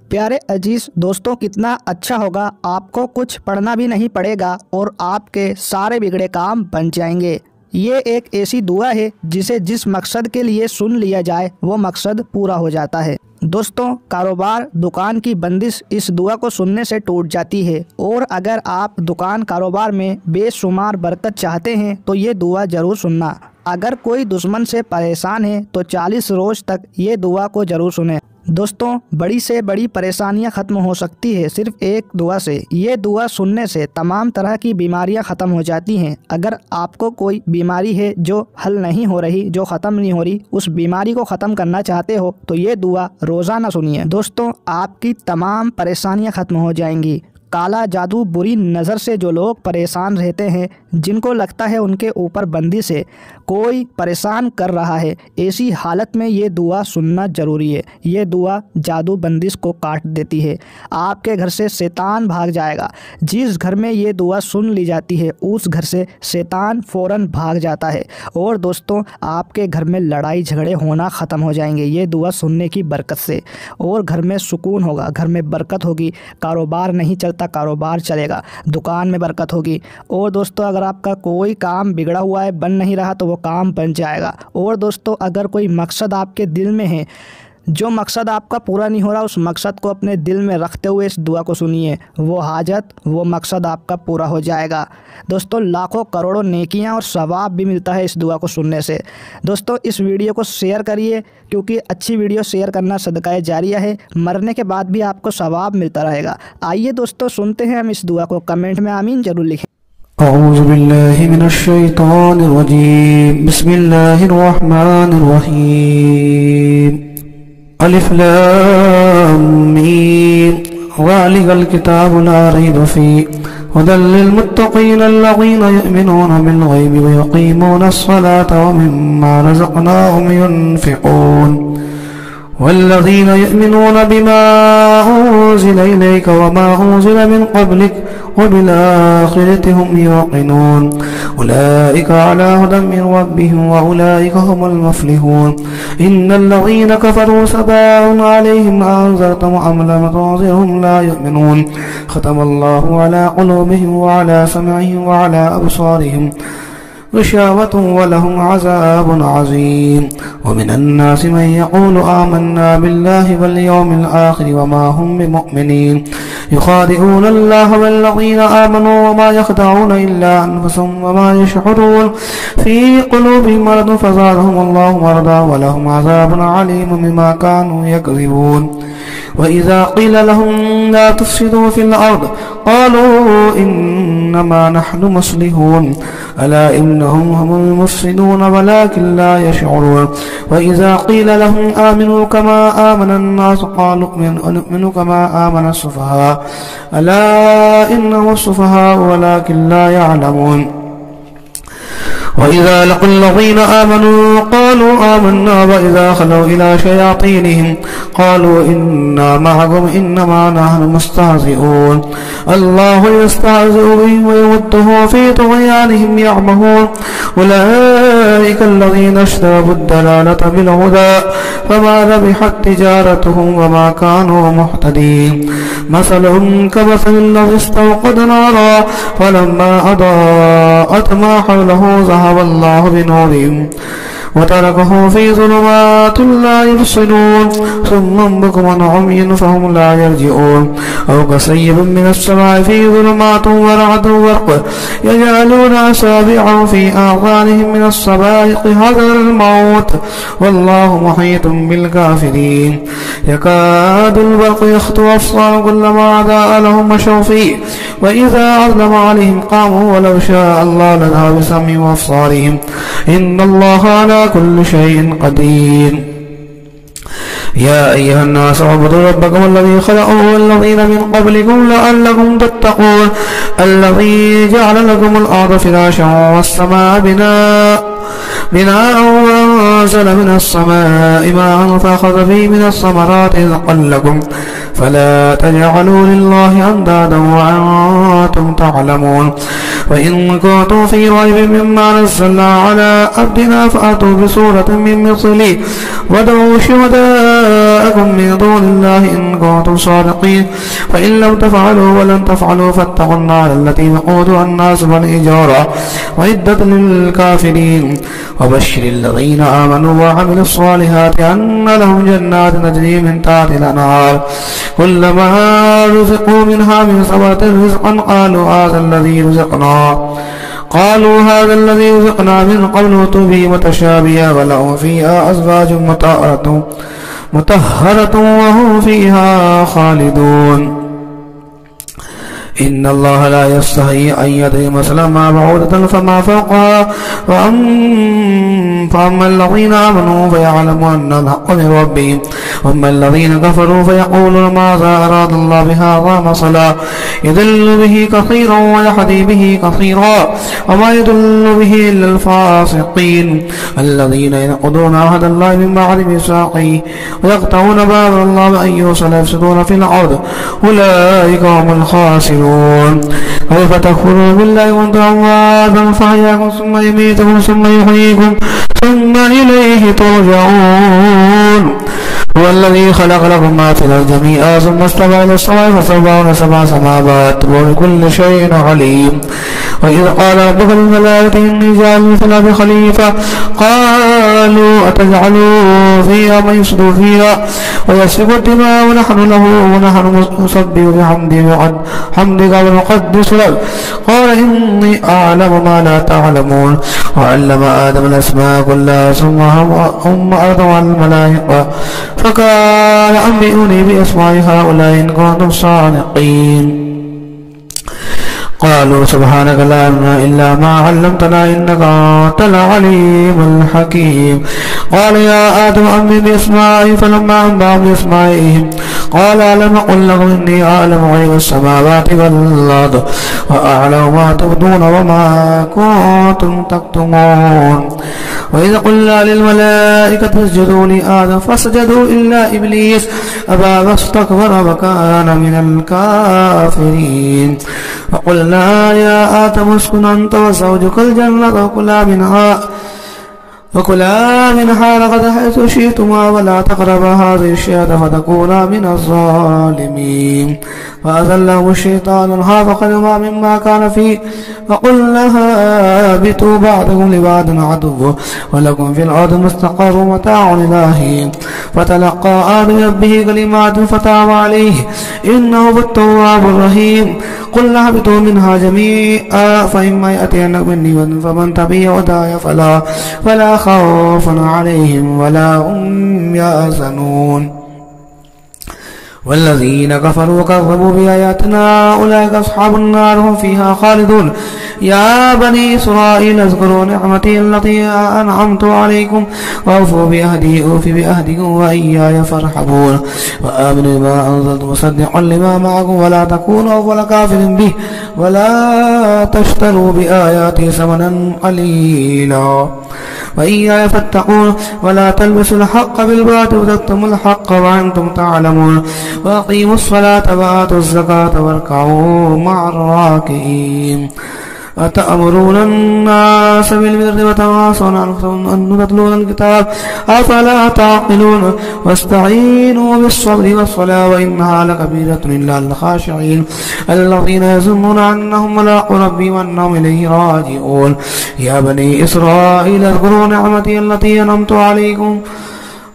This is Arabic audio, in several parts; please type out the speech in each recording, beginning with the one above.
प्यारे अजीज दोस्तों, कितना अच्छा होगा, आपको कुछ पढ़ना भी नहीं पड़ेगा और आपके सारे बिगड़े काम बन जाएंगे। ये एक ऐसी दुआ है जिसे जिस मकसद के लिए सुन लिया जाए वो मकसद पूरा हो जाता है। दोस्तों, कारोबार दुकान की बंदिश इस दुआ को सुनने से टूट जाती है और अगर आप दुकान कारोबार में बेशुमार बरकत चाहते हैं तो ये दुआ ज़रूर सुनना। अगर कोई दुश्मन से परेशान है तो 40 रोज़ तक ये दुआ को ज़रूर सुने। दोस्तों, बड़ी से बड़ी परेशानियां ख़त्म हो सकती है सिर्फ एक दुआ से। ये दुआ सुनने से तमाम तरह की बीमारियां ख़त्म हो जाती हैं। अगर आपको कोई बीमारी है जो हल नहीं हो रही, जो ख़त्म नहीं हो रही, उस बीमारी को ख़त्म करना चाहते हो तो ये दुआ रोज़ाना सुनिए। दोस्तों, आपकी तमाम परेशानियां ख़त्म हो जाएंगी। काला जादू, बुरी नज़र से जो लोग परेशान रहते हैं, जिनको लगता है उनके ऊपर बंदिश है, कोई परेशान कर रहा है, ऐसी हालत में ये दुआ सुनना ज़रूरी है। ये दुआ जादू बंदिश को काट देती है। आपके घर से शैतान भाग जाएगा। जिस घर में ये दुआ सुन ली जाती है उस घर से शैतान फ़ौरन भाग जाता है। और दोस्तों, आपके घर में लड़ाई झगड़े होना ख़त्म हो जाएंगे ये दुआ सुनने की बरकत से। और घर में सुकून होगा, घर में बरकत होगी। कारोबार नहीं चलता, कारोबार चलेगा। दुकान में बरकत होगी। और दोस्तों, अगर आपका कोई काम बिगड़ा हुआ है, बन नहीं रहा, तो वो काम बन जाएगा। और दोस्तों, अगर कोई मकसद आपके दिल में है, जो मकसद आपका पूरा नहीं हो रहा, उस मकसद को अपने दिल में रखते हुए इस दुआ को सुनिए। वो हाजत, वो मकसद आपका पूरा हो जाएगा। दोस्तों, लाखों करोड़ों नेकियां और सवाब भी मिलता है इस दुआ को सुनने से। दोस्तों, इस वीडियो को शेयर करिए, क्योंकि अच्छी वीडियो शेयर करना सदकाए जारिया है। मरने के बाद भी आपको सवाब मिलता रहेगा। आइए दोस्तों, सुनते हैं हम इस दुआ को। कमेंट में आमीन जरूर लिखें। अऊज़ु बिल्लाहि मिनश शैतानिर रजीम। बिस्मिल्लाहिर रहमानिर रहीम। अलिफ लाम मीम। ज़ालिकल किताबु ला रैब फ़ीहि हुदल लिल मुत्तक़ीन अल्लज़ीना युमिनूना बिल ग़ैबि व युक़ीमूनस सलाता व मिम्मा रज़क़नाहुम युनफ़िक़ून वल्लज़ीना युमिनूना बिमा उन्ज़िला इलैका व मा उन्ज़िला मिन क़ब्लिक व बिल आख़िरति हुम युक़िनून उलाइका अला हुदन मिन रब्बिहिम व उलाइका हुमुल मुफ़्लिहून। इन्नल्लज़ीना कफ़रू सवाअन अलैहिम अअन्ज़रतहुम अम लम तुनज़िरहुम ला युमिनून। ख़तमल्लाहु अला क़ुलूबिहिम व अला समइहिम व अला अबसारिहिम ग़िशावतुन व लहुम अज़ाबुन अज़ीम। व मिनन नासि मन यक़ूलु आमन्ना बिल्लाहि वल यौमिल आख़िरि व मा हुम बिमुअ्मिनीन। युख़ादिऊन अल्लाह वल्लज़ीना आमनू व मा यख़दऊन इल्ला अन्फुसहुम व मा यशዑरून। फ़ी क़ुलूबिहिम मरदुन फ़ज़ादहुमुल्लाहु मरदा व लहुम अज़ाबुन अलीमुन बिमा कानू यकज़िबून। वइज़ा क़ील लहुम ला तुफ़्सिदू फ़िल अर्ज़ क़ालू इन्नमा नहनु मुस्लिहून अला इन्नहुम हुमुल मुफ़्सिदून वलाकिन ला यशዑरून। वइज़ा क़ील लहुम आमिनू कमा आमनन नास क़ालू अनुमिनु कमा आमनस सुफ़हा अला इन्नहुमुस सुफ़हा वलाकिन ला यअलमून। वइज़ा लक़ुल लज़ीना आमनू क़ालू आमन्ना वइज़ा ख़लऊ इला शयातीनिहिम क़ालू इन्ना मअकुम इन्नमा नहनु मुस्तहज़िऊन। अल्लाहु यस्तहज़िउ बिहिम व यमुद्दुहुम फ़ी तुग़यानिहिम यअमहून। उलाइका अल्लज़ीना इश्तरऊ अद-दलालता बिल-हुदा फ़मा रबिहत तिजारतुहुम व मा कानू मुहतदीन। मसलुहुम कमसलिल लज़ी इस्तवक़दा नारा फ़लम्मा अज़ाअत मा हवलहु ज़हबल्लाहु बिनूरिहिम वतरकहुम फ़ी ज़ुलुमातिन ला युबसिरून सुम्मुन बुक्मुन उम्युन फ़हुम ला यरजिऊन। औ कसय्यिबिन मिनस समाइ फ़ी ज़ुलुमातिन व रअदुन व बर्क़ुन यजअलून असाबिअहुम फ़ी आज़ानिहिम मिनस सवाइक़ि हज़रल मौत वल्लाहु मुहीतुन बिल काफ़िरीन। यकादुल बर्क़ु यख़्तफ़ु अबसारहुम कुल्लमा अज़ाअ लहुम मशौ फ़ीहि व इज़ा अज़लम अलैहिम क़ामू वलौ शाअ अल्लाहु लज़हब बिसमइहिम व अबसारिहिम इन्नल्लाहा अला कुल्लि शैइन क़दीर। या अय्युहन्नास उ'बुदू रब्बकुम अल्लज़ी ख़लक़कुम वल्लज़ीना मिन क़ब्लिकुम लअल्लकुम तत्तक़ून अल्लज़ी जअल लकुमुल अर्ज़ फ़िराशा वस्समाअ बिनाअ वअनज़ल मिनस समाइ माअन फ़अख़ज़ बिहि मिनस समराति रिज़क़न लकुम फ़ला तजअलू लिल्लाहि अंदादन वअन्तुम तअलमून। وإن كنتم في ريب مما نزلنا على عبدنا فأتوا بسورة من مثله وادعوا شهداءكم أولياءكم من دون الله إن كنتم صادقين فإن لم تفعلوا ولن تفعلوا فاتقوا النار التي وقودها الناس والحجارة وعدت للكافرين وبشر الذين آمنوا وعملوا الصالحات أن لهم جنات تجري من تحتها الأنهار كلما رزقوا منها من ثمرة رزقا قالوا هذا الذي رزقنا من قبل وأتوا به متشابها ولهم فيها أزواج مطهرة وهم فيها خالدون إن الله لا يستحي أن يضرب مثلا ما بعوضة فما فوقها فأما الذين آمنوا فيعلموا أن الحق من ربهم وأما الذين كفروا فيقولون ماذا أراد الله بهذا مثلا يضل به كثيرا ويهدي به كثيرا وما يضل به إلا الفاسقين الذين ينقضون عهد الله من بعد ميثاقه ويقطعون ما أمر الله بأن يوصل يفسدون في الأرض أولئك هم الخاسرون كيف تكفرون بالله وأنتم أموات فأحياكم ثم يميتكم ثم يحييكم ثم إليه ترجعون هو الذي خلق لكم ما في الأرض جميعا ثم استوى إلى السماء فسواهن سبع سماوات وبكل شيء عليم وإذ قال ربك للملائكة إني جاعل في الأرض خليفة قالوا أتجعل فيها من يفسد فيها ويسفك الدماء ونحن نسبح بحمدك ونقدس لك قال إني أعلم ما لا تعلمون وعلم آدم الأسماء كلها ثم أرضوا على الملائكة فقال أنبئوني بأسماء هؤلاء إن كنتم صادقين قالوا سبحانك لا علم إلا ما علمتنا إنك أنت العليم الحكيم قال يا آدم أنبئني بأسمائهم فلما أنبأهم بأسمائهم قال ألم أقل لكم إني أعلم غيب السماوات والأرض وأعلم ما تبدون وما كنتم تكتمون وإذا قلنا للملائكة اسجدوا لآدم فسجدوا إلا إبليس أبى واستكبر وكان من الكافرين فقلنا يا آدم اسكن أنت وزوجك الجنة وكلا منها رغدا حيث شئتما ولا تقربا هذه الشجرة فتكونا من الظالمين فأزلهم الشيطان عنها فخرجا مما كان فيه فقلنا اهبطوا بعضكم لبعض عدو ولكم في الأرض مستقر ومتاع إلى حين فتلقى آدم ربه كلمات فتاب عليه إنه هو التواب الرحيم قلنا اهبطوا منها جميعا فإما يأتينكم مني هدى فمن تبع هداي فلا خوف عليهم ولا هم يحزنون والذين كفروا وكذبوا بآياتنا أولئك أصحاب النار هم فيها خالدون يا بني إسرائيل اذكروا نعمتي التي أنعمت عليكم وأوفوا بأهدي أوف بأهدكم وإياي فارحبون وآمنوا بما أنزلت مصدقا لما معكم ولا تكونوا أول كافر به ولا تشتروا بآياتي ثمنا قليلا وإياي فاتقون ولا تلبسوا الحق بالباطل وتكتموا الحق وأنتم تعلمون وأقيموا الصلاة وآتوا الزكاة واركعوا مع الراكعين أتأمرون الناس بالبر وتواصون أن تتلون الكتاب أفلا تعقلون واستعينوا بالصبر والصلاة وإنها لكبيرة إلا الخاشعين الذين يظنون أنهم ملاقو ربهم وأنهم إليه راجعون يا بني إسرائيل اذكروا نعمتي التي أنعمت عليكم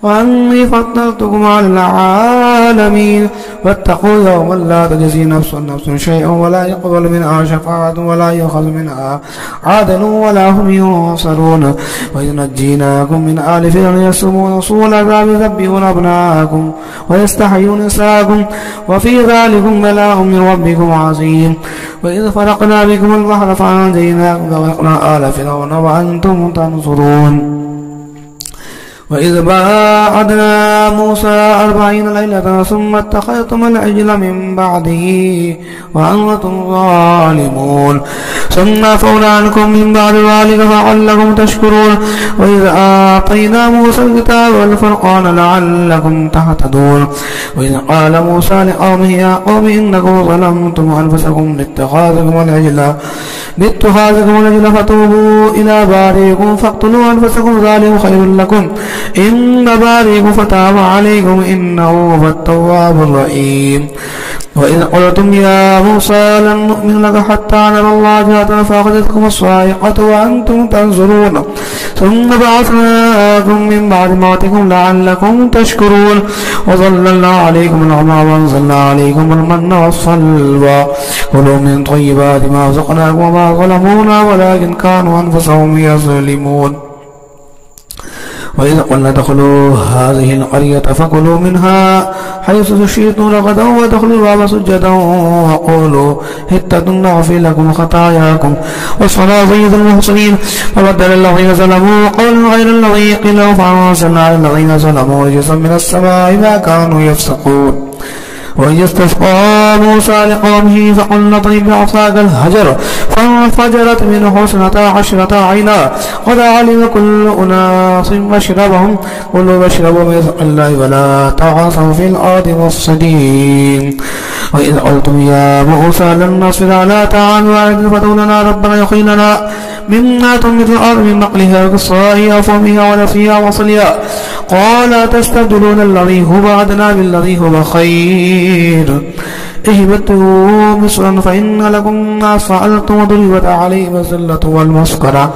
وأني فضلتكم على العالمين واتقوا يوما لا تجزي نفس شيئا ولا يقبل منها شفاعة ولا يؤخذ منها عدل ولا هم ينصرون وإذ نجيناكم من آل فرعون يسومون سوء العذاب يذبحون أبناءكم ويستحيون نساءكم وفي ذلكم بلاء من ربكم عظيم وإذ فرقنا بكم البحر فأنجيناكم وأغرقنا آل فرعون وأنتم تنصرون وإذ باعدنا موسى 40 ليلة ثم اتخذتم العجل من بعده وأنتم ظالمون ثم عفونا عنكم من بعد ذلك لعلكم تشكرون وإذ آتينا موسى الكتاب والفرقان لعلكم تهتدون وإذ قال موسى لقومه يا قوم إنكم ظلمتم أنفسكم باتخاذكم العجل فتوبوا إلى بارئكم فاقتلوا أنفسكم ذلكم خير لكم إن بارئكم فتاب عليكم إنه هو التواب الرحيم. وإذ قلتم يا موسى لن نؤمن لك حتى نرى الله جهرة فأخذتكم الصاعقة وأنتم تنظرون ثم بعثناكم من بعد موتكم لعلكم تشكرون وظللنا عليكم الغمام وأنزلنا عليكم المن والسلوى كلوا من طيبات ما رزقناكم وما ظلمونا ولكن كانوا أنفسهم يظلمون. وإذ قلنا ادخلوا هذه القرية فكلوا منها حيث شئتم رغدا وادخلوا الباب سجدا وقولوا حطة نغفر لكم خطاياكم والصناديد المحسنين. فبدل الذين ظلموا قولا غير الذي قيل لهم فأرسلنا على الذين ظلموا رجزا من السماء ما كانوا يفسقون. وإذ استسقى موسى لقومه فقلنا اضرب بعصاك الحجر فانفجرت منه 12 عينا قد علم كل أناس مشربهم كلوا واشربوا من رزق الله ولا تعثوا في الأرض مفسدين. وإذ قلتم يا موسى لن نصبر على طعام واحد فادع لنا ربنا يخرج لنا مما تنبت الأرض من نقلها وقصائها وفومها ونسيها وصلها قال تستبدلون الذي هو أدنى بالذي هو خير اهبطوا مصرا فإن لكم ما سألتم وضربت عليهم الذلة والمسكنة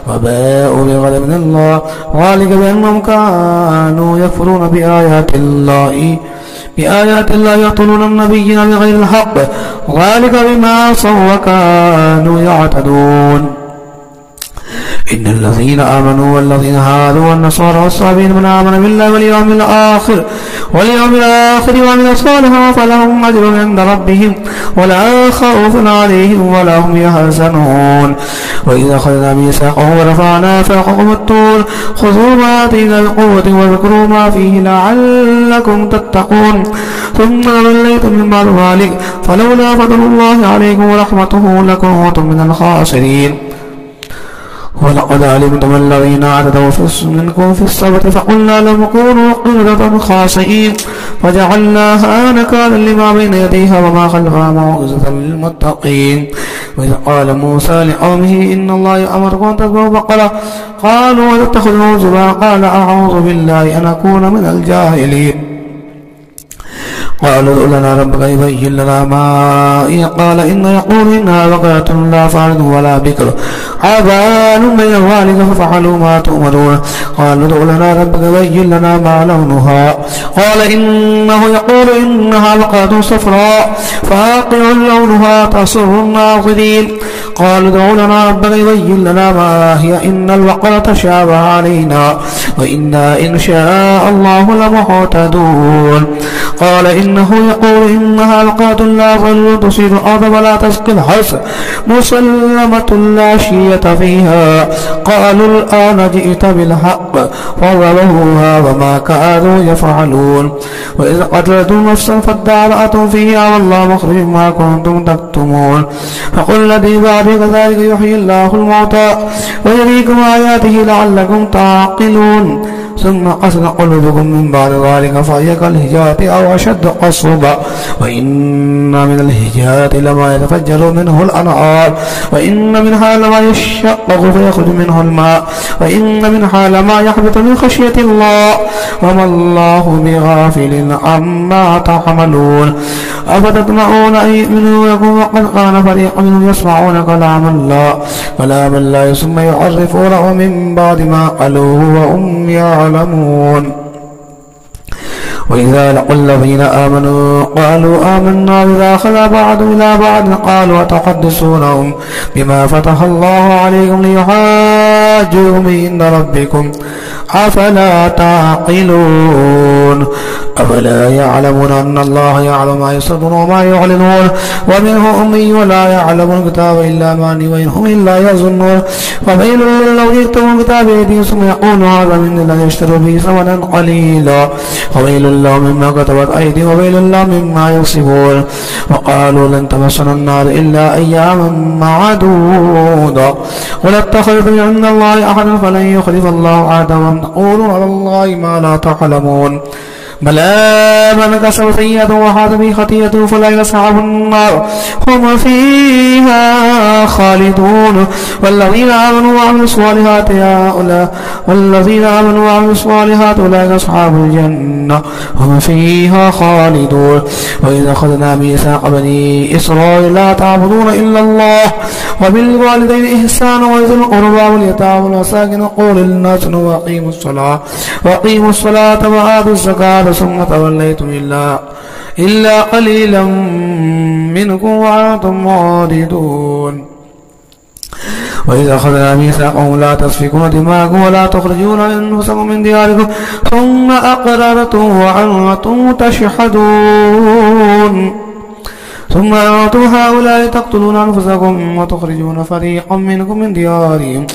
وباءوا بغضب من الله ذلك بأنهم كانوا يكفرون بآيات الله يقتلون النبيين بغير الحق ذلك بما عصوا وكانوا يعتدون. إن الذين آمنوا والذين هادوا والنصارى والصابين من آمن بالله واليوم الآخر وعمل صالحا فلهم أجر عند ربهم ولا خوف عليهم ولا هم يحزنون. وإذا أخذنا ميثاقهم ورفعنا فوقكم الطور خذوا ما آتينا بقوة واذكروا ما فيه لعلكم تتقون ثم توليتم من بعد ذلك فلولا فضل الله عليكم ورحمته لكنتم من الخاسرين. ولقد علمتم الذين اعتدوا منكم في السبت فقلنا لهم كونوا قردة خاسئين فجعلناها نكالا لما بين يديها وما خلفها موعظة للمتقين. وإذ قال موسى لقومه إن الله يأمركم أن تذبحوا بقرة قالوا وتتخذوا هزوا قال أعوذ بالله أن أكون من الجاهلين. قالوا ادع لنا ربك يبين لنا ما هي قال يقول إنها بقرة لا فارض ولا بكر عبان بين ذلك ففعلوا ما تؤمرون. قالوا ادع لنا ربك يبين لنا ما لونها قال إنه يقول إنها بقرة صفراء فاقع لونها تسر الناظرين. قالوا ادع لنا ربك يبين لنا ما هي إن البقرة شابه علينا وإنا إن شاء الله لمهتدون. قال إنه يقول إنها بقرة لا ظل تصير الأرض ولا تسقي الحرث مسلمة لا شية فيها. قالوا الآن جئت بالحق فضربوها وما كانوا يفعلون. وإذ قتلتم نفسا فادارأتم فيها والله مخرج ما كنتم تكتمون. فقل الذي بعد كذلك يحيي الله الموتى ويريكم آياته لعلكم تعقلون. ثم قسد قلوبكم من بعد ذلك فهي كالحجارة أو أشد قسوة وإن من الحجارة لما يتفجر منه الأنهار وإن منها لما يشقق فيخرج منه الماء وإن منها لما يحبط من خشية الله وما الله بغافل عما تعملون. أفتطمعون أن يؤمنوا لكم وقد كان فريق منهم يسمعون كلام الله ثم يحرفونه من بعد ما قالوه وهم يعلمون. وإذا لقوا الذين آمنوا قالوا آمنا بما أخذ بعض إلى بعض قالوا أتحدثونهم بما فتح الله عليكم ليحاجوكم عند ربكم أفلا تعقلون. أفلا يعلمون أن الله يعلم ما يسرون وما يعلنون ومنهم أمي ولا يعلم الكتاب إلا أماني وإنهم إلا يظنون. وويل للذين يكتبون الكتاب بأيديهم ثم يقولون هذا من الذي يشتروا به ثمنا قليلا وويل لهم مما كتبت أيديهم وويل لهم مما يكسبون. وقالوا لن تمسنا النار إلا أياما معدودة قل اتخذتم عند الله أحدا فلن يخلف الله عهده وتقولون على الله ما لا تعلمون. بلى من كسب سيئة وحاط به خطيئته فأولئك أصحاب النار هم فيها خالدون والذين آمنوا وعملوا الصالحات أولئك أصحاب الجنة هم فيها خالدون. وإذا أخذنا ميثاق بني إسرائيل لا تعبدون إلا الله وبالوالدين إحسانا وذي القربى واليتامى والمساكين وقولوا للناس وأقيموا الصلاة وآتوا الزكاة ثم توليتم إلا قليلا منكم وأنتم معرضون. وإذا أخذنا ميثاقهم لا تسفكون دماءكم ولا تخرجون أنفسكم من دياركم ثم أقررتم وأنتم تشهدون ثم أنتم هؤلاء تقتلون أنفسكم وتخرجون فريقا منكم من ديارهم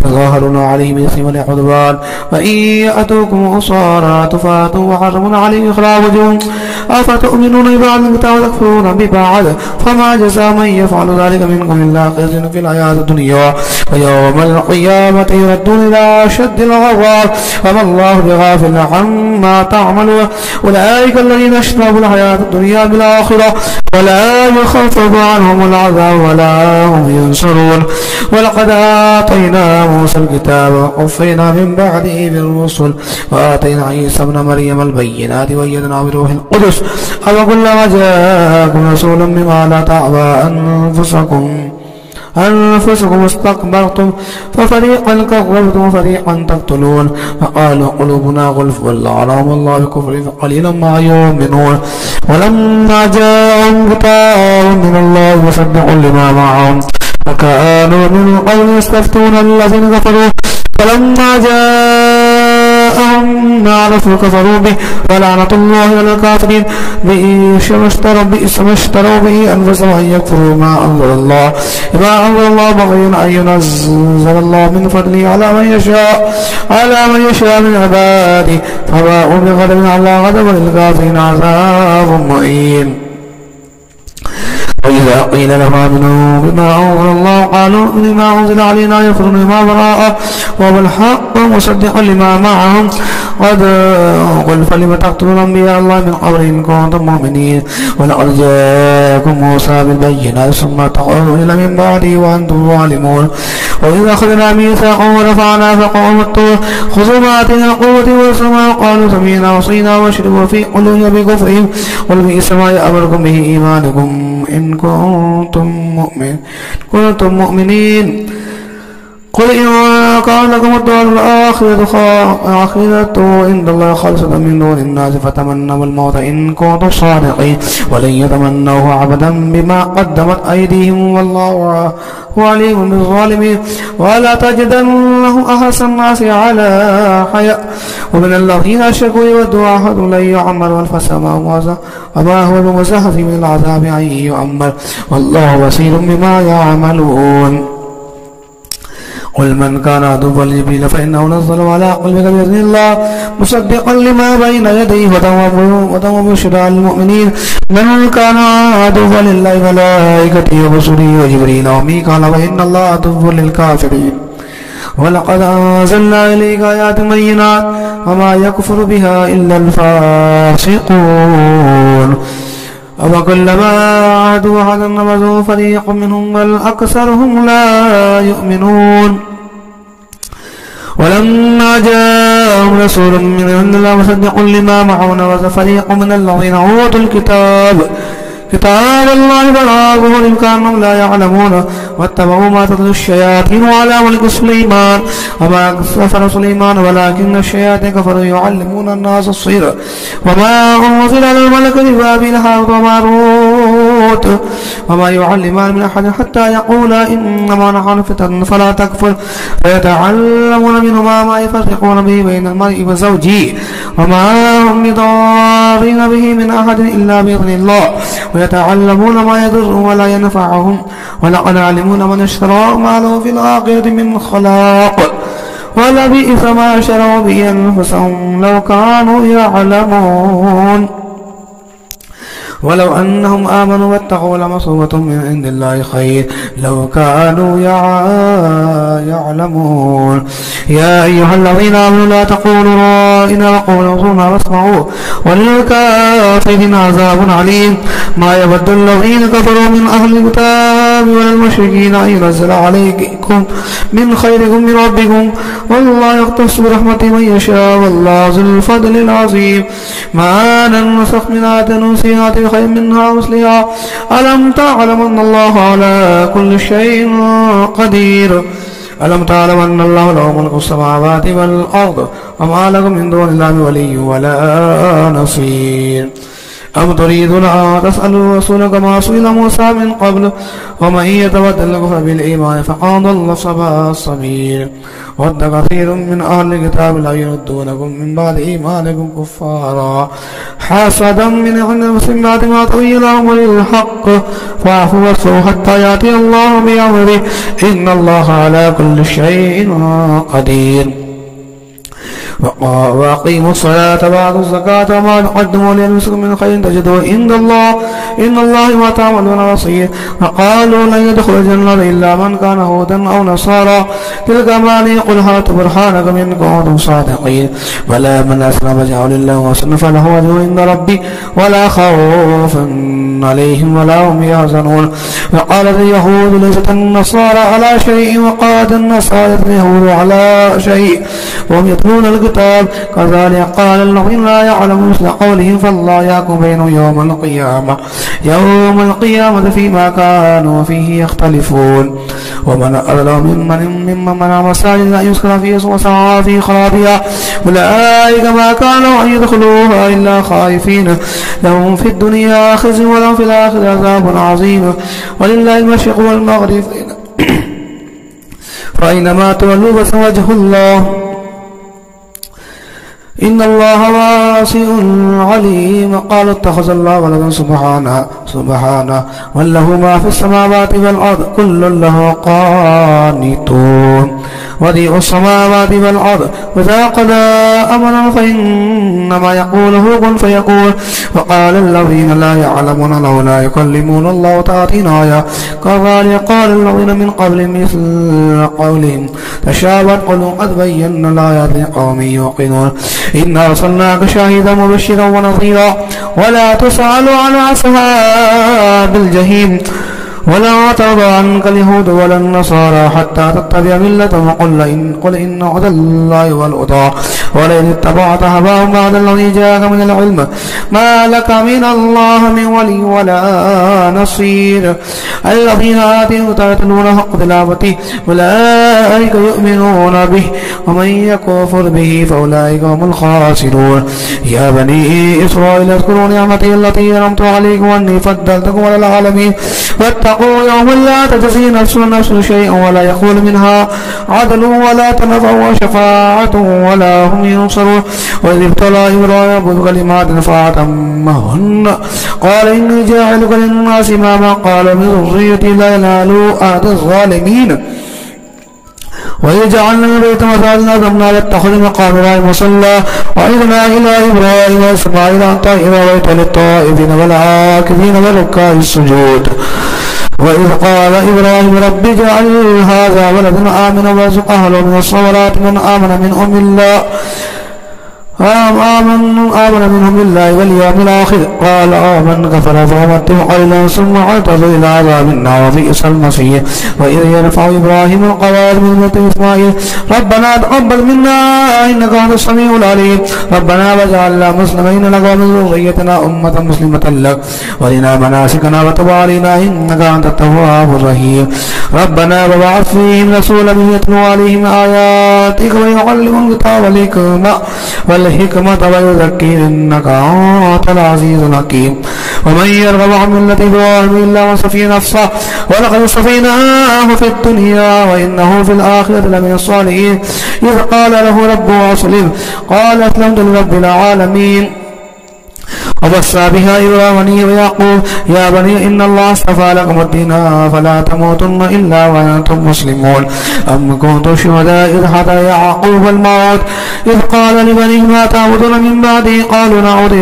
تظاهرون عليهم بالإثم والعدوان وإن يأتوكم أسارى تفاتوا وحرمون عليهم إخراجهم أفتؤمنون ببعض الكتاب وتكفرون ببعض فما جزاء من يفعل ذلك منكم إلا خزي في الحياة الدنيا ويوم القيامة يردون إلى أشد العذاب وما الله بغافل عما تعملون. أولئك الذين اشتروا الحياة الدنيا بالآخرة ولا يخفف عنهم العذاب ولا هم ينصرون. ولقد آتينا موسى الكتاب وقفينا من بعده بالرسل وآتينا عيسى ابن مريم البينات وأيدناه بروح القدس أفكلما جاءكم رسول بما لا تعبى أنفسكم استكبرتم ففريقا كذبتم وفريقا تقتلون فقالوا قلوبنا غلف ولعنهم الله بكفر فقليلا ما يؤمنون. ولما جاءهم كتاب من الله مصدق لما معهم فكانوا من قبل يستفتون الذين كفروا فلما جاءهم ما عرفوا كفروا به فلعنة الله على الكافرين. بئس ما اشتروا به أنفسهم أن يكفروا ما أنزل الله بغيا أن ينزل الله من فضله على من يشاء من عباده فباءوا بغضب على غضب للكافرين عذاب مهين. وإذا قيل لهم آمنوا بما أنزل الله قالوا لما أنزل علينا يكفرون بما وراءه وهو الحق مصدقا لما معهم قد قل فلم تقتلون أنبياء الله من قبل إن كنتم مؤمنين. ولقد جاءكم موسى بالبينات ثم تقولون إلى من بعده وأنتم ظالمون. وإذا أخذنا ميثاقهم ورفعنا فوقهم الطور خذوا ما آتينا قوة واسمعوا قالوا سمعنا وعصينا واشربوا في قلوبهم بكفرهم قل بئس ما يأمركم به إيمانكم إن كنتم مؤمنين. قل إن كان لكم الدار الآخرة عند الله خالصة من دون الناس فتمنوا الموت إن كنتم صادقين ولن يتمنوه أبدا بما قدمت أيديهم والله عليم بالظالمين. ولا تجدنهم أحسن الناس على حياء ومن الذين أشركوا يود أحدهم لن يعمر ألف سنة وما هو بمزحزح من العذاب أن يعمر والله بصير بما يعملون. قل من كان عدوا لجبريل فإنه نزله على قلبك بإذن الله مصدقا لما بين يديه وهدى وبشرى للمؤمنين. من كان عدوا لله وملائكته ورسله وجبريل وميكال فإن الله عدو للكافرين. ولقد أنزلنا إليك آيات بينات وما يكفر بها إلا الفاسقون. وكلما عادوا عهدا نبذوه فريق منهم بل أكثرهم لا يؤمنون. ولما جاءهم رسول من عند الله مصدق لما معه نبذ فريق من الذين أوتوا كتاب الله فراغه إن كانوا لا يعلمون واتبعوا ما تتلو الشياطين على ملك سليمان وما كفر سليمان ولكن الشياطين كفروا يعلمون الناس السحر وما أنزل على الملك ببابل هاروت وماروت وما يعلمان من أحد حتى يقولا إنما نحن فتنة فلا تكفر فيتعلمون منهما ما يفرقون به بين المرء وزوجه وما هم بضارين به من أحد إلا بإذن الله ويتعلمون ما يضرهم ولا ينفعهم ولقد علمون من اشتراه ما له في الآخرة من خلاق ولبئس ما شروا به أنفسهم لو كانوا يعلمون. ولو أنهم آمنوا واتقوا لمثوبة من عند الله خير لو كانوا يعلمون. يا أيها الذين آمنوا لا تقولوا رائنا وقولوا انظرنا واسمعوا وللكافرين عذاب عليم. ما يود الذين كفروا من أهل الكتاب ولا المشركين أن ينزل عليكم من خيركم من ربكم والله يختص برحمته من يشاء والله ذو الفضل العظيم. ما ننسخ من آية ننسها خير منها مثلها ألم تعلم أن الله على كل شيء قدير. ألم تعلم أن الله له ملك السماوات والأرض وما لكم من دون الله ولي ولا نصير. أم تريدون أن تسألوا رسولك ما سئل موسى من قبل ومن يتبدل الكفر بالإيمان فقد ضل سواء السبيل. ود كثير من أهل الكتاب لا يردونكم من بعد إيمانكم كفارا حسدا من عند المسلمين بعد ما تبين لهم الحق فاعفوا واصفحوا حتى يأتي الله بأمره إن الله على كل شيء قدير. وأقيموا الصلاة وآتوا الزكاة وما تقدموا لأنفسكم من خير تجدوه عند الله إن الله ما تعملون بصير. وقالوا لن يدخل الجنة إلا من كان هودا أو نصارى تلك أماني قل هاتوا برهانكم إن كنتم صادقين. بلى من أسلم وجهه لله وسلم فله أجر عند ربي ولا خوف عليهم ولا هم يحزنون. وقالت اليهود ليست النصارى على شيء وقالت النصارى اليهود على شيء وهم يتلون الكتاب كذلك قال الذين لا يعلمون مثل قولهم فالله يحكم بينهم يوم القيامة فيما كانوا فيه يختلفون. ومن أظلم ممن منع مساجد أن يذكر فيها اسمه وسعى في خرابها أولئك ما كانوا أن يدخلوها إلا خائفين لهم في الدنيا خزي ولهم في الآخرة عذاب عظيم ولله المشرق والمغرب فأينما تولوا فسوجه الله إن الله واسع عليم. قال اتخذ الله ولدا سبحانه وله ما في السماوات والأرض كل له قانتون. بديع السماوات والأرض وإذا قضى أمرا فإنما يقوله كن فيكون. وقال الذين لا يعلمون لولا يكلمون الله تأتينا آية كذلك قال الذين من قبل مثل قولهم تشابهت قلوبهم قد بينا الآيات لقوم يوقنون. إنا أرسلناك شاهدا مبشرا ونظيرا ولا تسأل عن أصحاب الجحيم ولا ترضى عنك اليهود ولا النصارى حتى تتبع ملتهم قل إن هدى الله والهدى ولئن اتبعت هواهم بعد الذي جاءك من العلم ما لك من الله من ولي ولا نصير. الذين آتيهم يتلون حق تلاوته أولئك يؤمنون به ومن يكفر به فأولئك هم الخاسرون. يا بني إسرائيل اذكروا نعمتي التي أنعمت عليكم وأني فضلتكم على العالمين واتقوا يوما لا تجزي نفس عن نفس شيئا ولا يقول منها عدل ولا تنفع شفاعة ولا هم ينصرون. وإذ ابتلى إبراهيم بكلمات فأتمهن قال إني جاعلك للناس إماما قال من ذريتي لا ينال أحد الظالمين. وإذ جعلنا البيت مثلا ذمنا لاتخذ مقام إبراهيم مصلى وعيدنا إلى إبراهيم وإسماعيل أن طهر بيت للطائفين والعاكفين والركع السجود. وإذ قال إبراهيم رب اجعل هذا بلدا آمنا وارزق أهله من الثمرات من آمن منهم بالله واليوم الآخر قال آمن كفر فأمتهم قليلا ثم اعتذر إلى عذاب النار وبئس المصير. وإذ يرفع إبراهيم القواعد من بيت إسماعيل ربنا تقبل منا إنك أنت السميع العليم ربنا واجعلنا مسلمين لك ومن ذريتنا أمة مسلمة لك وارنا مناسكنا وتب علينا إنك أنت التواب الرحيم. ربنا وبعث فيهم رسولا يتلو عليهم آياتك ويعلمهم الكتاب والحكمة ويزكيهم إنك أنت العزيز الحكيم. ومن يرغب عن ملة إبراهيم إلا من سفي نفسه ولقد اصطفيناه في الدنيا وإنه في الآخرة لمن الصالحين. إذ قال له ربه أسلم قال أسلمت لرب العالمين. وبصى بها إبراهيم ويعقوب يا بني إن الله اصطفى لكم الدين فلا تموتن إلا وأنتم مسلمون. أم كنتم شهداء إذ حضر يعقوب الموت إذ قال لبنيه ما تعبدون من بعدي قالوا نعبد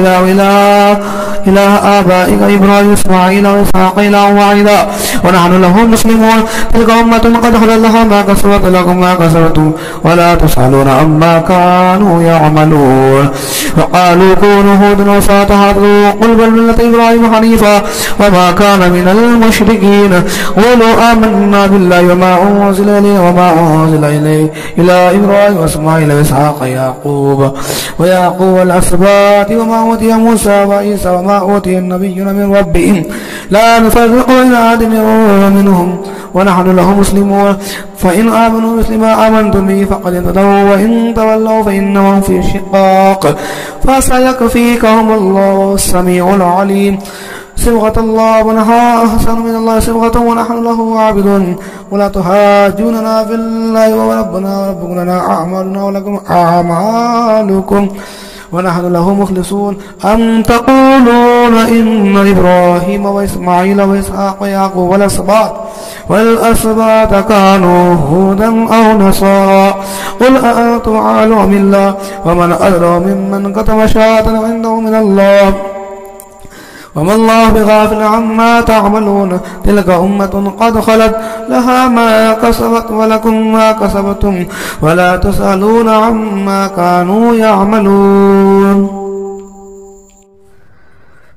إله آبائك إبراهيم وإسماعيل وإسحاق إلها واحدا ونحن له مسلمون تلك أمة قد خلت لها ما كسبت لكم ما كسبتم ولا تسألون عما كانوا يعملون وقالوا كونوا هودا أو تهتدوا قل بل ملة إبراهيم حنيفا وما كان من المشركين قولوا آمنا بالله وما أنزل إليه وما أنزل إليه إلى إبراهيم وإسماعيل وإسحاق ويعقوب والأسباط وما أوتي موسى وعيسى وما أوتي النبيون من ربهم لا نفرق بين أحد منهم ونحن له مسلمون فإن آمنوا مثل ما آمنتم به فقد اهتدوا وإن تولوا فإنهم في شقاق فسيكفيكهم الله السميع العليم صبغة الله ونحن أحسن من الله صبغة ونحن له عابدون ولا تحاجوننا في الله وربنا وربكم لنا أعمالنا ولكم أعمالكم ونحن له مخلصون أم تقولون إن إبراهيم وإسماعيل وإسحاق ويعقوب والأسباط كانوا هودا أو نصارى قل أأنتم أعلم أم الله ومن أدرى ممن كتم شهادة عنده من الله وما الله بغافل عما تعملون تلك أمة قد خلت لها ما كسبت ولكم ما كسبتم ولا تسألون عما كانوا يعملون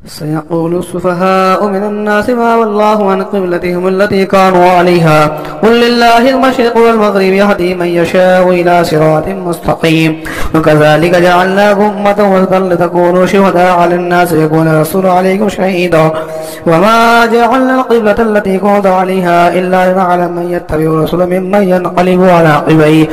سيقول السفهاء من الناس ما والله عن قبلتهم التي كانوا عليها قل لله المشرق والمغرب يهدي من يشاء إلى صراط مستقيم وكذلك جعلناكم أمة وسطا لتكونوا شهداء على الناس ويكون الرسول عليكم شهيدا وما جعلنا القبلة التي كنت عليها إلا لنعلم من يتبع الرسول ممن ينقلب على عقبيه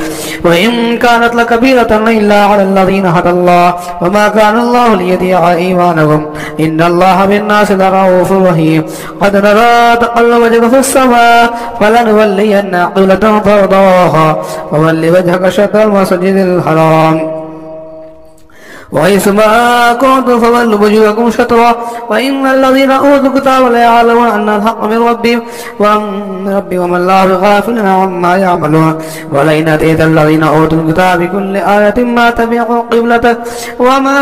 وإن كانت لكبيرة إلا على الذين هدى الله وما كان الله ليضيع إيمانكم إن الله بالناس لرؤوف رحيم قد نرى تقلب وجهك في السماء فلنولينك قبلة ترضاها فول وجهك شطر المسجد الحرام وحيث ما كنتم فولوا وجوهكم شطرا وإن الذين أوتوا الكتاب ليعلمون أن الحق من ربهم وما الله بغافل عما يعملون ولئن أتيت الذين أوتوا الكتاب بكل آية ما تبعوا قبلتك وما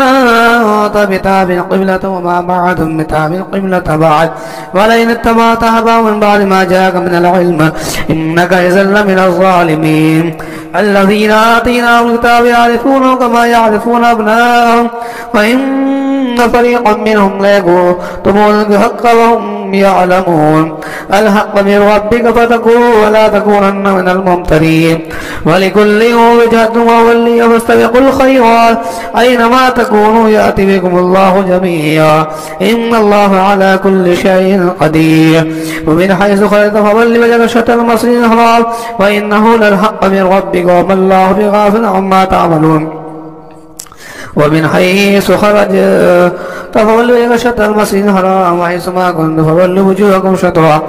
أنت بتابع قبلة وما بعدهم بتابع قبلة بعد ولئن اتبعت أهواءهم من بعد ما جاءك من العلم إنك إذا لمن الظالمين الذين آتيناهم الكتاب يعرفونه كما يعرفون أبناءهم وإن فريقا منهم ليكتمون الحق وهم يعلمون الحق من ربك فتكون ولا تكونن من الممترين ولكل وجهة وولي فاستبقوا الخيرات أينما تكونوا يأتي بكم الله جميعا إن الله على كل شيء قدير ومن حيث خرجت فول وجهك شطر المسجد الحرام وإنه للحق من ربك وما الله بغافل عما تعملون ومن حيث خرج فولوا وجهك شطر المسجد الحرام وحيث ما كنتم فولوا وجوهكم شطرا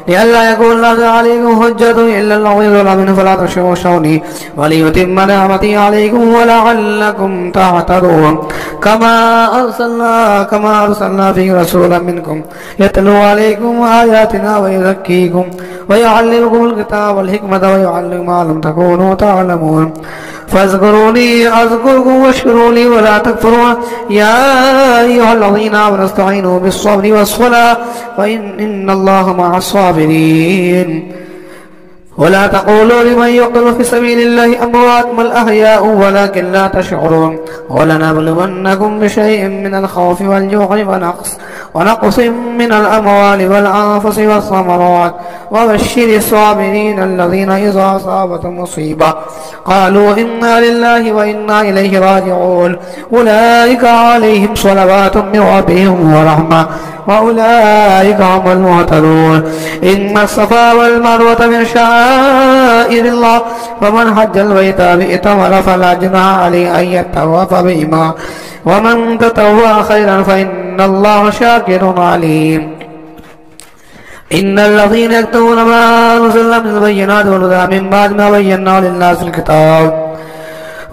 لئلا يكون لك عليكم حجة إلا الذين ظلموا منهم فلا تخشوني وليتم نعمتي عليكم ولعلكم تهتدون كما أرسلنا في رسولا منكم يتلو عليكم آياتنا ويزكيكم ويعلمكم الكتاب والحكمة ويعلمكم ما لم تكونوا تعلمون فاذكروني أذكركم واشكروا لي ولا تكفرون يا أيها الذين آمنوا استعينوا بالصبر والصلاة وإن الله مع الصابرين ولا تقولوا لمن يقتل في سبيل الله أموات بل أحياء ولكن لا تشعرون ولنبلونكم بشيء من الخوف والجوع ونقص من الأموال والأنفس والثمرات وبشر الصابرين الذين إذا أصابتهم مصيبة قالوا إنا لله وإنا إليه راجعون أولئك عليهم صلوات من ربهم ورحمة وأولئك هم المهتدون إن الصفا والمروة من شعائر الله فمن حج البيت ائتمر فلا جناح عليه أن يطوف بهما ومن تطوع خيرا فإن الله شاكر عليم إن الذين يكتمون ما أنزلنا من البينات والهدى من بعد ما بيناه للناس الكتاب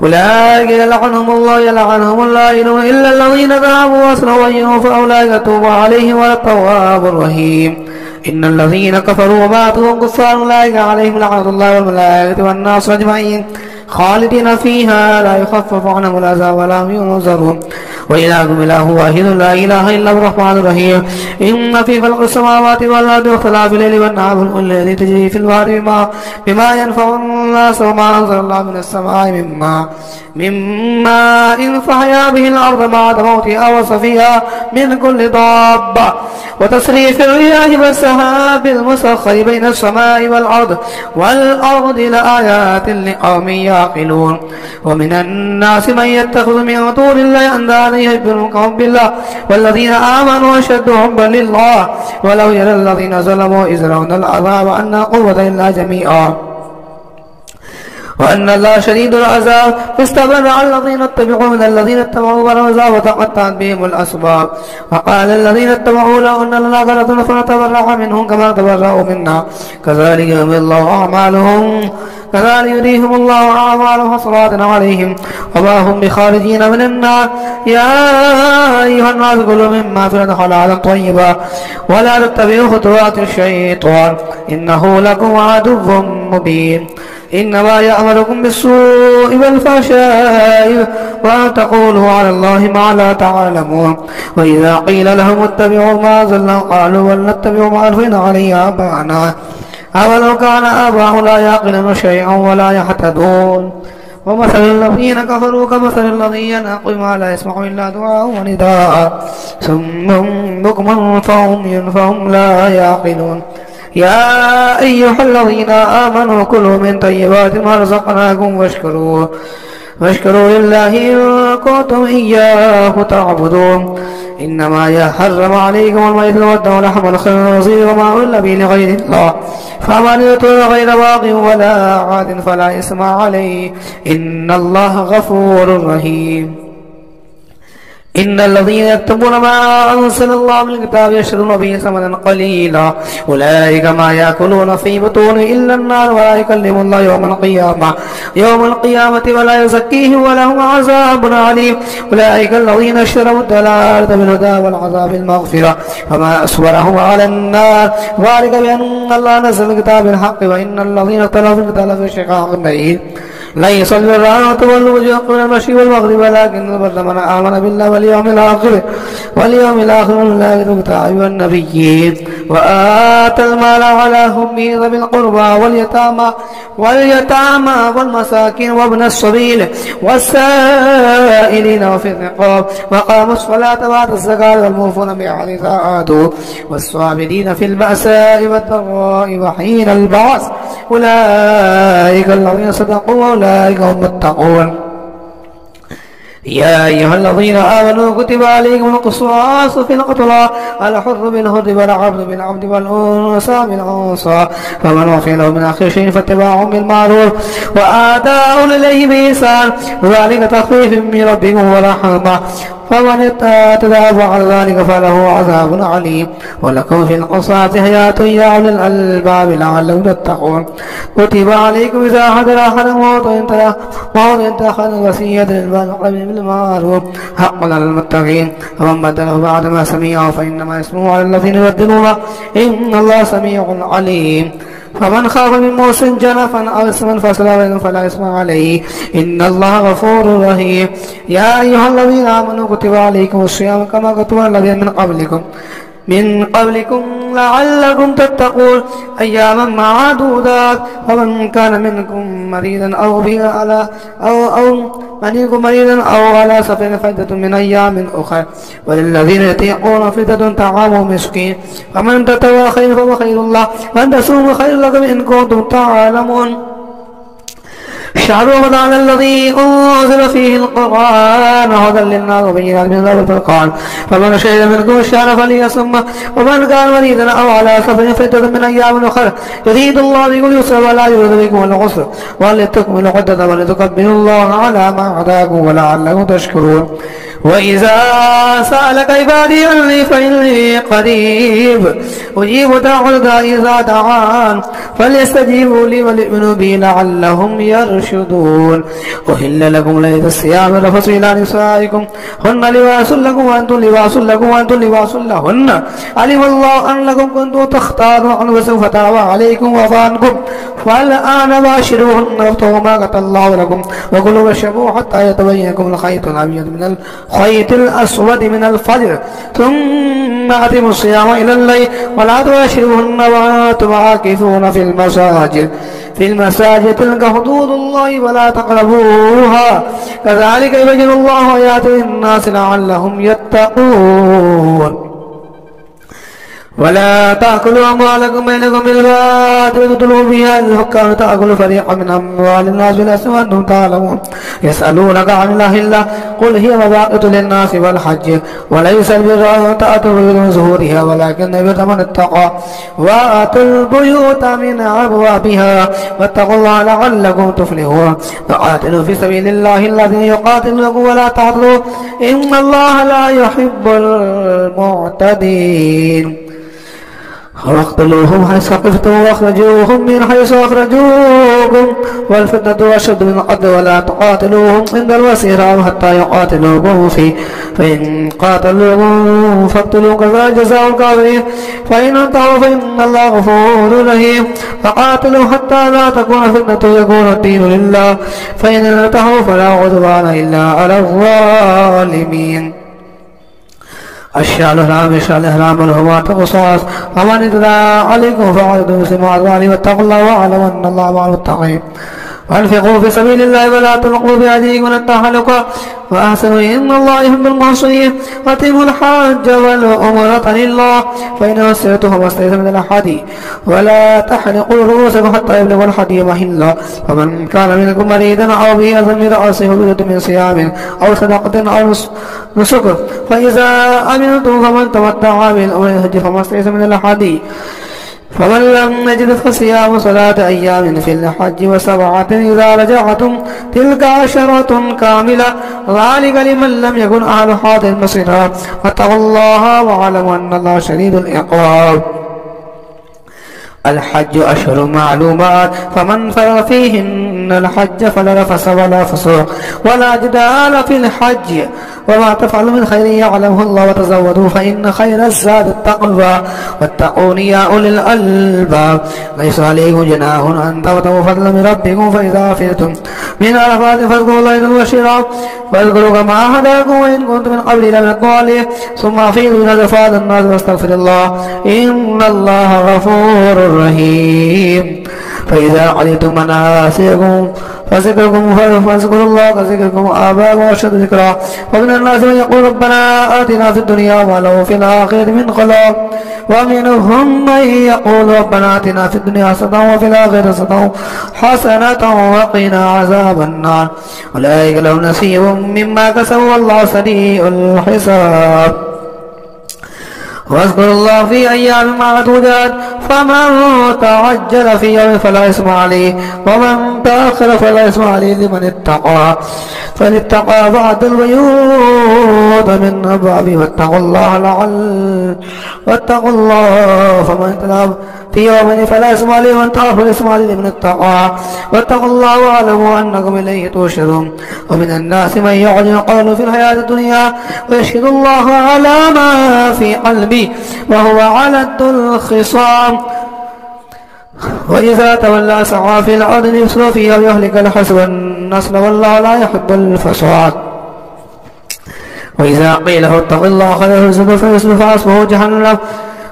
أولئك يلعنهم الله إلا الذين تابوا وأصلحوا وبينوا فأولئك يتوب عليهم والتواب الرحيم إن الذين كفروا وماتوا وهم كفار أولئك عليهم لعنة الله والملائكة والناس أجمعين خالدين فيها لا يخفف عنهم العذاب ولا هم ينظرون وإلهكم إله واحد لا إله إلا هو الرحمن الرحيم إن في خلق السماوات والأرض واختلاف الليل والنهار والفلك التي تجري في البحر بما ينفع الناس وما أنزل الله من السماء مما فأحيا به الأرض بعد موتها وصفيها من كل ضابة وتصريف الرياح والسحاب المسخر بين السماء والأرض لآيات لقوم يعقلون ومن الناس من يتخذ من دون الله أندادا يحبونهم بالله والذين آمنوا أشد حبا لله ولو يرى الذين ظلموا إذ يرون العذاب أن قوة إلا جميعا وأن الله شديد العذاب فاستبرأ الذين اتبعوا من الذين اتبعوا برزا وتقطعت بهم الأسباب وقال الذين اتبعوا لو أن لنا كرة فنتبرأ منهم كما تبرأوا منا كذلك يريهم الله أعمالهم حسرات عليهم وما هم بخارجين من النار يا أيها الناس كلوا مما في الأرض حلالا طيبا ولا تتبعوا خطوات الشيطان إنه لكم عدو مبين إنما يأمركم بالسوء والفحشاء وأن تقولوا على الله ما لا تعلمون وإذا قيل لهم اتبعوا ما أنزل الله قالوا بل نتبع ما ألفينا عليه آباءنا أولو كان آباؤهم لا يعقلون شيئا ولا يهتدون ومثل الذين كفروا كمثل الذي ينعق ما لا يسمع إلا دعاء ونداء صم بكم فهم لا يعقلون يا أيها الذين آمنوا كلوا من طيبات ما رزقناكم واشكروا لله إن كنتم إياه تعبدون إنما يحرم عليكم الميت والدم ولحم الخنزير وما أهل به لغير الله فمن اضطر غير باغ ولا عاد فلا إثم عليه إن الله غفور رحيم إن الذين يكتمون ما أنزل الله من الكتاب يشترون به ثمنا قليلا أولئك ما يأكلون في بطون إلا النار ولا يكلم الله يوم القيامة ولا يزكيهم ولهم عذاب عليم أولئك الذين اشتروا الضلالة بالهدى والعذاب المغفرة فما أصبرهم على النار ذلك بأن الله نزل الكتاب بالحق وإن الذين اختلفوا في الكتاب في شقاق بعيد ليس البر أن تولوا وجوهكم إلى المشرق والمغرب ولكن البر من آمن بالله واليوم الآخر والملائكة والنبيين وآتى المال على حبه ذوي القربى واليتامى والمساكين وابن السبيل والسائلين وفي الرقاب وقاموا الصلاة وآتوا الزكاة والموفون بعهدهم إذا عاهدوا والصابرين في البأساء والضراء وحين البعث أولئك الذين صدقوا وأولئك هم المتقون يا أيها الذين آمنوا كتب عليكم القصاص في القتلى الحر بالحر والعبد بالعبد والأنثى بالأنثى فمن عفي له من أخيه شيء فاتباع بالمعروف وآداء إليه بإحسان ذلك تخفيف من ربكم ورحمة فمن اعتدى بعد ذلك فله عذاب عليم ولكم في القصاص حياة يا أولي الألباب لعلكم تتقون كتب عليكم إذا حضر أحد الموت إن تأخذ وصية للأقربين بالمعروف حقا على المتقين فمن بدله بعد ما سمعه فإنما اسمه على الذين يبدلونه إن الله سميع عليم فمن خاف من موص جنفا أو إثما فلا إثم عليه إن الله غفور رحيم يا أيها الذين آمنوا كتب عليكم الصيام كما كتب على الذين من قبلكم لعلكم تتقون أياما معدودات فمن كان منكم مريضا أو على سفر فعدة من أيام أخرى وللذين يطيقون فدية طعام مسكين فمن تطوع خيرا فهو خير الله وأن تصوموا خير لكم إن كنتم تعلمون شهر رمضان الذي أنزل فيه القرآن هدى للناس وبينات من الهدى والفرقان فمن شهد منكم الشهر فليصمه ومن كان مريضا أو على سفر فعدة من أيام أخرى يزيد الله بكم يسرا ولا يريد بكم العسر ولتكملوا العدة ولتكبروا الله على ما هداكم ولعلكم تشكرون وإذا سألك عبادي عني فإني قريب أجيب دعوة الداعي إذا دعان فليستجيبوا لي وليؤمنوا بي لعلهم يرشدون أحل لكم ليلة الصيام الرفث إلى نسائكم هن لباس لكم وأنتم لباس لكم وأنتم لباس لهن علم الله أنكم كنتم تختارون وسوف تاب عليكم وعفى عنكم فالآن باشروهن وابتغوا ما كتب الله لكم وكلوا واشربوا حتى يتبين لكم الخيط الأبيض من خيط الأسود من الفجر ثم أتموا الصيام إلى الليل ولا تباشروهن وأنتم عاكفون في المساجد تلك حدود الله ولا تقربوها كذلك يبين الله آياته للناس لعلهم يتقون ولا تأكلوا أموالكم بينكم بالباطل وتدلوا بها الحكام تأكلوا فريقا من أموال الناس بالإثم وأنتم تعلمون يسألونك عن الله قل هي مواقيت للناس والحج وليس البر أن تأتوا البيوت من ظهورها ولكن البر من اتقى وآتوا البيوت من أبوابها واتقوا الله لعلكم تفلحون وقاتلوا في سبيل الله الذين يقاتلونكم ولا تعتدوا إن الله لا يحب المعتدين واقتلوهم حيث ثقفتم واخرجوهم من حيث اخرجوكم والفتنة أشد من القتل ولا تقاتلوهم عند المسجد الحرام حتى يقاتلوكم فيه فإن قاتلوكم فاقتلوهم كذلك جزاء الكافرين فإن انتهوا فإن الله غفور رحيم فقاتلوا حتى لا تكون فتنة ويكون الدين لله فإن انتهوا فلا عدوان إلا على الظالمين الشهر الحرام والحرمات قصاص فمن اعتدى عليكم فاعتدوا بمثل ما اعتدى عليه واتقوا الله واعلموا ان الله مع المتقين وانفقوا في سبيل الله ولا تلقوا بأيديكم الى التهلكة وأحسنوا إن الله يحب المحسنين وأتموا الحج والعمرة لله فإن وسعتم فما استيسر من الهدي ولا تحلقوا رؤوسكم حتى يبلغ الهدي محله فمن كان منكم مريضا أو به أذى من رأسه ففدية من صيام أو صدقة أو نسك فإذا أمنتم فمن تمتع بالأمر الحج فما استيسر من الهدي فمن لم يجد فصيام 3 أيام في الحج و7 إذا رجعتم تلك 10 كاملة ذلك لمن لم يكن أهل حاضر المسجد واتقوا الله واعلموا أن الله شديد العقاب الحج أشهر معلومات فمن فرض فيهن الحج فلا رفث ولا فسوق ولا جدال في الحج وما تفعلوا من خير يعلمه الله وتزودوا فإن خير الزاد التقوى واتقون يا أولي الألباب ليس عليكم جناح أن تبتغوا فضلا من ربكم فإذا أفضتم من عرفات فاذكروا الله عند المشعر واذكروا كما هداكم وإن كنتم من قبل لمن الضالين ثم أفيضوا من عرفات الناس واستغفر الله إن الله غفور رحيم فإذا علمتم مناسككم فاذكروا الله كذكركم آباءكم وأشد ذكرا ومن الناس من يقول ربنا آتنا في الدنيا وما له في الآخرة من خلاق ومنهم من يقول ربنا آتنا في الدنيا حسنة وفي الآخرة حسنة وقنا عذاب النار أولئك لهم نصيب مما كسبوا والله سريع الحساب واذكروا الله في أيام معدودات فمن تعجل في يوم فلا إثم عليه ومن تأخر فلا إثم عليه لمن اتقى فلاتقى بعد البيوت من أبوابه واتقوا الله فمن اهتدى في يوم فلا إثم عليه ومن تأخر فلا إثم عليه لمن اتقى واتقوا الله واعلموا أنكم إليه تحشرون ومن الناس من يعجل قوله في الحياة الدنيا ويشهد الله على ما في قلبه وهو على الخصام وإذا تولى سعى في الأرض يفسد فيها ويهلك الحسب النسل والله لا يحب الفساد وإذا قيل له اتق الله خير الزد فيصل فأصبه جهنم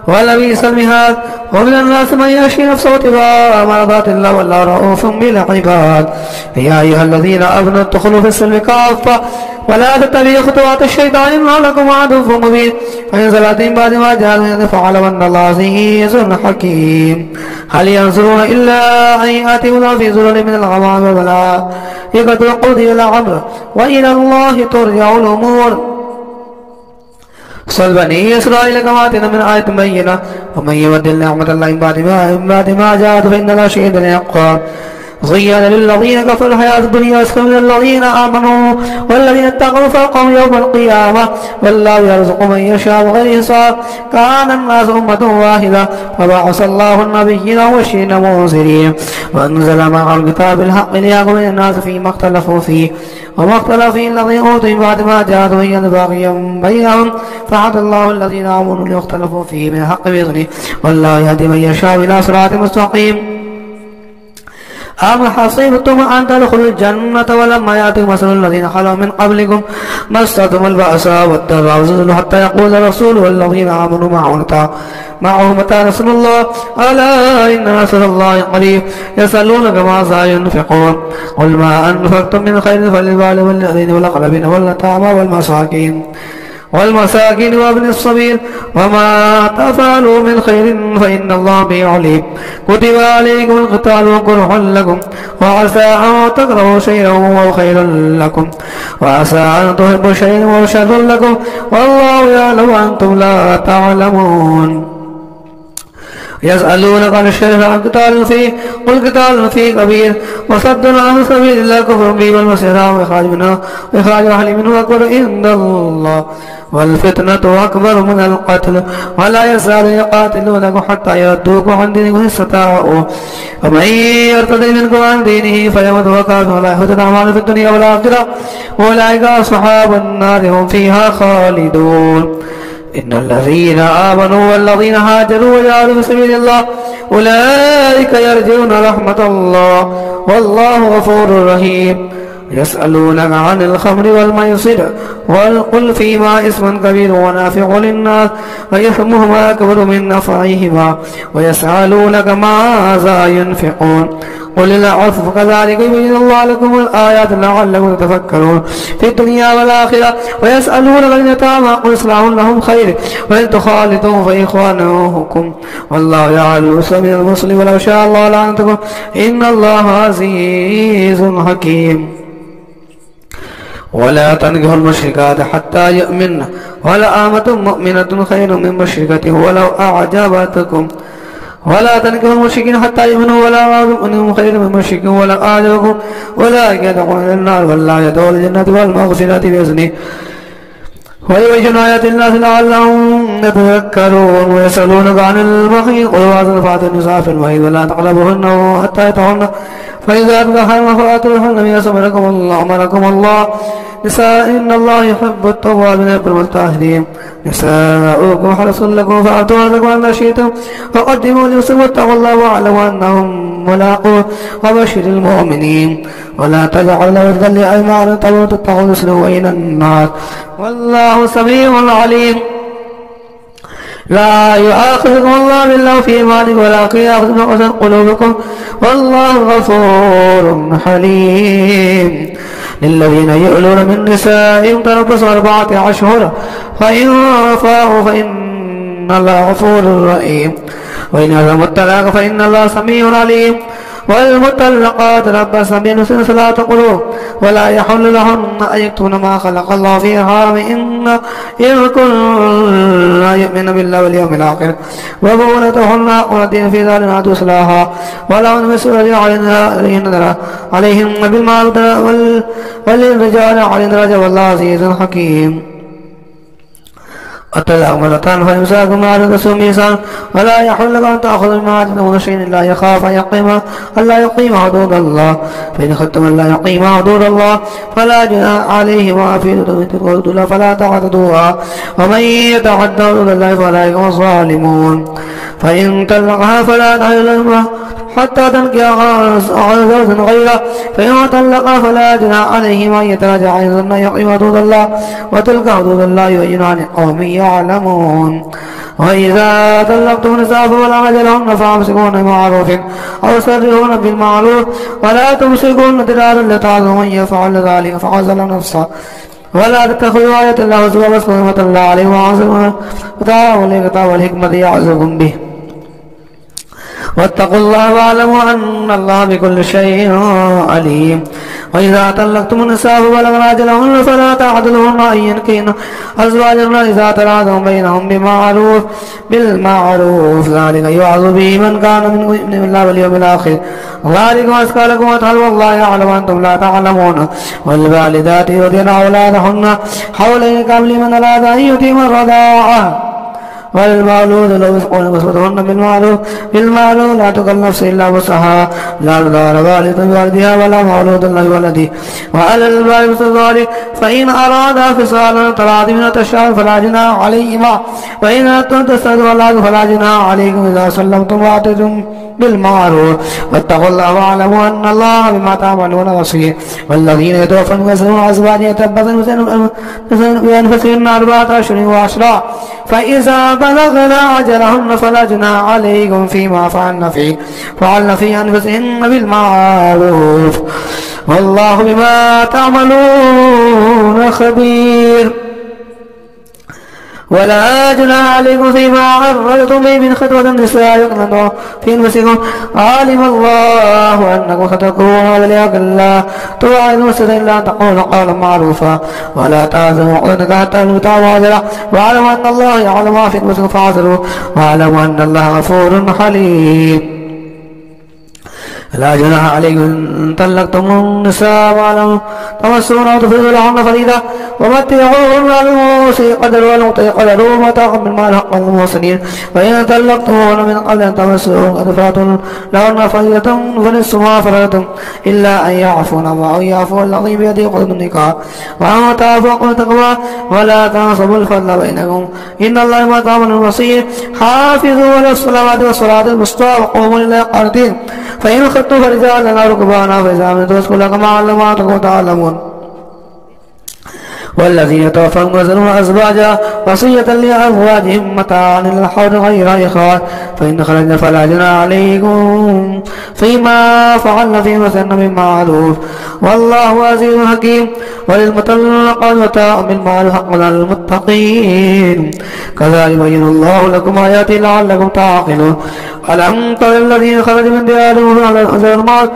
ولبئس المهاد ومن الناس من يشفي نفسه ابتغاء مرضات الله والله رؤوف بالعباد يا أيها الذين آمنوا ادخلوا في السلم كافة ولا تتبعوا خطوات الشيطان إنه لكم عدو مبين فإن زلتم بعد ما جاءكم فاعلموا أن الله عزيز حكيم هل ينظرون إلا أن يأتوا الله في ظلل من الغمام والملائكة وقضي الأمر وإلى الله ترجع الأمور صل بني إسرائيل كما آتينا من آية بينة ومن يبدل نعمة الله من بعد ما جاءت فإن الله شديد العقاب زين للذين كفروا الحياة الدنيا أسخر من الذين آمنوا والذين اتقوا فوقهم يوم القيامة والله يرزق من يشاء بغير حساب كان الناس أمة واحدة فبعث الله النبيين وبشرين ومنذرين وأنزل معهم الكتاب الحق ليحكم بين الناس فيما اختلفوا فيه وما اختلف فيه الذين أوتوا من بعد ما جاءتهم بغيا بينهم فهدى الله الذين آمنوا لما اختلفوا فيه من الحق بإذنه والله يهدي من يشاء إلى صراط مستقيم أم حسبتم أن تدخلوا الجنة ولما يأتكم مثل الذين خلوا من قبلكم مستهم البأساء والضراء وزلزلوا حتى يقول الرسول والذين آمنوا معه متى نصر الله ألا إن نصر الله قريب يسألونك ماذا ينفقون قل ما أنفقتم من خير فللوالدين واليتيم والأقربين واليتامى والمساكين وابن السبيل وما تفعلوا من خير فإن الله به عليم كتب عليكم القتال وكره لكم وعسى أن تكرهوا شيئا وهو خير لكم وعسى أن تحبوا شيئا وهو شر لكم والله يعلم وأنتم لا تعلمون يسألونك عن الشهر عن قتال فيه قل قتال فيه كبير وصد عن سبيل الله كفر به والمسيح وإخراج أهل منه أكبر عند الله والفتنة أكبر من القتل ولا يزال يقاتلونكم حتى يردوكم عن دينكم إن استطاعوا ومن يرتد منكم عن دينه فيمت وهو كافر ولا يحبط أعماله في الدنيا والآخرة أولئك أصحاب النار هم فيها خالدون إن الذين آمنوا والذين هاجروا وجاهدوا في سبيل الله أولئك يرجون رحمة الله والله غفور رحيم يسألونك عن الخمر والميسر قل فيما اسم كبير ونافع للناس وإثمهما أكبر من نفعهما ويسألونك ماذا ينفقون قل العفو كذلك يبين الله لكم الآيات لعلكم تتفكرون في الدنيا والآخرة ويسألونك عن اليتامى قل إصلاح لهم خير وإن تخالطوهم فإخوانكم والله يعلم من المسلم ولو شاء الله لعنتكم إن الله عزيز حكيم ولا تنكحوا المشركات حتى يؤمن ولا أمة مؤمنة خير من مشركة ولو أعجبتكم ولا تنكحوا المشركين حتى يؤمنوا ولا أمة خير من مشرك ولا أعجبكم ولا يدخلون إلى النار ولا يدخلون الجنة والمغفرة بإذنه ويبين آيات الناس لعلهم يتذكرون ويسألونك عن المحيط قل هو فات النساء في المحيط ولا تقربوهن حتى يطهرن فإذا تطهرن فآتوهن من أمركم الله نساء إن الله يحب التوابين ويحب المتطهرين نساؤكم حرص لكم فأتوا لكم أن شئتم فقدموا لنفسكم واتقوا الله واعلموا أنهم ملاقوه وبشر المؤمنين ولا تجعلوا له لأيمانكم تتقوا تسلكوا إلى النار والله سميع عليم لا يؤاخذكم الله بالله في إيمانكم ولكن يأخذكم بقسوة قلوبكم والله غفور حليم للذين يؤلون من نسائهم تربص 4 أشهر فإن فاءوا فإن الله غفور رحيم وإن عزموا الطلاق فإن الله سميع عليم والمطلقات ربصن بأنفسهن 3 قروء ولا يحل لهن أن يكتمن ما خلق الله في أرحام إن كن لا يؤمن بالله واليوم الآخر وبعولتهن والذين في ذلك عدو إصلاحا ولهن مثل الذي عليهن بالمعروف وللرجال عليهن درجة والله عزيز حكيم الطلاق مرتان فإمساك بمعروف ميثاقا ولا يحل لكم أن تأخذوا مما آتيتموهن شيئا إلا يخاف ألا يقيم حدود الله فإن خفتم ألا يقيم حدود الله فلا جناح عليهما في حدود الله فلا تعتدوها ومن يتعد حدود الله فأولئك هم الظالمون فإن طلقها فلا تحل له حتى تنكح زوجا غيره فإن طلقها فلا جناح عليهما أن يتراجعا إن يقيم حدود الله وتلك حدود الله يبينها لقوم يعلمون وإذا طلقتم النساء فبلغن أجلهن فأمسكوهن بمعروف أو سرحوهن بالمعروف ولا تمسكوهن ضرارا لتعظموا من يفعل ذلك فعزل نفسه ولا تتخذوا آية الله هزوا واذكروا نعمة الله عليكم وعظموا وتعالوا الكتاب والحكمة يعظكم به واتقوا الله واعلموا أن الله بكل شيء عليم وإذا طلقتم النساء فبلغن أجلهن فلا تعضلوهن أن ينكحن أزواجهن إذا تراضوا بينهم بالمعروف ذلك يوعظ به من كان منكم يؤمن بالله واليوم الآخر ذلك أزكى لكم وأطهر والله يعلم وأنتم لا تعلمون والوالدات يرضعن أولادهن حولين كاملين من أراد أن يتم الرضاعة والمولود لو يسقون كسوتهن بالمعروف لا تكل نفس إلا وسعها لا تضار والدة بوالدها ولا مولود له بولده وعلى الوالد مثل ذلك فإن أرادا فصالا تراض من التشاور فلا جناح عليهما وإن أردتم تستغفروا الله فلا جناح عليكم إذا سلمتم وآتيتم بالمعروف واتقوا الله واعلموا أن الله بما تعملون بصير. والذين يتوفون ويذرون أزواجا يتربصن بأنفسهن 4 أشهر وعشرا فإذا بلغن أجلهن فلا جناح عليكم فيما فعلن في أنفسهن بالمعروف والله بما تعملون خبير. ولا جناح عليكم فيما عرضتم به من خطبة النساء يقنطن في أنفسكم علم الله أنكم ستذكرون وليكن الله توعدون إلا أن تقولوا قولا معروفا ولا تعزموا عقدة حتى تموتوا عذرا واعلموا أن الله يعلم ما في أنفسكم فاعذروه واعلموا أن الله غفور حليم. لا جناح عليكم إن طلقتم النساء ولم تمسون أو تفرضوا لهن فريضة ومتعوهن على الموسع قدر والمقتدر قدر ومتاعا بالمال حقا للمحسنين. فإن طلقتموهن من قبل أن تمسوهن قد فرضتم لهن فريضة فنصف ما فرضتم إلا أن يعفون أو يعفو الذي بيده عقدة النكاح وأن تعفوا عقدة التقوى ولا تنسبوا الفضل بينكم إن الله بما تعملون بصير. حافظوا على الصلوات والصلاة الوسطى وقوموا لله قانتين فإن خفتم فرجالا أو ركبانا فإذا أمنتم فاذكروا كما علمكم تعلمون. والذين يتوفون ويذرون أزواجا وصية لأزواجهم متاعا إلى الحول غير إخراج فإن خرجنا فلا جناح عليكم فيما فعلن في مثلن بالمعروف والله عزيز حكيم. وللمطلقات متاع بالمعروف حقا على المتقين كذلك يبين الله لكم آياته لعلكم تعقلون. ألم تر الذين خرجوا من ديارهم على الحزن الموت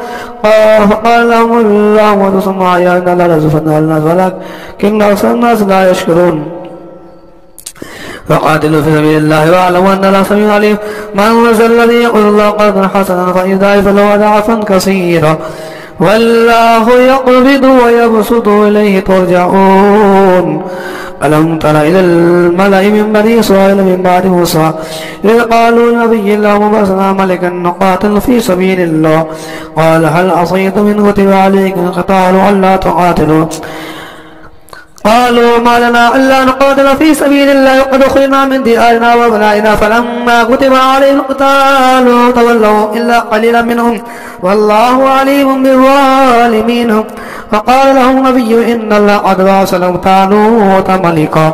فقال لهم الله ثم أحيانا لنزفنا الناس ولكن أكثر الناس لا يشكرون. فقاتلوا في سبيل الله واعلموا أن الله سميع عليم. من ذا الذي يقول الله قرضا حسنا فيضاعف له أضعافا كثيرا والله يقبض ويبسط إليه ترجعون. ألم تر إلى الملأ من بني إسرائيل من بعد موسى إذ قالوا لنبي اللهم ابعث لنا ملكا نقاتل في سبيل الله قال هل عصيتم إن كتب عليكم القتال ألا تقاتلوا قالوا ما لنا إلا نقاتل في سبيل الله وقد أخرجنا من ديارنا وأبنائنا فلما كتب عليهم القتال تولوا إلا قليلا منهم والله عليم بالظالمين. فقال لهم نبي إن الله قد بعث لهم طالوت ملكا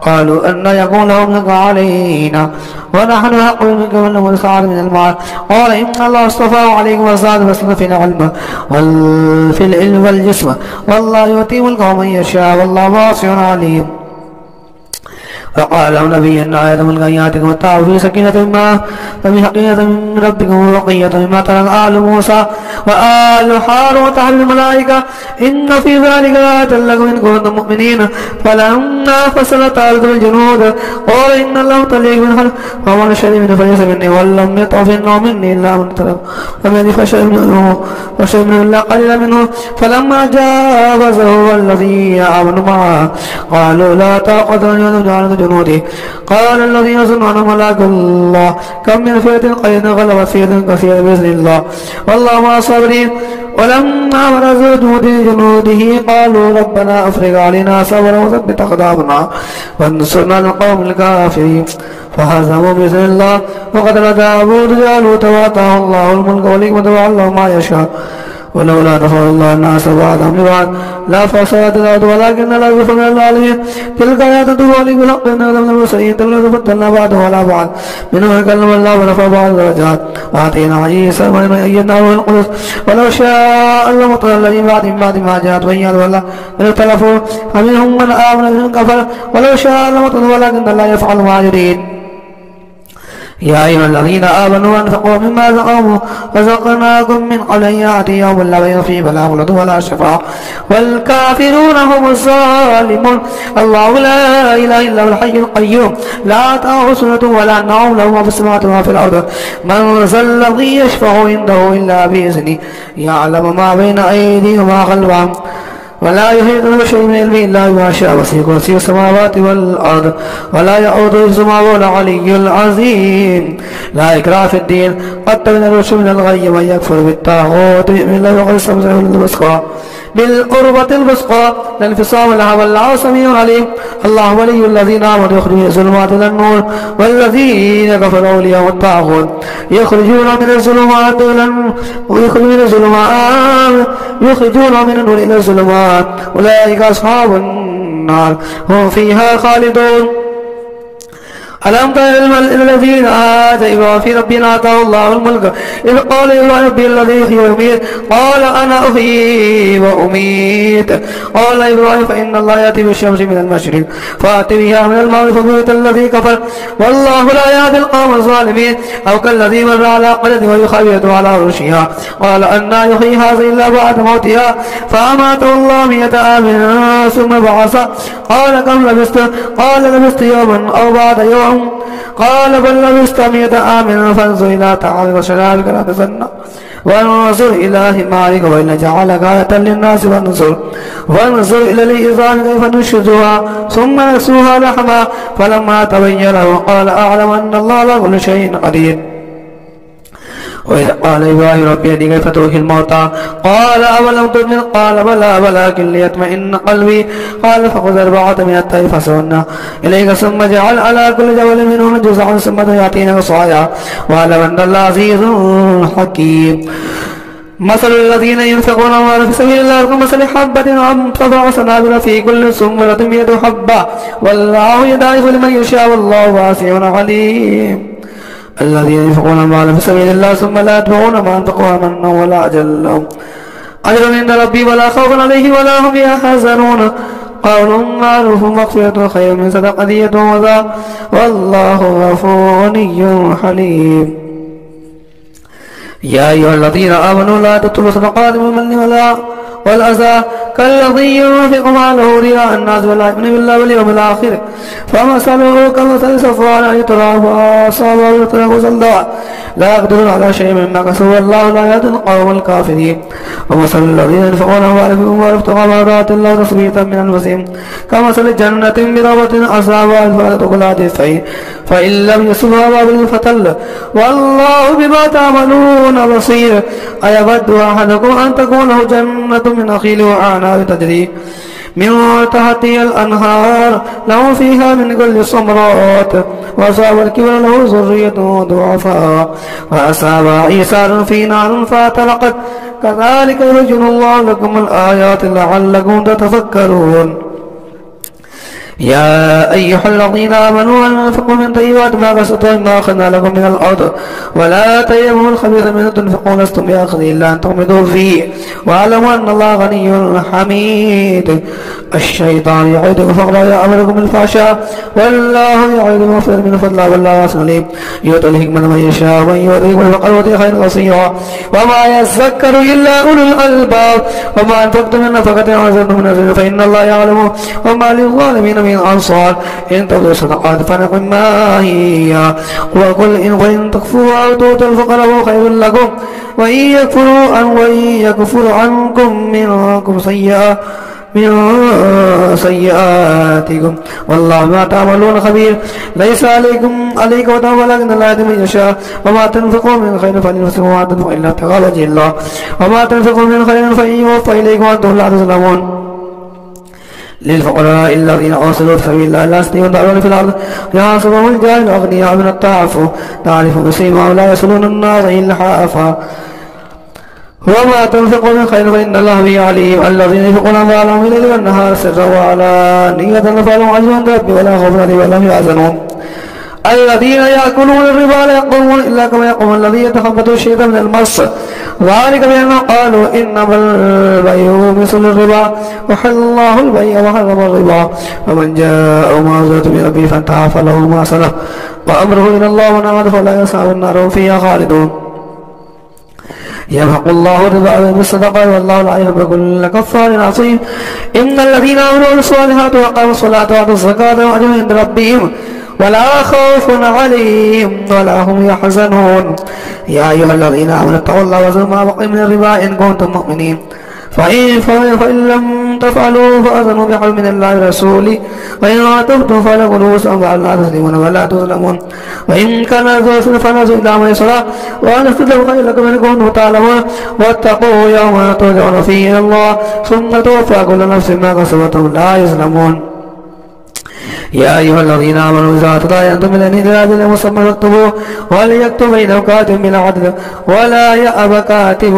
قالوا أن يكون لهم ملك علينا ونحن أقوى منك ولهم السعد من المال قال إن الله اصطفاه عليكم وزاد بسطة في العلم وفي العلم والجسم والله يؤتي ملكه من يشاء والله واسع عليم. فقال له نبي إن آية ملك يأتيكم واتقوا في سكينة ما ففي حقيقة من ربكم وبقية مما ترى آل موسى وآل هارون تحمل الملائكة إن في ذلك لآية لكم إن كنتم مؤمنين. فلما فصلت الأرض بالجنود قال إن الله طليق من خلق ومن شرب منه فليس مني ولم يطعم النوم مني إلا من ترك فمن فشرب منه وشرب منه إلا قليلا منه. فلما جاوزه والذين آمنوا معه قالوا لا طاقة لنا بجانب جنوده قال الذين يظنون ملاك الله كم من فئة قليلة غلبت فئة كثيرة بإذن الله والله مع الصابرين. ولما برزوا جنوده قالوا ربنا أفرغ علينا صبرا وثبت أقدامنا وانصرنا على القوم الكافرين فهزموا بإذن الله وقتل داود جالوت وآتاه الله الملك والحكمة وعلمه ما يشاء ولولا دفع الله الناس بعضهم ببعض لا فسدت الأرض ولكن الله يفعل العالمين. تلك آيات تدل بالحق إنك من المرسلين تلك فضلنا بعضهم على بعض منهم كلم الله ورفع بعض الدرجات وآتينا عيسى ابن أيدناه بالقدس ولو شاء الله مطر الذين بعد ما جاءت بينات والله من اختلفوا فمنهم من آمن ومنهم كفر ولو شاء الله مطر ولكن الله يفعل ما يريد. يا أيها الذين آمنوا أنفقوا مما رزقناكم من قبل أن يأتي يوم لا بيع فيه ولا خلة ولا شفاعة والكافرون هم الظالمون. الله لا إله إلا هو الحي القيوم لا تأخذه سنة ولا نوم له ما في السماوات وما في الأرض من ذا الذي يشفع عنده إلا بإذنه يعلم ما بين أيديهم وما خلفهم ولا يحيطون بشيء من علمه إلا بما شاء وسع كرسيه السماوات والأرض ولا يؤوده حفظهما وهو العلي العظيم. لا إكراه في الدين قد تبين الرشد من الغي من يكفر بالطاغوت ويؤمن بالله وقد استمسك بالوثقى بالقربة الوثقى الانفصام لها والله سميع عليم. الله ولي الذين آمنوا يخرجون من الظلمات إلى النور والذين كفروا أولياءهم الطاغوت يخرجون من الظلمات يخرجون من النور إلى الظلمات أولئك أصحاب النار هم فيها خالدون. ألم تر إلى الذين آتوا إبراهيم في ربنا آتاه الله الملك إذ قال إبراهيم ربي الذي يحيي ويميت قال أنا أحيي وأميت قال إبراهيم فإن الله يأتي بالشمس من المشرق فأت بها من المغرب فبهت الذي كفر والله لا يهدي القوم الظالمين. أو كالذي مر على قرية وهي خاوية على عروشها قال أنى يحيي هذه إلا بعد موتها فأماته الله 100 عام ثم بعث قال كم لبثت قال لبثت يوما أو بعد يوم قال بل لبثت 100 عام فانظر إلى طعامك وشرابك لا تسنى وانظر إلى حمارك وإن جعلك آية للناس وانظر إلى العظام كيف ننشزها ثم نكسوها لحما فلما تبين له قال أعلم أن الله على كل شيء قدير. وإذ قال إبراهيم ربي أرني كيف تحيي الموتى قال أولم تؤمن قال بلى ولكن ليطمئن قلبي قال فخذ 4 من الطير فصرنا إليك ثم اجعل على كل جبل منهن جزعا ثم يأتينك صاعا واعلم أن الله عزيز حكيم. مثل الذين ينفقون أموالهم في سبيل الله كمثل حبة أنبتت سنابل في كل سنبلة 100 حبة والله يضاعف لمن يشاء والله واسع عليم. الذين ينفقون أموالهم في سبيل الله ثم لا يتبعون ما أنفقوا منا ولا أجل لهم أجر عند ربي ولا خوف عليهم ولا هم يحزنون قول معروف مغفرة خير من صدقة يتوضأ والله غفور حليم. يا أيها الذين آمنوا لا تبطلوا صدقات بالمن والأذى كالذي ينفق ماله رياء الناس ولا يؤمن بالله واليوم الآخر فمثله كمثل صفوان تراب أصابه تراب صلدا لا يقدرون على شيء مما كسبوا والله لا يهدي القوم الكافرين. ومثل الذين ينفقون أموالهم وابتغاء مرضات الله تثبيتا من أنفسهم كمثل جنة بربوة أصابها الفاتحة كلها فإن لم يصبها وابل فتل والله بما تعملون بصير. أيود أحدكم أن تكون له جنة من نخيل وأعناب تجري من تحتها الأنهار له فيها من كل الثمرات وأصاب الكبر له ذرية ضعفاء فأصابها إيثار في نار فاحترقت كذلك يبين الله لكم الآيات لعلكم تتفكرون. يا أيها الذين آمنوا أنفقوا من طيبات ما كسبتم ما أخذنا لكم من الأرض ولا تيمموا الخبيث منه تنفقون لستم بآخذه إلا أن تغمضوا فيه واعلموا أن الله غني حميد. الشيطان يعدكم فقرا يأمركم بالفحشاء والله يعدكم مغفرة من فضله والله واسع عليم. يؤتي الحكمة من يشاء ومن يؤتي الفقر يؤتي خيرا كثيرا وما يذكر إلا أولو الألباب. وما أنفقتم من نفقة أو نذرتم من نذر فإن الله يعلم وما للظالمين من أنصار إن تبدوا الصدقات فنعم ما هي وقل إن تكفروا أو تؤتوا الفقراء فهو خير لكم وإن يكفر عنكم منكم سيئاتكم والله ما تعملون خبير. ليس عليك وتعالى ولكن الله يهدي من يشاء وما تنفقوا من خير فلنفسكم وما تنفقوا إلا ابتغاء وجه الله وما تنفقوا من خير فيوفى إليكم وأنتم لا تظلمون. للفقراء الذين أرسلوا في سبيل الله لا يستطيعون في الأرض يحسبهم الجاهل أغنياء من التعفف تعرف بسيماهم لا يصلون الناس إلا حافا وما تنفقوا من خير فإن الله به عليم. الذين ينفقون أموالهم بالليل والنهار سرا وعلانية فلهم أجر عند ربهم ولا خوف عليهم ولا هم يحزنون. الذين يأكلون الربا لا يقومون إلا كما يقوم الذي يتخبطه الشيطان من المس ذلك بأنهم قالوا إنما البيع مثل الربا وحل الله البيع وحرم الربا ومن جاء موعظة من ربه فانتهى فله ما سلف وأمره إلى الله ومن عاد فلا يصحب النار هم فيها خالدون. يمحق الله الربا بالصدقات والله لا يحب كل كفار عصيم. إن الذين آمنوا بالصالحات وأقاموا الصلاة وآتوا الزكاة وأجروا عند ربهم ولا خوف عليهم ولا هم يحزنون. يا أيها الذين آمنوا اتقوا الله وذروا ما بقي من الربا إن كنتم مؤمنين فإن لم تفعلوا فأذنوا بحرب من الله ورسوله وإن تبتم فلكم رؤوس أموالنا لا تظلمون ولا تظلمون وإن كان ذو عسرة فنظرة إلى ميسرة وأن تستغفروا خيرا لكم إن كنتم تعلمون واتقوا يوما ترجعون فيه إلى الله ثم توفى كل نفس ما كسبت وهم لا يظلمون. يا أيها الذين آمنوا إذا تداينتم إلى إلى أجل مسمى فاكتبوه وليكتب بينكم كاتب بالعدل ولا يأب كاتب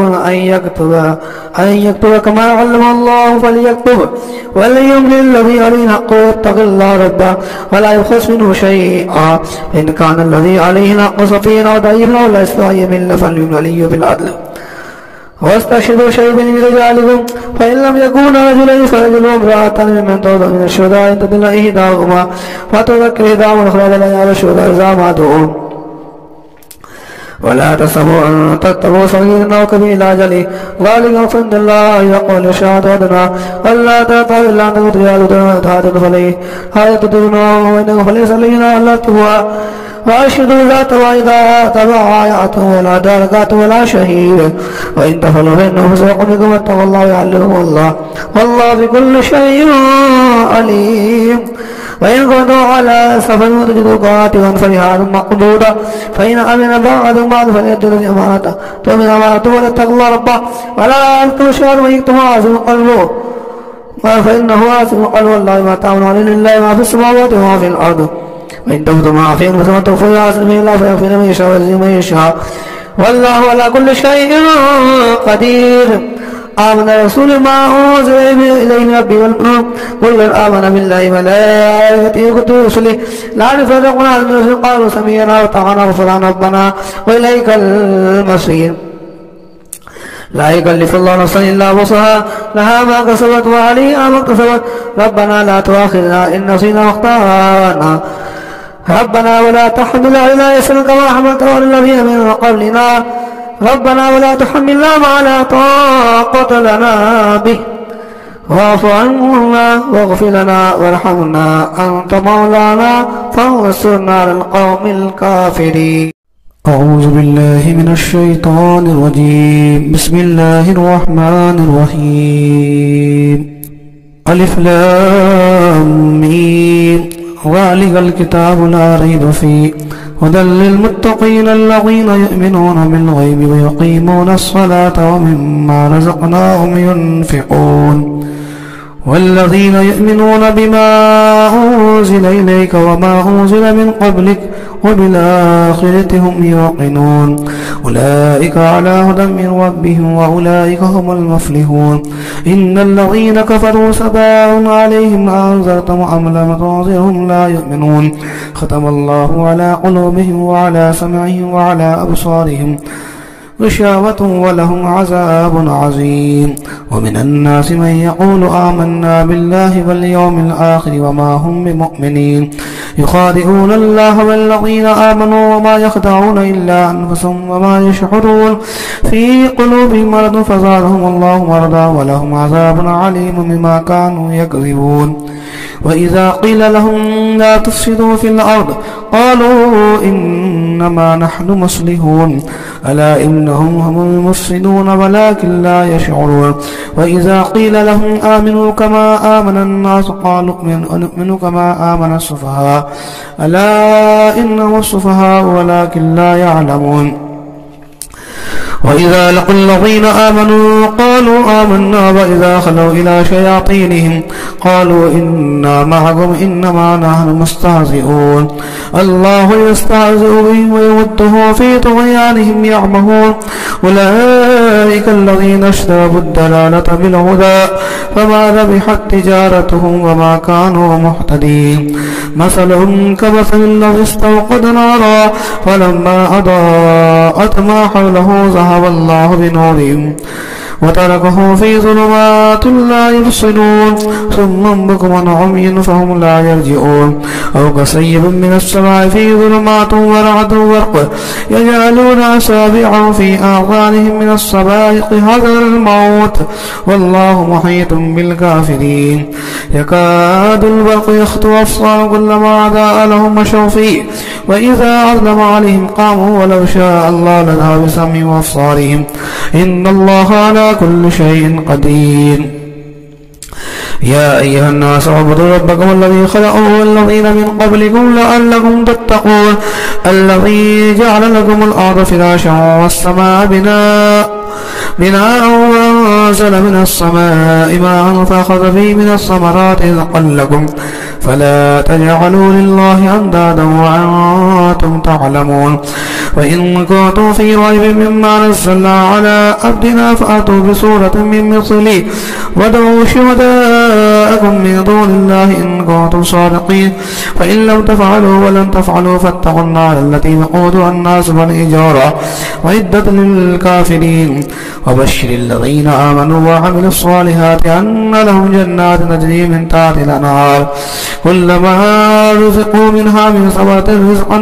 أن يكتب كما علم الله فليكتب وليملل الذي عليه الحق ويتق الله ربه ولا يبخس منه شيئا إن كان الذي عليه الحق سفيها أو ضعيفا ولا يستطيع يمل فليملل بالعدل واستشهدوا شهيدا من رجالكم فإن لم يكونا رجلين فرجل وامرأة ممن ترضون من الشهداء إن تضل إحداهما فتذكر إحداهما الأخرى ولا يعلم الشهداء إذا ماتوا ولا تحسبوا أن تتقوا صغيرا أو كبيرا إلى أجله ذلك فإن الله يقول الشهادة أدنى ألا تعتقد إلا أن تكون تجاهدوا فليه هذا تدرونه وإنه فليس لنا ألا تبوا وأشهدوا ذات وإذا تبع آياته ولا داركات ولا شهيد وإن تفعلوا فإنه فسوق بكم واتقوا الله ويعلمكم الله والله بكل شيء عليم. وإن كنتم على سفر وتجدوا كاتبا فرهان مقبوضا فإن أمن بعضكم بعض فليؤدوا الذي أمانته تؤمن أمانته وليتقوا الله ربه ولا يكتم الشهر ويكتم عاصم قلبه فإنه عاصم قلبه والله ما تعملون لله ما في السماوات وما في الأرض وإن تبدوا ما فيكم ثم تخفوا يعصم به الله فيغفر من يشاء ويعز من يشاء والله على كل شيء قدير. آمن الرسول ما أنزل إليه من ربه والمؤمنون كل آمن بالله وملائكته وكتبه ورسله لا نفرق بين أحد من رسله قالوا سمعنا وأطعنا غفرانك ربنا وإليك المصير. لا يكلف الله نفسا إلا وسعها لها ما كسبت وعليها ما اكتسبت ربنا لا تؤاخذنا إن نسينا واخطأنا ربنا ولا تحمل علينا إصرا كما حملته على الذين من قبلنا ربنا ولا تحملنا ما لا طاقة لنا به واعف عنا واغفر لنا وارحمنا أنت مولانا فانصرنا على القوم الكافرين. أعوذ بالله من الشيطان الرجيم. بسم الله الرحمن الرحيم. ألف لام ميم ذلك الكتاب لا ريب فيه هدى للمتقين الذين يؤمنون بالغيب ويقيمون الصلاة ومما رزقناهم ينفقون والذين يؤمنون بما أنزل إليك وما أنزل من قبلك وبالآخرة هم يوقنون أولئك على هدى من ربهم وأولئك هم المفلحون. إن الذين كفروا سواء عليهم أنذرتهم أم لم تنذرهم لا يؤمنون ختم الله على قلوبهم وعلى سمعهم وعلى أبصارهم غشاوة ولهم عذاب عظيم. ومن الناس من يقول آمنا بالله واليوم الآخر وما هم بمؤمنين يخادعون الله والذين آمنوا وما يخدعون إلا أنفسهم وما يشعرون في قلوبهم مرض فزادهم الله مرضا ولهم عذاب عليم بما كانوا يكذبون. وإذا قيل لهم لا تفسدوا في الأرض قالوا إنما نحن مصلحون ألا إنهم هم المفسدون ولكن لا يشعرون. وإذا قيل لهم آمنوا كما آمن الناس قالوا نؤمن كما آمن السفهاء ألا إنهم السفهاء ولكن لا يعلمون. وإذا لقوا الذين آمنوا قالوا آمنا وإذا خلوا إلى شياطينهم قالوا إنا معكم إنما نحن مستهزئون الله يستهزئ بهم ويمده في طغيانهم يعمهون أولئك الذين اشتروا الضلالة بالهدى فما ربحت تجارتهم وما كانوا مهتدين. مثلهم كمثل الذي استوقد نارا فلما أضاءت ما حوله ذهب الله بنورهم وتركه في ظلمات لا يبصرون ثم بكم عمي فهم لا يرجعون. أو كصيب من السماء في ظلمات ورعد وبرق يجعلون أصابعهم في آذانهم من الصواعق حذر الموت والله محيط بالكافرين. يكاد البرق يخطف أبصارهم كلما أضاء لهم مشوا فيه وإذا أظلم عليهم قاموا ولو شاء الله لذهب بسمعهم وأبصارهم إن الله على كل شيء قدير. يا أيها الناس اعبدوا ربكم الذي خلقكم والذين من قبلكم لعلكم تتقون الذي جعل لكم الأرض فراشا والسماء بناء وأنزل من السماء ماء فأخذ به من الثمرات رزقا لكم فلا تجعلوا لله أندادا وأنتم تعلمون وإن كنتم في ريب مما نزلنا على عبدنا فأتوا بسورة من مثله وادعوا شهداءكم من دون الله إن كنتم صادقين فإن لم تفعلوا ولن تفعلوا فاتقوا النار التي وقودها الناس والحجارة وعدت للكافرين وبشر الذين آمنوا وعملوا الصالحات أن لهم جنات تجري من تحتها الأنهار كلما رزقوا منها من ثمرة رزقا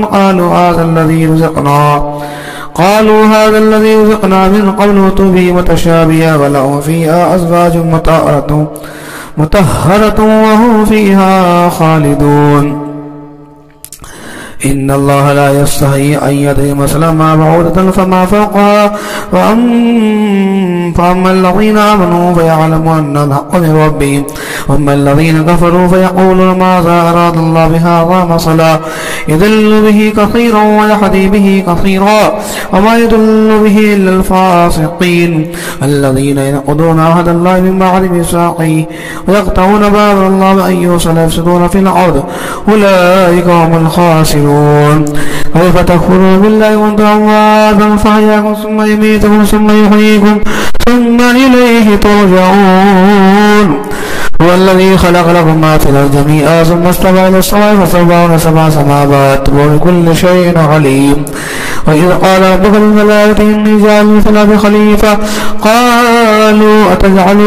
قالوا هذا الذي رزقنا من قبل وأتوا به متشابها ولهم فيها أزواج مطهرة وهم فيها خالدون إن الله لا يستحي أن يدري مثلا ما بعوضة فما فوقها فأما الذين آمنوا فيعلموا أن الحق من ربهم وأما الذين كفروا فيقولون ماذا أراد الله بهذا مثلا يضل به كثيرا ويهدي به كثيرا وما يضل به إلا الفاسقين الذين ينقضون عهد الله من بعد ميثاقه ويقطعون ما أمر الله بأن يوصل يفسدون في الأرض أولئك هم الخاسرون كيف تكفرون بالله وأنتم أمواتا فأحياكم ثم يميتكم ثم يحييكم ثم إليه ترجعون هو الذي خلق لكم ما في الأرض جميعا ثم استوى إلى السماء فسواهن سبع سماوات وبكل شيء عليم وإذ قال ربك للملائكة إني جاعل في الأرض خليفة قالوا أتجعل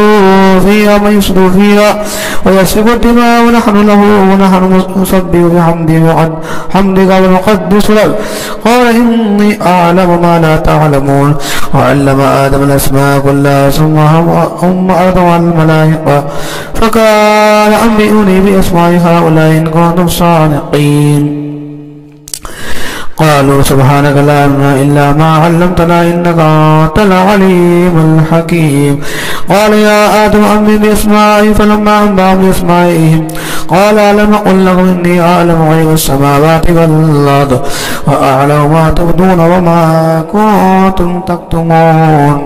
فيها من يفسد فيها ويسفك الدماء ونحن نسبح بحمدك ونقدس لك قال إني أعلم ما لا تعلمون وعلم آدم الأسماء كلها ثم هم أرضوا على الملائكة فقال أنبئوني بأسماء هؤلاء إن كنتم صادقين قالوا سبحانك لا علم إلا ما علمتنا إنك أنت العليم الحكيم قال يا آدم أنبئ بأسمائهم فلما أنبأهم بأسمائهم قال ألم أقل لكم إني أعلم غيب السماوات والأرض وأعلم ما تبدون وما كنتم تكتمون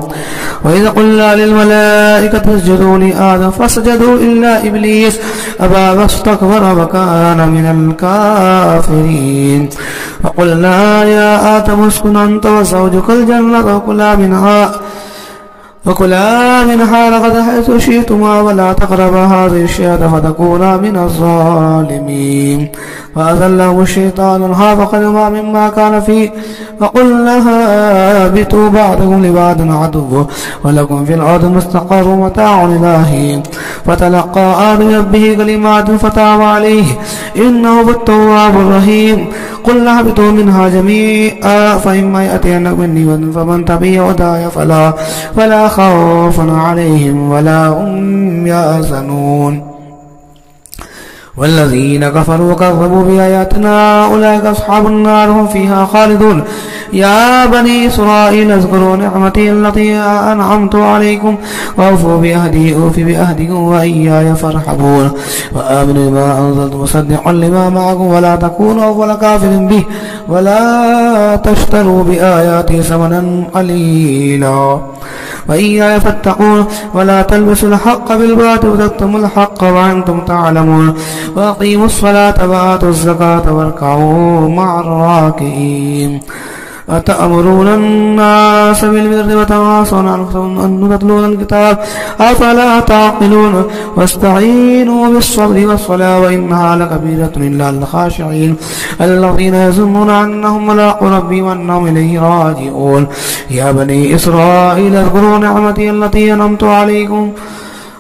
وإذا قلنا للملائكة اسجدوا لآدم فسجدوا إلا إبليس أبى واستكبر وكان من الكافرين وقلنا يا آدم اسكن أنت وزوجك الجنة وكلا منها رغد حيث شئتما ولا تقربا هذه الشجرة فتكونا من الظالمين فأذلهم الشيطان عنها فخرجا مما كان فيه فقلنا اهبطوا بعضكم لبعض عدو ولكم في الأرض مستقر ومتاع إلى حين فتلقى آدم ربه كلمات فتاب عليه إنه هو التواب الرحيم قلنا اهبطوا منها جميعا فإما يأتينكم مني هدى فمن تبع هداي فلا خوف عليهم ولا هم يحزنون والذين كفروا وكذبوا بآياتنا أولئك أصحاب النار هم فيها خالدون يا بني إسرائيل اذكروا نعمتي التي أنعمت عليكم وأوفوا بأهدي أوف بأهدكم وإياي فارحبون وآمنوا بما أنزلت مصدقا لما معكم ولا تكونوا أول كافر به ولا تشتروا بآياتي ثمنا قليلا وإياي فاتقون ولا تلبسوا الحق بالباطل وتكتموا الحق وأنتم تعلمون وأقيموا الصلاة وآتوا الزكاة واركعوا مع الراكعين أتأمرون الناس بالبر وتواصون أن تتلون الكتاب أفلا تعقلون واستعينوا بالصبر والصلاة وإنها لكبيرة إلا الخاشعين الذين يظنون أنهم ملاقو ربهم وأنهم إليه راجعون يا بني إسرائيل اذكروا نعمتي التي أنعمت عليكم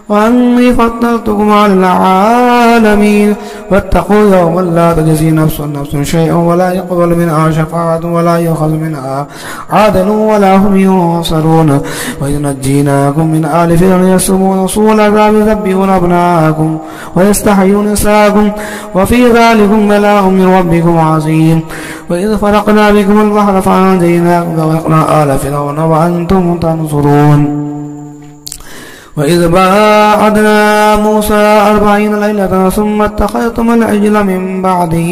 وأني فضلتكم على العالمين واتقوا يوما لا تجزي نفس شيئا ولا يقبل منها شفاعة ولا يؤخذ منها عدل ولا هم ينصرون وإذ نجيناكم من آل فرعون يسومون سوء العذاب يذبحون أبناءكم ويستحيون نساءكم وفي ذلكم بلاء من ربكم عظيم وإذ فرقنا بكم البحر فأنجيناكم وأغرقنا آل فرعون وأنتم تنصرون وإذ باعدنا موسى 40 ليلة ثم اتخذتم العجل من بعده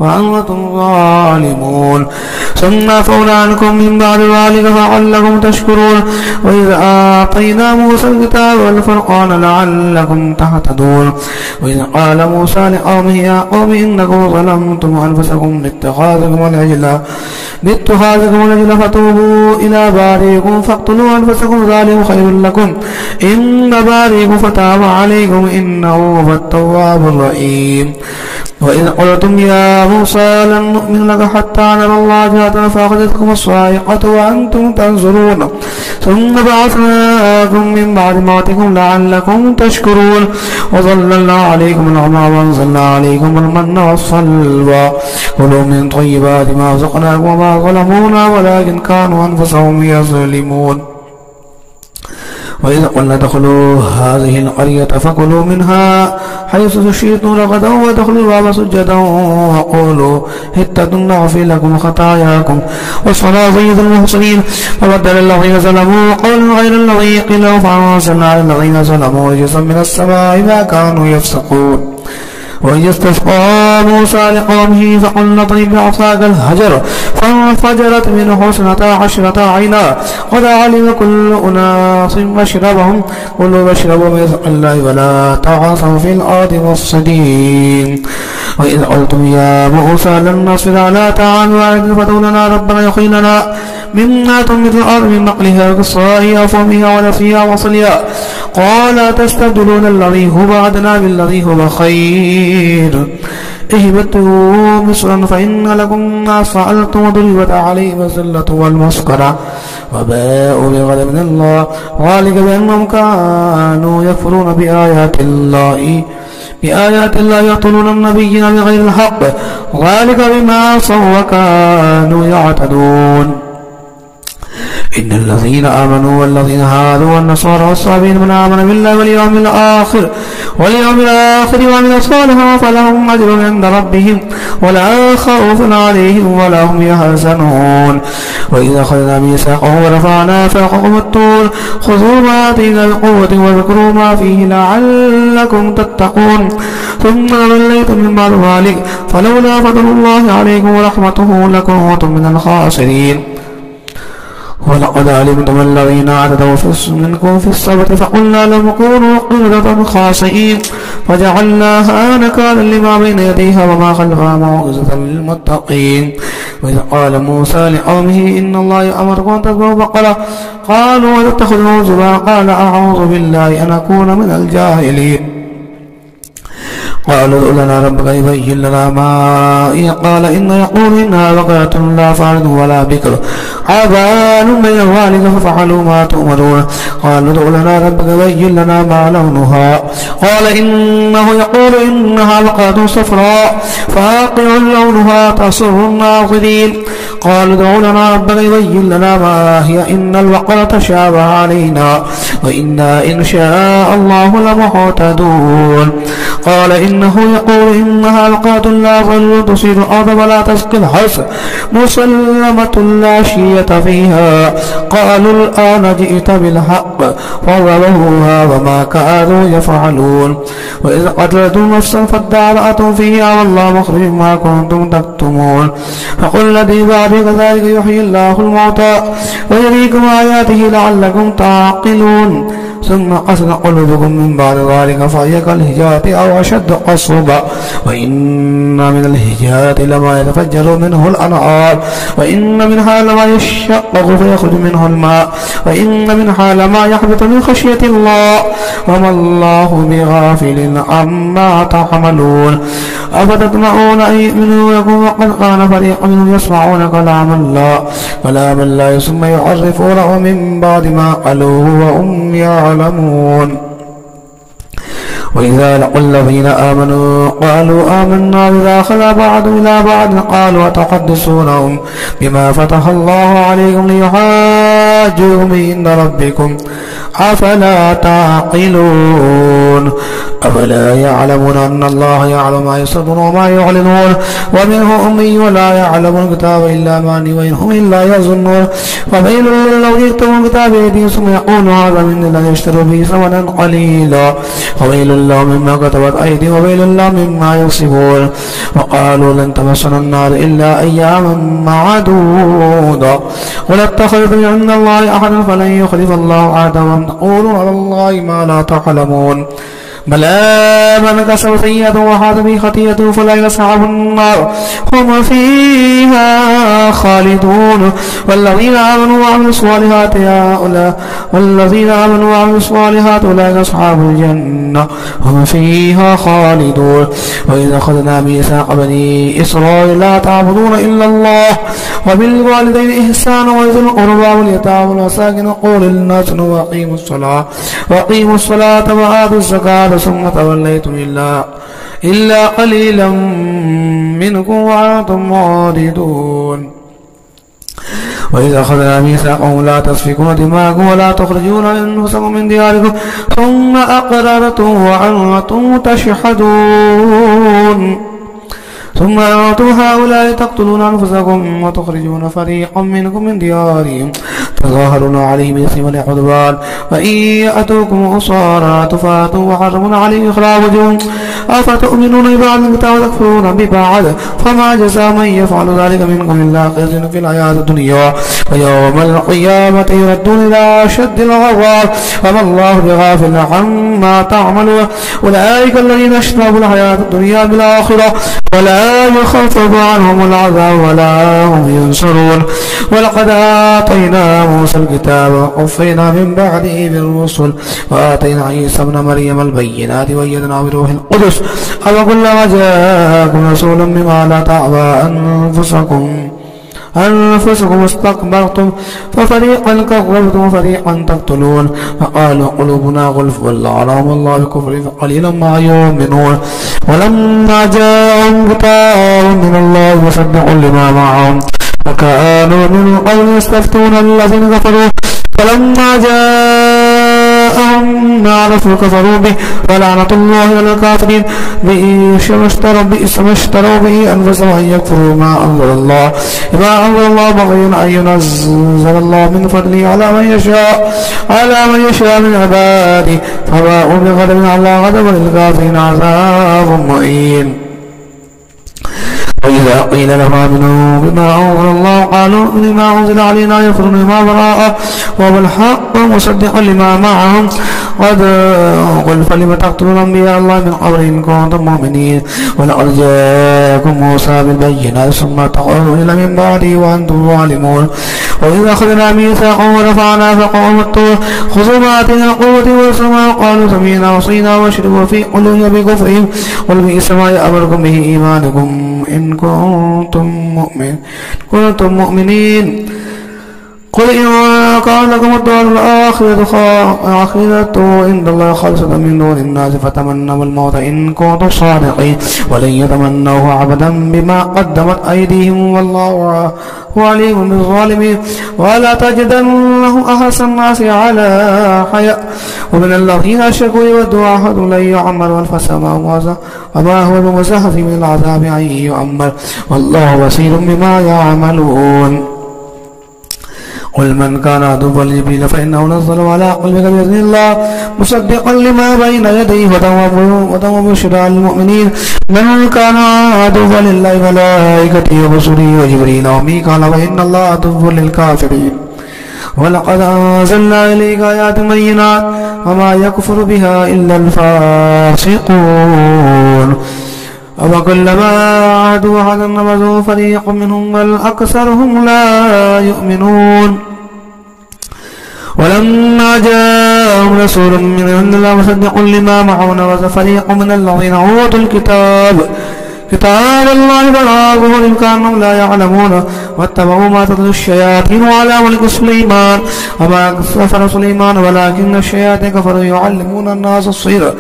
وأنتم ظالمون ثم عفونا عنكم من بعد ذلك لعلكم تشكرون وإذ آتينا موسى الكتاب والفرقان لعلكم تهتدون وإذ قال موسى لقومه يا قوم إنكم ظلمتم أنفسكم باتخاذكم العجل فتوبوا إلى بارئكم فاقتلوا أنفسكم ذلكم خير لكم إن بارئكم فتاب عليكم إنه هو التواب الرحيم وإذ قلتم يا موسى لن نؤمن لك حتى نرى الله جهرة فأخذتكم الصاعقة وأنتم تنظرون ثم بعثناكم من بعد موتكم لعلكم تشكرون وظللنا عليكم الغمام وأنزلنا عليكم المن والسلوى كلوا من طيبات ما رزقناكم وما ظلمونا ولكن كانوا أنفسهم يظلمون وإذا قلنا ادخلوا هذه القرية فكلوا منها حيث شئتم رغدا وادخلوا الباب سجدا وقولوا حطة نغفر لكم خطاياكم وصناديد المحسنين فبدل الذين ظلموا قولا غير الذي قيل لهم فأنزلنا على الذين ظلموا رجزا من السماء ما كانوا يفسقون وإذ استسقى موسى لقومه فقلنا اضرب بعصاك الحجر فانفجرت منه 12 عينا قد علم كل أناس مشربهم كلوا واشربوا من رزق الله ولا تعثوا في الأرض مفسدين وإذ قلتم يا موسى لن نصبر على طعام واحد فادع لنا ربنا يخرج لنا مما تنبت الأرض من نقلها وقصائها وفومها ونفسها وصلها قال تستبدلون الذي هو أدنى بالذي هو خير اهبطوا مصرا فإن لكم ما سألتم وضربت عليهم الذلة والمسكنة وباءوا بغضب من الله ذلك بأنهم كانوا يكفرون بآيات الله يقتلون النبيين بغير الحق ذلك بما عصوا وكانوا يعتدون إن الذين آمنوا والذين هادوا والنصارى والصابين من آمن بالله واليوم الآخر وعمل صالحا فلهم أجر عند ربهم ولا خوف عليهم ولا هم يحزنون وإذا أخذنا ميثاقهم ورفعنا فوقكم الطور خذوا ما آتينا بقوة واذكروا ما فيه لعلكم تتقون ثم توليتم من بعد ذلك فلولا فضل الله عليكم ورحمته لكنتم من الخاسرين ولقد علمتم الذين اعتدوا منكم في السبت فقلنا لهم كونوا قردة خاسئين فجعلناها نكالا لما بين يديها وما خلفها موعظة للمتقين وإذ قال موسى لقومه إن الله يأمركم أن تذبحوا بقرة قالوا وتتخذوا هزوا قال أعوذ بالله أن أكون من الجاهلين قالوا ادع لنا ربك يبين لنا ما قال إن يقول إنها بقرة لا فارض ولا بكر عبان بين ذلك ففعلوا ما تؤمرون قالوا ادع لنا ربك يبين لنا ما لونها قال إنه يقول إنها بقرة صفراء فاقع لونها تسر الناظرين قالوا ادع لنا ربك يبين لنا ما هي إن البقرة تشابه علينا وإنا إن شاء الله لمهتدون قال إنه يقول إنها بقرة لا ظل تصير الأرض ولا تسقي الحرث مسلمة لا شية فيها قالوا الآن جئت بالحق فضربوها وما كانوا يفعلون وإذ قتلتم نفسا فادارأتم فيها والله مخرج ما كنتم تكتمون فقل الذي بعد كذلك يحيي الله الموتى ويريكم آياته لعلكم تعقلون ثم قست قلوبكم من بعد ذلك فهي كالحجارة أو أشد قسوة وإن من الحجارة لما يتفجر منه الأنهار وإن منها لما يشقق فيخرج منه الماء وإن منها لما يحبط من خشية الله وما الله بغافل عما تعملون أفتطمعون أن يؤمنوا لكم وقد كان فريق منهم يسمعون كلام الله ثم يعرفونه من بعد ما قالوه وهم يعلمون وإذا لقوا الذين آمنوا قالوا آمنا بما خلا بعض إلى بعض قالوا أتحدثونهم بما فتح الله عليكم ليحاجوكم عند ربكم أفلا تعقلون أفلا يعلمون أن الله يعلم ما يسرون وما يعلنون ومنهم أمي ولا يعلم الكتاب إلا أماني وإنهم إلا يظنون وويل للذين يكتبون الكتاب بأيديهم ثم يقولون هذا من الله يشتروا به ثمنا قليلا وويل لهم مما كتبت أيديهم وويل لهم مما يكسبون وقالوا لن تمسنا النار إلا أياما معدودة قل اتخذتم عند الله أحدا فلن يخلف الله عهده وأن تقولوا على الله ما لا تعلمون بلى من كسب سيئة وحاط به خطيئته فلا أصحاب النار هم فيها خالدون والذين آمنوا وعملوا الصالحات أولئك أصحاب الجنة هم فيها خالدون وإذا أخذنا ميثاق بني إسرائيل لا تعبدون إلا الله وبالوالدين إحسانا وذي القربى واليتامى والمساكين وقولوا للناس وأقيموا الصلاة وآتوا الزكاة ثم توليتم إلا قليلا منكم وأنتم معرضون وإذا أخذنا ميثاقهم لا تسفكون دماءكم ولا تخرجون أنفسكم من دياركم ثم أقررتم وأنتم تشهدون ثم أنتم هؤلاء تقتلون أنفسكم وتخرجون فريقا منكم من ديارهم تظاهرون عليهم بالإثم والعدوان وإن يأتوكم أسارى تفاتوا وحرمون عليهم إخراجهم أفتؤمنون ببعض الكتاب وتكفرون ببعض فما جزاء من يفعل ذلك منكم إلا خزي في الحياة الدنيا ويوم القيامة يردون إلى أشد العذاب وما الله بغافل عما تعملون أولئك الذين اشتروا الحياة الدنيا بالآخرة ولا يخفف عنهم العذاب ولا هم ينصرون ولقد آتينا موسى الكتاب وقفينا من بعده بالرسل وآتينا عيسى ابن مريم البينات وأيدناه بروح القدس أفكلما جاءكم رسول بما لا تعبى أنفسكم استكبرتم ففريقا كذبتم وفريقا تقتلون فقالوا قلوبنا غلف ولعنهم الله بكفر فقليلا ما يؤمنون ولما جاءهم كتاب من الله مصدق لما معهم وكانوا من قبل يستفتون الذين كفروا فلما جاءهم ما عرفوا كفروا به ولعنة الله على الكافرين بئس ما اشتروا به أنفسهم أن يكفروا ما أنزل الله بغيا أن ينزل الله من فضله على من يشاء من عباده فباءوا بغضب على غضب للكافرين عذاب مهين وإذا قيل لهم آمنوا بما أنزل الله قالوا لما أنزل علينا يكفرون بما وراءه وبالحق مصدقا لما معهم قل فلم تقتلون أنبياء الله من قبل إن كنتم مؤمنين ولقد جاءكم موسى بالبينات ثم تقولون إلى من بعده وأنتم ظالمون وإذا أخذنا ميثاقهم ورفعنا فوقهم الطور خذوا ما آتينا قوة واسمعوا قالوا سمعنا وعصينا واشربوا في قلوبهم بكفرهم قل بئس ما يأمركم به إيمانكم إن كنتم مؤمنين قل إن كان لكم الدار الآخرة عند الله خالصة من دون الناس فتمنوا الموت إن كنتم صادقين ولن يتمنوه أبدا بما قدمت أيديهم والله عليم بالظالمين ولا تجدنه أحسن الناس على حياء ومن الذين أشركوا يود أحد لن يعمر ألف سنة وما هو بمزحزح من العذاب أن يعمر والله بصير بما يعملون قل من كان عدوا لجبريل فإنه نزله على قلبك بإذن الله مصدقا لما بين يديه هدى وبشرى للمؤمنين من كان عدوا لله وملائكته ورسله وجبريل وميكال وإن الله عدو للكافرين ولقد أنزلنا إليك آيات بينات وما يكفر بها إلا الفاسقون وكلما عادوا أحدا نبذوا فريق منهم بل أكثرهم لا يؤمنون ولما جاءهم رسول من عند الله مصدق لما معهم نبذ فريق من الذين أوتوا كتاب الله بلاغه إن كانوا لا يعلمون واتبعوا ما تتلو الشياطين على ملك سليمان وما كفر سليمان ولكن الشياطين كفروا يعلمون الناس السحر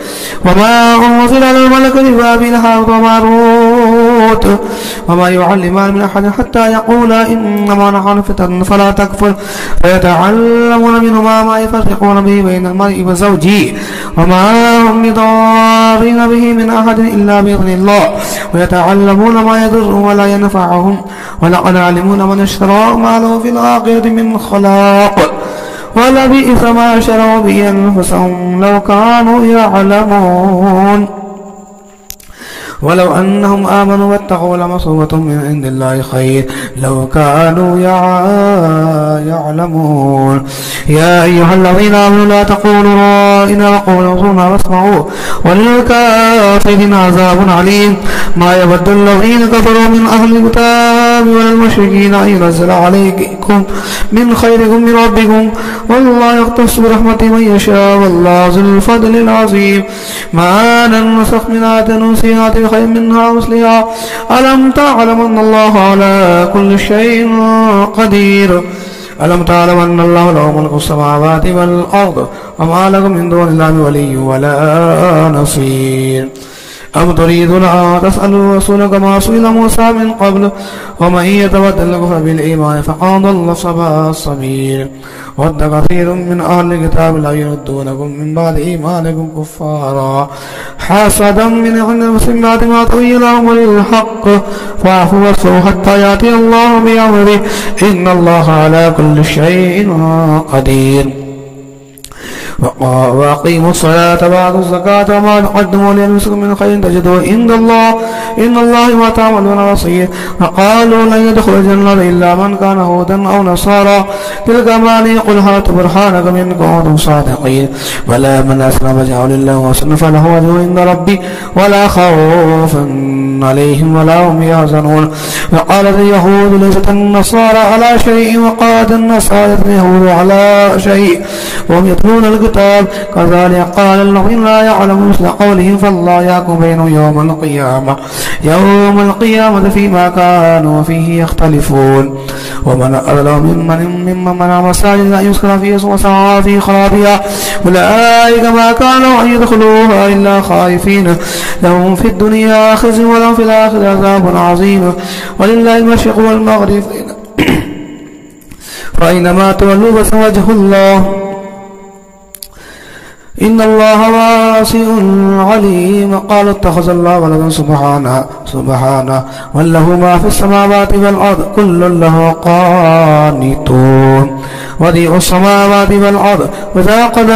وما أنزل على الملك ببابل هاروت وماروت الموت وما يعلمان من أحد حتى يقولا إنما نحن فتنة فلا تكفر فيتعلمون منهما ما يفرقون به بين المرء وزوجه وما هم بضارين به من أحد إلا بإذن الله ويتعلمون ما يضرهم ولا ينفعهم ولقد علمون من اشتراه ما له في الآخرة من خلاق ولبئس ما شروا به أنفسهم لو كانوا يعلمون ولو أنهم آمنوا واتقوا لمثوبة من عند الله خير لو كانوا يعلمون يا أيها الذين آمنوا لا تقولوا رائنا وقولوا انظرنا واسمعوا وللكافرين عذاب عليم ما يود الذين كفروا من أهل الكتاب ولا المشركين أن ينزل عليكم من خيركم من ربكم والله يختص برحمته من يشاء والله ذو الفضل العظيم ما ننسخ من آية ننسيها خير منها مثلها ألم تعلم أن الله على كل شيء قدير ألم تعلم أن الله له ملك السماوات والأرض وما لكم من دون الله ولي ولا نصير أم تريدون أن تسألوا رسولك ما سئل موسى من قبل ومن يتبدل الكفر بالإيمان فقد ضل سواء السبيل ود كثير من أهل الكتاب لا يردونكم من بعد إيمانكم كفارا حسدا من عند المسلمين بعد ما تبين لهم الحق فاعفوا واصفحوا حتى يأتي الله بأمره إن الله على كل شيء قدير وأقيموا الصلاة وآتوا الزكاة وما تقدموا لأنفسكم من خير تجدوه عند الله إن الله ما تعملون بصير وقالوا لن يدخل الجنة إلا من كان هودا أو نصارى تلك أماني قل هاتوا برهانكم إن كنتم صادقين بلى من أسلم وجهه لله وأحسن فله أجر عند ربي ولا خوف عليهم ولا هم يحزنون وقالت اليهود ليست النصارى على شيء وقالت النصارى اليهود على شيء وهم يتلون الكتاب كذلك قال الذين لا يعلمون مثل قولهم فالله يحكم بينهم يوم القيامة فيما كانوا فيه يختلفون ومن أظلم ممن منع مساجد أن يذكر فيها اسمه وسعى في خرابها أولئك ما كانوا أن يدخلوها إلا خائفين لهم في الدنيا خزي ولهم في الآخرة عذاب عظيم ولله المشرق والمغرب فأينما تولوا فوجه الله إن الله واسع عليم قال اتخذ الله ولدا سبحانه وله ما في السماوات والأرض كل له قانتون وديع السماوات والأرض وإذا قضى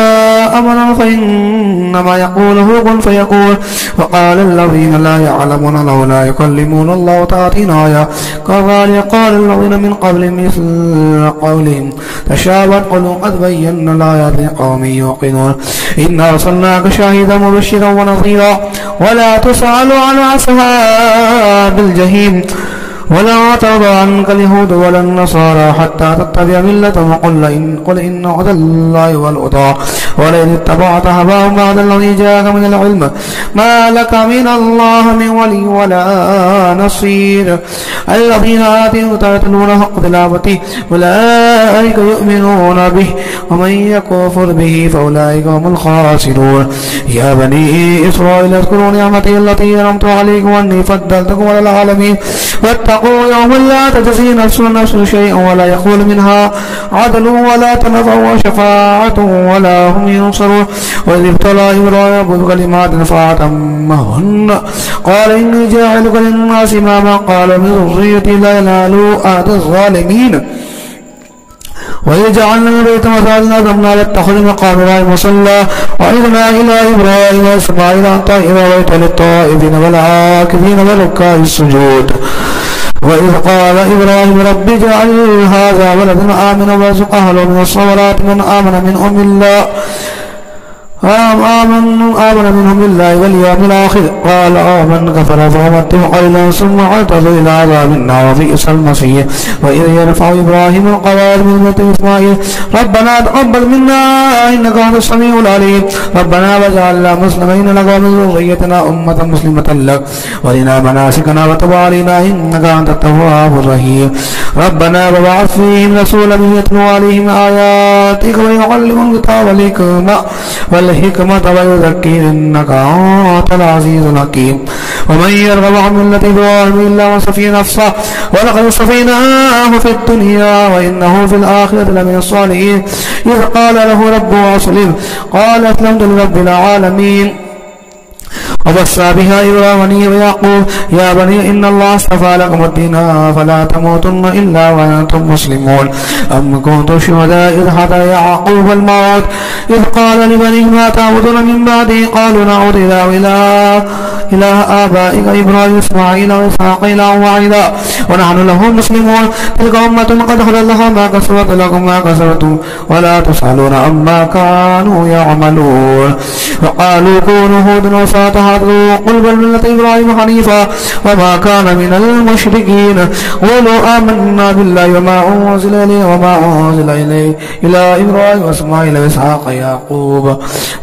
أمرا فإنما يقوله كن فيقول وقال الذين لا يعلمون لولا يكلمون الله تعالى آية كذلك قال الذين من قبل مثل قولهم تشابهت قلوبهم قد بينا الآيات لقوم يوقنون إنا أرسلناك شاهدا مبشرا ونظيرا ولا تسأل عن أصحاب الجحيم ولا ترضى عنك اليهود ولا النصارى حتى تتبع ملتهم قل إن هدى الله هو الهدى ولئن اتبعت هواهم بعد الذي جاءك من العلم ما لك من الله من ولي ولا نصير الذين آتيهم يتلونه حق تلاوته أولئك يؤمنون به ومن يكفر به فأولئك هم الخاسرون يا بني إسرائيل اذكروا نعمتي التي أنعمت عليكم وأني فضلتكم على العالمين واتقوا يوما لا تجزي نفس نفس شيئا ولا يقول منها عدل ولا تنفع شفاعة ولا هم ينصرون وإذ ابتلى إبراهيم بكلمات فأتمهن قال إني جاعلك للناس إماما قال من ذريتي لا ينال أحد الظالمين وإذ جعلنا البيت مثلا ذمنا لاتخذ مقام إبراهيم مصلى وعيدنا إلى إبراهيم وإسماعيل أن طهر بيت للطائفين والعاكفين والركع السجود وإذ قال إبراهيم رب اجعل هذا بلدا آمنا وارزق أهله من الثمرات من آمن منهم بالله آمن منهم بالله واليوم الآخر قال آمن كفر فأمتهم قليلا ثم اعتذر إلى عذاب النار وبئس المصير وإذ يرفع إبراهيم القواعد من بيت إسماعيل ربنا تقبل منا إنك أنت السميع العليم ربنا واجعلنا مسلمين لك ومن ذريتنا أمة مسلمة لك وارنا مناسكنا وتب علينا إنك أنت التواب الرحيم ربنا وابعث فيهم رسولا يتلو عليهم آياتك ويعلمهم الكتاب والحكمة الحكمة ويزكيهم إنك أنت العزيز الحكيم. ومن يرغب عن ملة إبراهيم إلا من سفي نفسه ولقد اصطفيناه في الدنيا وإنه في الآخرة لمن الصالحين. إذ قال له ربه أسلم قال أسلمت لرب العالمين. وبصى بها إبراهيم ويعقوب يا بني إن الله اصطفى لكم الدين فلا تموتن إلا وأنتم مسلمون. أم كنتم شهداء إذ حضر يعقوب الموت إذ قال لبنيه ما تعبدون من بعده قالوا نعبد إله آبائك إبراهيم إسماعيل وإسحاق إلها واحدا ونحن له مسلمون. تلك أمة قد خلت لها ما كسبت لكم ما كسبتم ولا تسألون عما كانوا يعملون. وقالوا كونوا هودا وصالحا قل بل ملة إبراهيم حنيفا وما كان من المشركين. قولوا آمنا بالله وما أنزل إليه وما أنزل إليه إلى إبراهيم وإسماعيل وإسحاق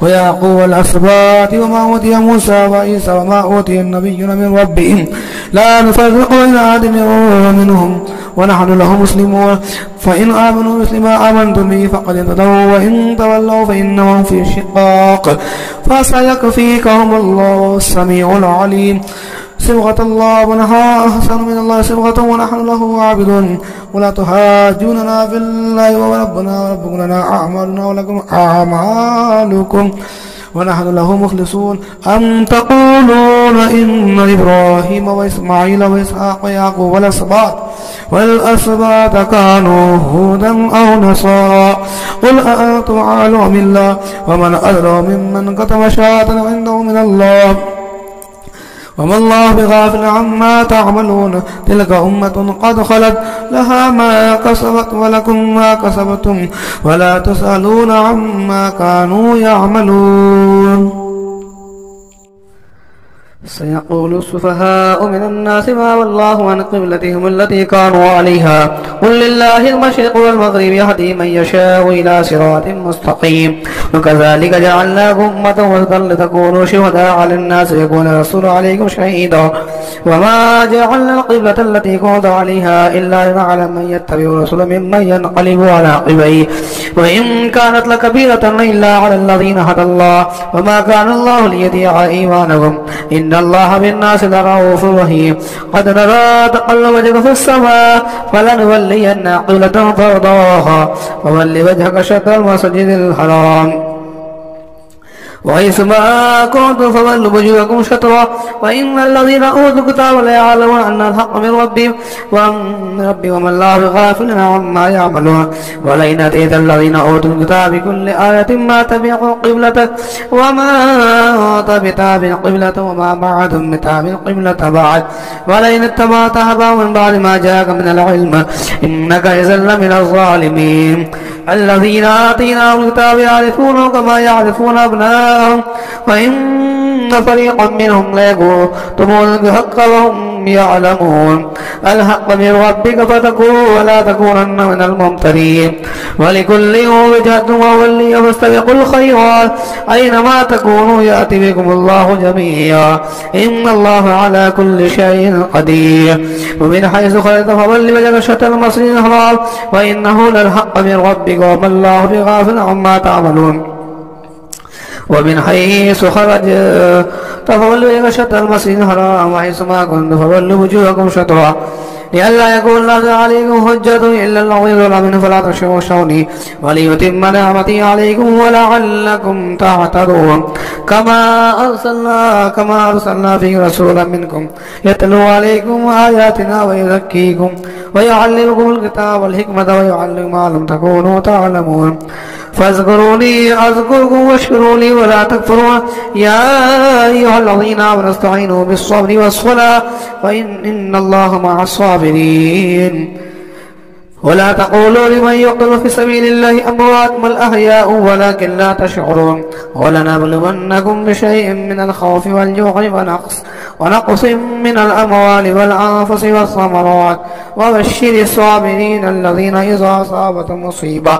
ويعقوب الأسباط وما أوتي موسى وعيسى وما أوتي النبيون من ربهم لا نفرق بين أحد منهم ونحن له مسلمون. فإن آمنوا مثل ما آمنتم به فقد اهتدوا وإن تولوا فإنهم في شقاق فسيكفيكهم الله السميع العليم. صبغة الله ونحن أحسن من الله صبغة ونحن له عابدون. ولا تحاجوننا في الله وربنا وربكم لنا أعمالنا ولكم أعمالكم ونحن له مخلصون. أم تقولون إن إبراهيم وإسماعيل وإسحاق ويعقوب والأسباط كانوا هودا أو نصارى قل أأنتم أعلم أم الله ومن أدرى ممن كتم شهادة عنده من الله وما الله بغافل عما تعملون. تلك أمة قد خلت لها ما كسبت ولكم ما كسبتم ولا تسألون عما كانوا يعملون. سيقول السفهاء من الناس ما والله عن قبلتهم التي كانوا عليها قل لله المشرق والمغرب يهدي من يشاء إلى صراط مستقيم. وكذلك جعلناكم أمة وسطا لتكونوا شهداء على الناس ويكون الرسول عليكم شهيدا. وما جعلنا القبلة التي كنت عليها إلا لنعلم من يتبع الرسول ممن ينقلب على عقبيه وإن كانت لكبيرة إلا على الذين هدى الله وما كان الله ليضيع إيمانكم إن الله بالناس لرؤوف رحيم. قد نرى تقلب وجهك في السماء فلنولينك قبلة ترضاها فول وجهك شطر المسجد الحرام وحيثما كنتم فولوا وجوهكم شطرا وإن الذين أوتوا الكتاب ليعلمون أن الحق من ربهم وما الله بغافل عما يعملون. ولئن أتيت الذين أوتوا الكتاب بكل آية ما تبعوا قبلتك وما أنت بتابع قبلة وما بعدهم بتابع قبلة بعد ولئن اتبعت أهواءهم من بعد ما جاءك من العلم إنك إذا لمن الظالمين. الذين آتيناهم الكتاب يعرفونه كما يعرفون أبناءهم وإن فريقا منهم ليكتمون الحق وهم يعلمون. الحق من ربك فتكون ولا تكونن من الممترين. ولكل وجهة وولي فاستبقوا الخيرات أينما تكونوا يأتي بكم الله جميعا إن الله على كل شيء قدير. ومن حيث خرجت فول وجهك شطر المسجد الحرام وإنه للحق من ربك وما الله بغافل عما تعملون. ومن حيث خرجت فولوا وجهك شطر المسجد الحرام وحيثما كنتم فولوا وجوهكم شطرا لئلا يكون الله عليكم حجة إلا الذين ظلموا فلا تخشوني وليتم نعمتي عليكم ولعلكم تهتدون. كما أرسلنا في رسولا منكم يتلو عليكم آياتنا ويزكيكم ويعلمكم الكتاب والحكمة ويعلمكم ما لم تكونوا تعلمون. فاذكروني أذكركم واشكروا لي ولا تكفرون. يا أيها الذين آمنوا استعينوا بالصبر والصلاة وإن الله مع الصابرين. ولا تقولوا لمن يقتل في سبيل الله أموات بل أحياء ولكن لا تشعرون. ولنبلونكم بشيء من الخوف والجوع ونقص من الأموال والأنفس والثمرات وبشر الصابرين الذين إذا أصابتهم مصيبة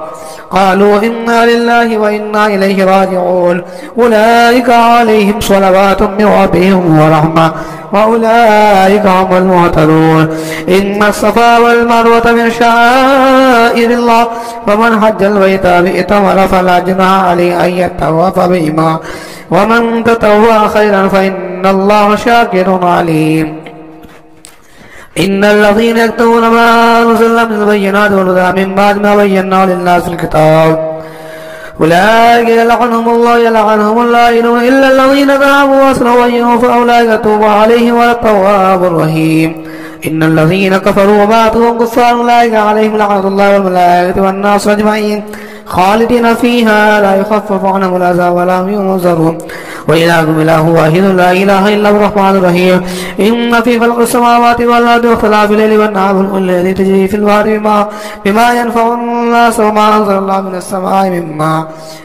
قالوا إنا لله وإنا إليه راجعون. أولئك عليهم صلوات من ربهم ورحمة وأولئك هم المهتدون. إن الصفا والمروة من شعائر الله فمن حج البيت بإتمر فلا جناح عليه أن يطوف بهما ومن تطوع خيرا فإن الله شاكر عليم. إن الذين يكتمون ما أنزلنا من البينات والهدى من بعد ما بيناه للناس في الكتاب أولئك يلعنهم الله إلا الذين تابوا وأصلحوا وبينوا فأولئك يتوب عليهم والتواب الرحيم. إن الذين كفروا وماتوا وهم كفار أولئك عليهم لعنة الله والملائكة والناس أجمعين خالدين فيها لا يخفف عنهم العذاب ولا هم ينظرون. وإلهكم إله واحد لا إله إلا هو الرحمن الرحيم. إن في خلق السماوات والأرض واختلاف الليل والنهار والذي تجري في البحر بما ينفع الناس وما أنزل الله من السماء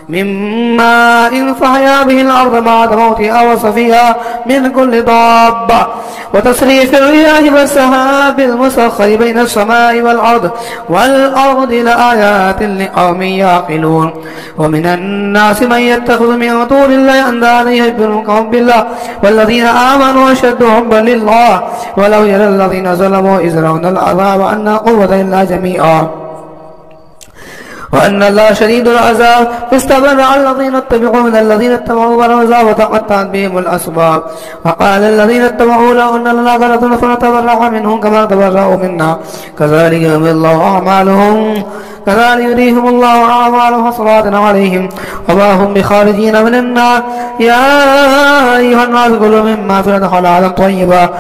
مما إن فحيا به الأرض بعد موتها وصفيها من كل ضابة وتصريف الرياح والسحاب المسخر بين السماء والأرض لآيات لقوم يعقلون. ومن الناس من يتخذ من دون الله أندادا يحبونهم كحب الله والذين آمنوا أشد حبا لله ولو يرى الذين ظلموا إذ يرون العذاب أن لا قوة إلا جميعا وأن الله شديد العذاب. فاستبرأ الذين اتبعوا من الذين اتبعوا بالعذاب وتقطعت بهم الأسباب. وقال الذين اتبعوا لو أن لنا كرة فنتبرأ منهم كما تبرأوا منا كذلك يريهم الله أعمالهم حسرات عليهم وما هم بخارجين من النار. يا أيها الناس كلوا مما في الأرض حلالا طيبا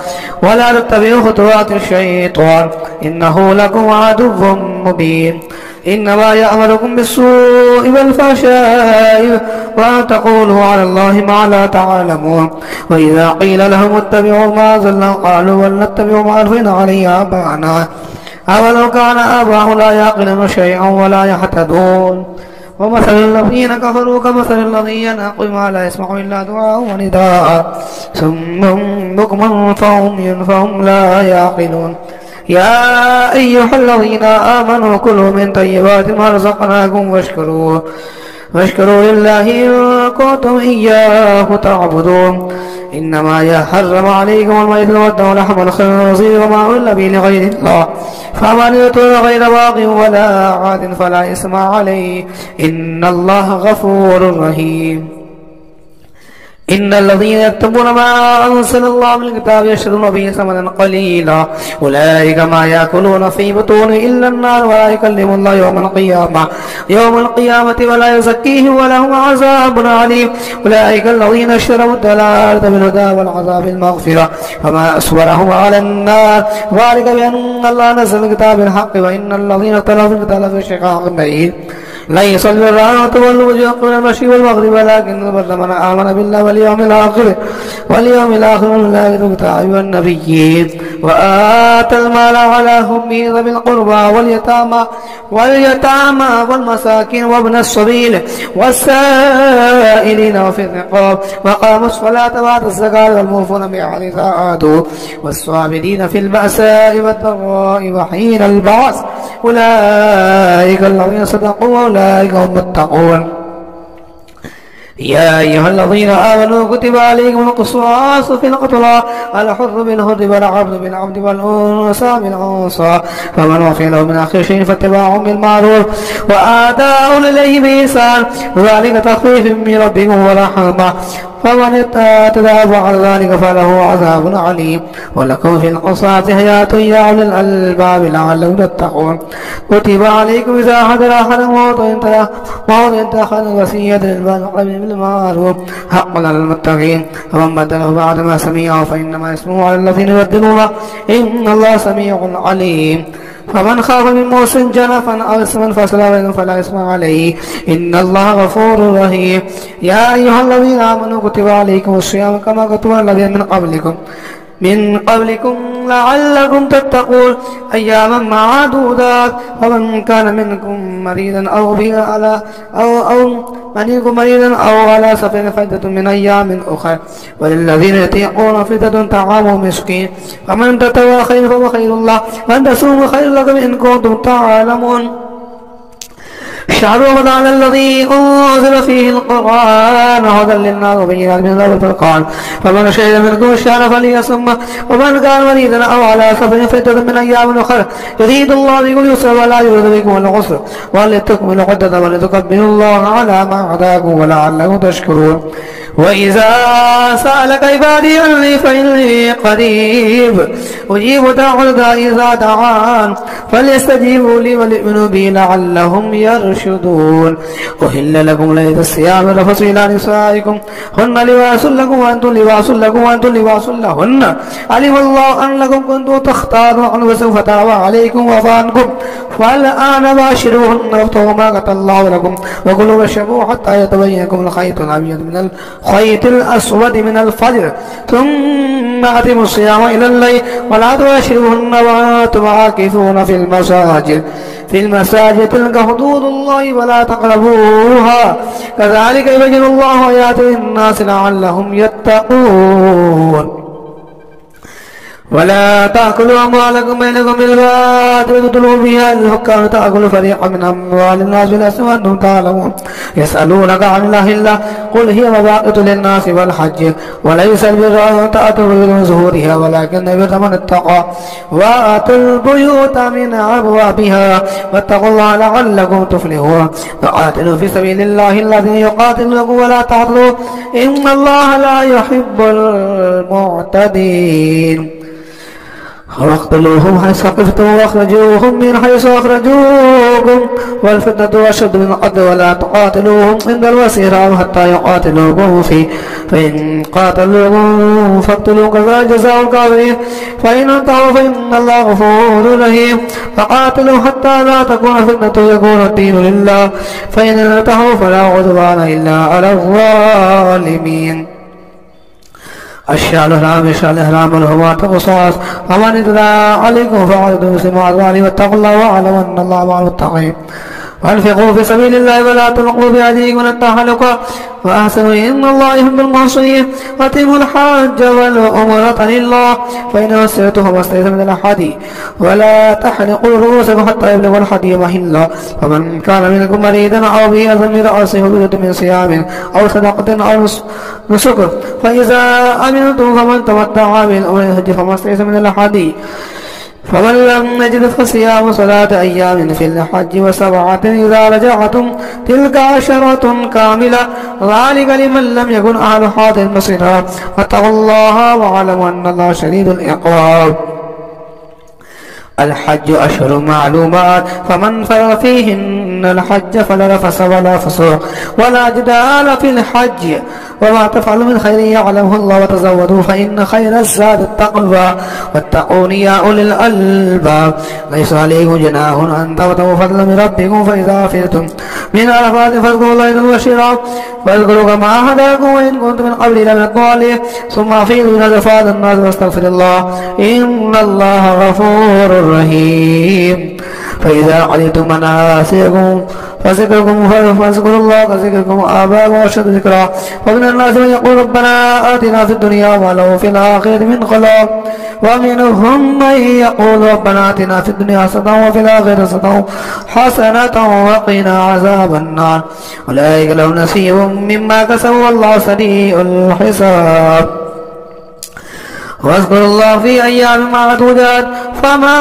ولا تتبعوا خطوات الشيطان إنه لكم عدو مبين. إنما يأمركم بالسوء والفحشاء وأن تقولوا على الله ما لا تعلمون. وإذا قيل لهم اتبعوا ما أنزلنا قالوا بل نتبع ما ألفينا عليه آباءنا أولو كان آباؤهم لا يعقلون شيئا ولا يهتدون. ومثل الذين كفروا كمثل الذي ينعق ما لا يسمع إلا دعاء ونداء صم بكم فهم لا يعقلون. يا أيها الذين آمنوا كلوا من طيبات ما رزقناكم واشكروا لله إن كنتم إياه تعبدون. إنما يحرم عليكم الميت والدم ولحم الخنزير وما أهل به لغير الله فمن اضطر غير باغ ولا عاد فلا إثم عليه إن الله غفور رحيم. إن الذين يكتمون ما أنزل الله من الكتاب يشترون به ثمنا قليلا أولئك ما يأكلون في بطون إلا النار ولا يكلم الله يوم القيامة ولا يزكيهم ولهم عذاب عليم. أولئك الذين اشتروا الضلالة بالهدى والعذاب المغفرة فما أصبرهم على النار ذلك بأن الله نزل الكتاب بالحق وإن الذين اختلفوا في الكتاب في شقاق بعيد. ليس البر أن تولوا وجوهكم من المشرق والمغرب ولكن البر من آمن بالله واليوم الآخر والملائكة والنبيين وآتى المال على حبه ذوي القربى واليتامى والمساكين وابن السبيل والسائلين وفي الرقاب وقاموا الصلاة وآتوا الزكاة والموفون بعهدهم إذا عاهدوا والصابرين في البأساء والضراء وحين البعث أولئك الذين صدقوا وأولئك هم المتقون. يا أيها الذين آمنوا كتب عليكم القصاص في القتلى الحر بالحر والعبد بالعبد والأنثى بالأنثى فمن وفي له من أخي شيء فاتباع بالمعروف وآداء إليه بإحسان ذلك تخفيف من ربكم ورحمة فمن اعتدى بعد ذلك فله عذاب عليم. ولكم في القصاص حياة يا أولي الألباب لعلكم تتقون. كتب عليكم إذا حضر أحد الموت إن تأخذ وصية للوالدين بالمعروف حقا على المتقين فمن بدله بعد ما سمعه فإنما اسمه على الذين يبدلونه إن الله سميع عليم. فمن خاف من موص جنفا أو إثما فلا إثم عليه إن الله غفور رحيم. يا أيها الذين آمنوا كتب عليكم الصيام كما كتب الذين من قبلكم لعلكم تتقون أياما معدودات فمن كان منكم مريضا أو على سفر فعدة من أيام أخرى وللذين يطيقون فدية طعام مسكين فمن تطوع خيرا فهو خير الله وأن تصوموا خير لكم إن كنتم تعلمون. الشهر رمضان الذي أنزل فيه القرآن هدى للناس وبينات من الهدى والفرقان فمن شهد منكم الشهر فليصمه ومن كان مريضا أو على سفر فعدة من أيام أخرى يزيد الله بكم يسرا ولا يريد بكم العسر ولتكملوا العدة ولتكبروا الله على ما هداكم ولعلكم تشكرون. وإذا سألك عبادي عني فإني قريب أجيب دعوة الداعي إذا دعان فليستجيبوا لي وليؤمنوا بي لعلهم يرشدون. أحل لكم ليلة الصيام الرفث إلى نسائكم هن لباس لكم وأنتم لباس لكم وأنتم لباس لهن علم الله أنكم كنتم تختارون أنفسكم فتاب عليكم وعفى عنكم فالآن باشروهن وابتغوا ما كتب الله لكم وكلوا واشربوا حتى يتبين لكم الخيط الأبيض من الخيط الأسود من الفجر ثم أتموا الصيام إلى الليل ولا تباشروهن وأنتم عاكفون في المساجد تلك حدود الله ولا تقربوها كذلك يبين الله آياته للناس لعلهم يتقون. ولا تأكلوا أموالكم بينكم بالباطل وتدلوا بها الحكام تأكلوا فريقا من أموال الناس بالإثم وأنتم تعلمون. يسألونك عن الله قل هي مواقيت للناس والحج وليس البر أن تأتوا البيوت من ظهورها ولكن البر من اتقى وآتوا البيوت من أبوابها واتقوا الله لعلكم تفلحون. وقاتلوا في سبيل الله الذين يقاتلونكم ولا تعتدوا إن الله لا يحب المعتدين. واقتلوهم حيث ثقفتم واخرجوهم من حيث اخرجوكم والفتنة أشد من القتل ولا تقاتلوهم عند المسجد حتى يقاتلوكم فيه فإن قاتلوكم فاقتلوا كذلك جزاء الكافرين فإن انتهوا فإن الله غفور رحيم. فقاتلوا حتى لا تكون فتنة ويكون الدين لله فإن انتهوا فلا عدوان إلا على الظالمين. الشهر الحرام والحرمات قصاص فمن اعتدى عليكم فاعتدوا بمثل ما اعتدى عليه واتقوا الله واعلموا ان الله مع المتقين. وانفقوا في سبيل الله ولا تلقوا بأيديكم الى التهلكة وأحسنوا إن الله يحب المحسنين. وأتموا الحج والعمرة لله فإن مسرتم فما استيسر من الهدي ولا تحلقوا رؤوسكم حتى يبلغ الهدي محله. فمن كان منكم مريضا أو به أذى من رأسه ففدية من صيام أو صدقة أو نسك فإذا أمنتم فمن تمتع بالأمر الحج فما استيسر من الهدي فمن لم يجد فصيام 3 أيام في الحج و7 إذا رجعتم تلك 10 كاملة ذلك لمن لم يكن أهل حاضر المسجد. واتقوا الله واعلموا أن الله شديد العقاب. الحج أشهر معلومات فمن فرض فيهن الحج فلا رفث ولا فسوق ولا جدال في الحج وما تفعلوا من خير يعلمه الله وتزودوا فإن خير الزاد التقوى واتقون يا أولي الألباب. ليس عليكم جناح أن تبتغوا فضلا من ربكم فإذا أفضتم من عرفات فاذكروا الله عند المشعر واذكروا كما هداكم وإن كنتم من قبل لمن الضالين ثم أفيضوا من عرفات الناس واستغفر الله إن الله غفور رحيم. فإذا علمتم مناسككم فاذكروا الله كذكركم آباءكم وأشد ذكرا. ومن الناس من يقول ربنا آتنا في الدنيا وما له في الآخرة من خلاق ومنهم من يقول ربنا آتنا في الدنيا حسنة وفي الآخرة حسنة وقنا عذاب النار أولئك لهم نصيب مما كسبوا والله سريع الحساب. واذكروا الله في أيام معدودات فمن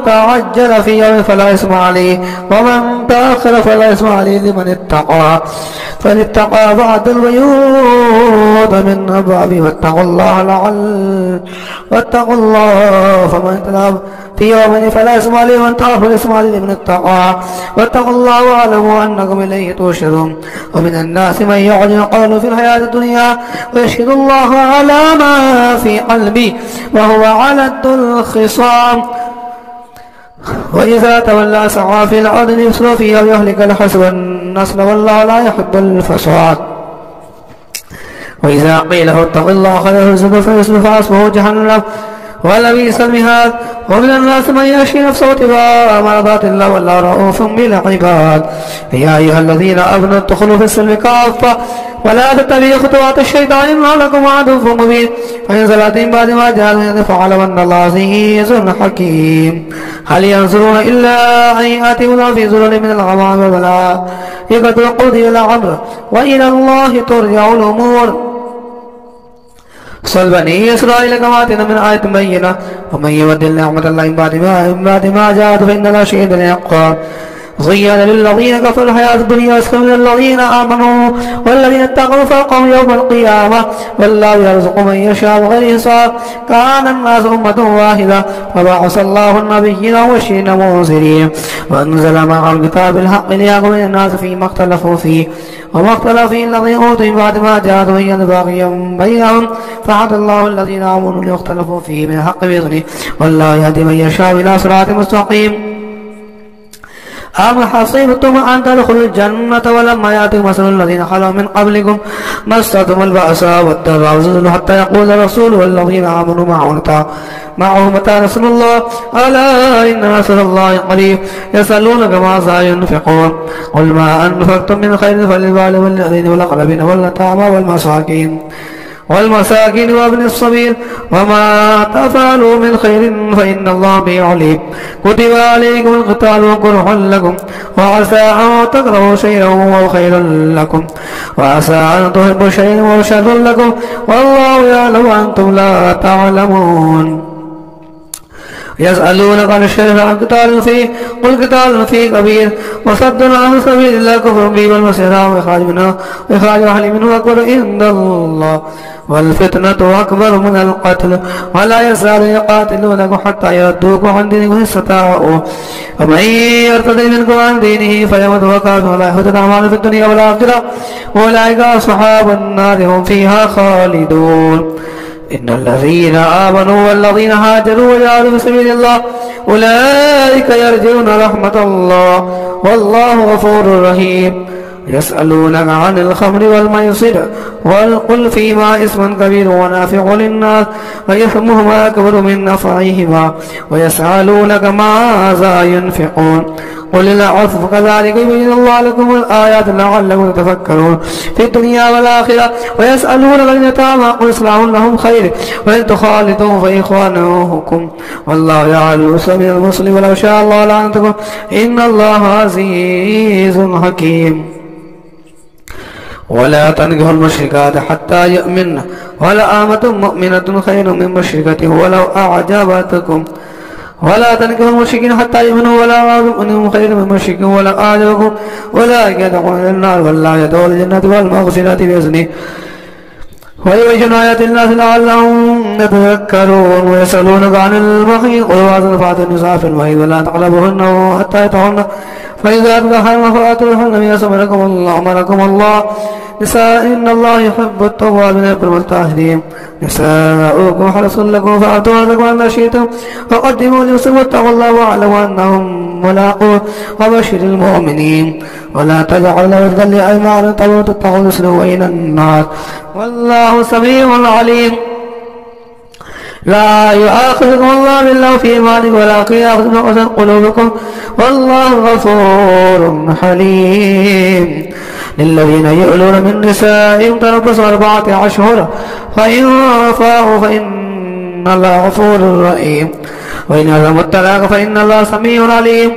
تعجل في يوم فلا إثم عليه ومن تأخر فلا إثم عليه لمن اتقى فلاتقى بعد البيوت من أبوابه واتقوا الله فمن اهتدى في يوم فلا إثم عليه ومن تأخر فلا إثم عليه لمن اتقى واتقوا الله واعلموا أنكم إليه تحشرون. ومن الناس من يعجب قوله في الحياة الدنيا ويشهد الله على ما في قلبه وهو علد الخصام وإذا تولى سعى في الأرض يفسد فيها ويهلك الحسب والنسل والله لا يحب الفساد. وإذا قيل له اتق الله خير الرزق فيصل فحسبه جهنم ولبئس المهاد. ومن الناس من يشري نفسه ابتغاء مرضات الله والله رؤوف بالعباد. يا أيها الذين آمنوا ادخلوا في السلم كافة ولا تتبعوا خطوات الشيطان إنه لكم عدو مبين. فإن زلت من بعد ما جاءكم فاعلموا أن الله عزيز حكيم. هل ينظرون إلا أن يأتوا الله في ظلل من الغمام والملائكة وقضي الأمر وإلى الله ترجع الأمور. صل بني إسرائيل كما آتينا من آية بينة ومن يبدل نعمة الله من بعد ما جاءت فإن الله شهيد للعقاب. زين للذين كفروا الحياة الدنيا أسخر من الذين آمنوا والذين اتقوا فوقهم يوم القيامة والله يرزق من يشاء بغير حساب. كان الناس أمة واحدة فبعث الله النبيين والمبشرين منذرين وأنزل معهم الكتاب بالحق ليحكم الناس فيما اختلفوا فيه وما اختلف فيه الذين أوتوا من بعد ما جاءتهم بينة باغيا بينهم فهدى الله الذين آمنوا لما اختلفوا فيه من الحق بإذنه والله يهدي من يشاء إلى صراط مستقيم. أم حسبتم أن تدخلوا الجنة ولما يأتكم مثل الذين خلوا من قبلكم مستهم البأساء والضراء وزلزلوا حتى يقول الرسول والذين آمنوا معه متى نصر الله ألا إن نصر الله قريب. يسألونك ماذا ينفقون قل ما أنفقتم من خير فللوالدين واليتيم والأقربين واليتامى والمساكين وابن السبيل وما تفعلوا من خير فإن الله به عليم. كتب عليكم القتال وكره لكم وعسى أن تكرهوا شيئا وهو خير لكم وعسى أن تحبوا شيئا وهو شر لكم والله يعلم وأنتم لا تعلمون. يسألونك عن الشهر عن قتال فيه قل قتال فيه كبير وصد عن سبيل الله كفر به والمسيح وإخراج أهل منه أكبر عند الله والفتنة أكبر من القتل ولا يزال يقاتلونكم حتى يردوكم عن دينكم إن استطاعوا ومن يرتد منكم عن دينه فيمت وهو كافر ولا يحبط أعماله في الدنيا والآخرة أولئك أصحاب النار هم فيها خالدون. إن الذين آمنوا والذين هاجروا وجاهدوا في سبيل الله أولئك يرجون رحمة الله والله غفور رحيم. يسألونك عن الخمر والميسر قل فيما اسم كبير ونافع للناس وإثمهما أكبر من نفعهما ويسألونك ماذا ينفقون قل العفو كذلك يبين الله لكم الآيات لعلكم تتفكرون في الدنيا والآخرة. ويسألونك عن اليتامى قل إصلاح لهم خير وإن تخالطوهم فإخوانكم والله يعلم سبيل المسلم ولو شاء الله لعنتكم إن الله عزيز حكيم. ولا تنكحوا المشركات حتى يؤمن ولأمة مؤمنة خير من مشركة ولو أعجبتكم ولا تنكحوا المشركين حتى يؤمنوا ولا مؤمن خير من مشرك ولو أعجبكم أولئك يدخلون النار والله يدخل الجنة والمغفرة بإذنه ويبين آيات الناس لعلهم يتذكرون. ويسألونك عن المحيض قل واعترفات النساء في المحيض ولا تقربوهن حتى يطهرن فإذا تطهرن فآتوهن من حيث أمركم الله نساء إن الله يحب التوابين ويحب المتطهرين. نساؤكم حرث لكم فأتوا لكم أن شئتم وقدموا لنفسكم واتقوا الله واعلموا أنهم ملاقوه وبشر المؤمنين. ولا تجعلوا وردا لأيمانكم تتقوا تسلكوا إلى النار والله سميع عليم. لا يؤاخذكم الله بالله في إيمانكم ولكن يؤاخذكم بقسوة قلوبكم والله غفور حليم. للذين يؤلون من نسائهم تربصوا 4 أشهر فإن فاءوا فإن الله غفور رحيم وإن عزموا الطلاق فإن الله سميع عليم.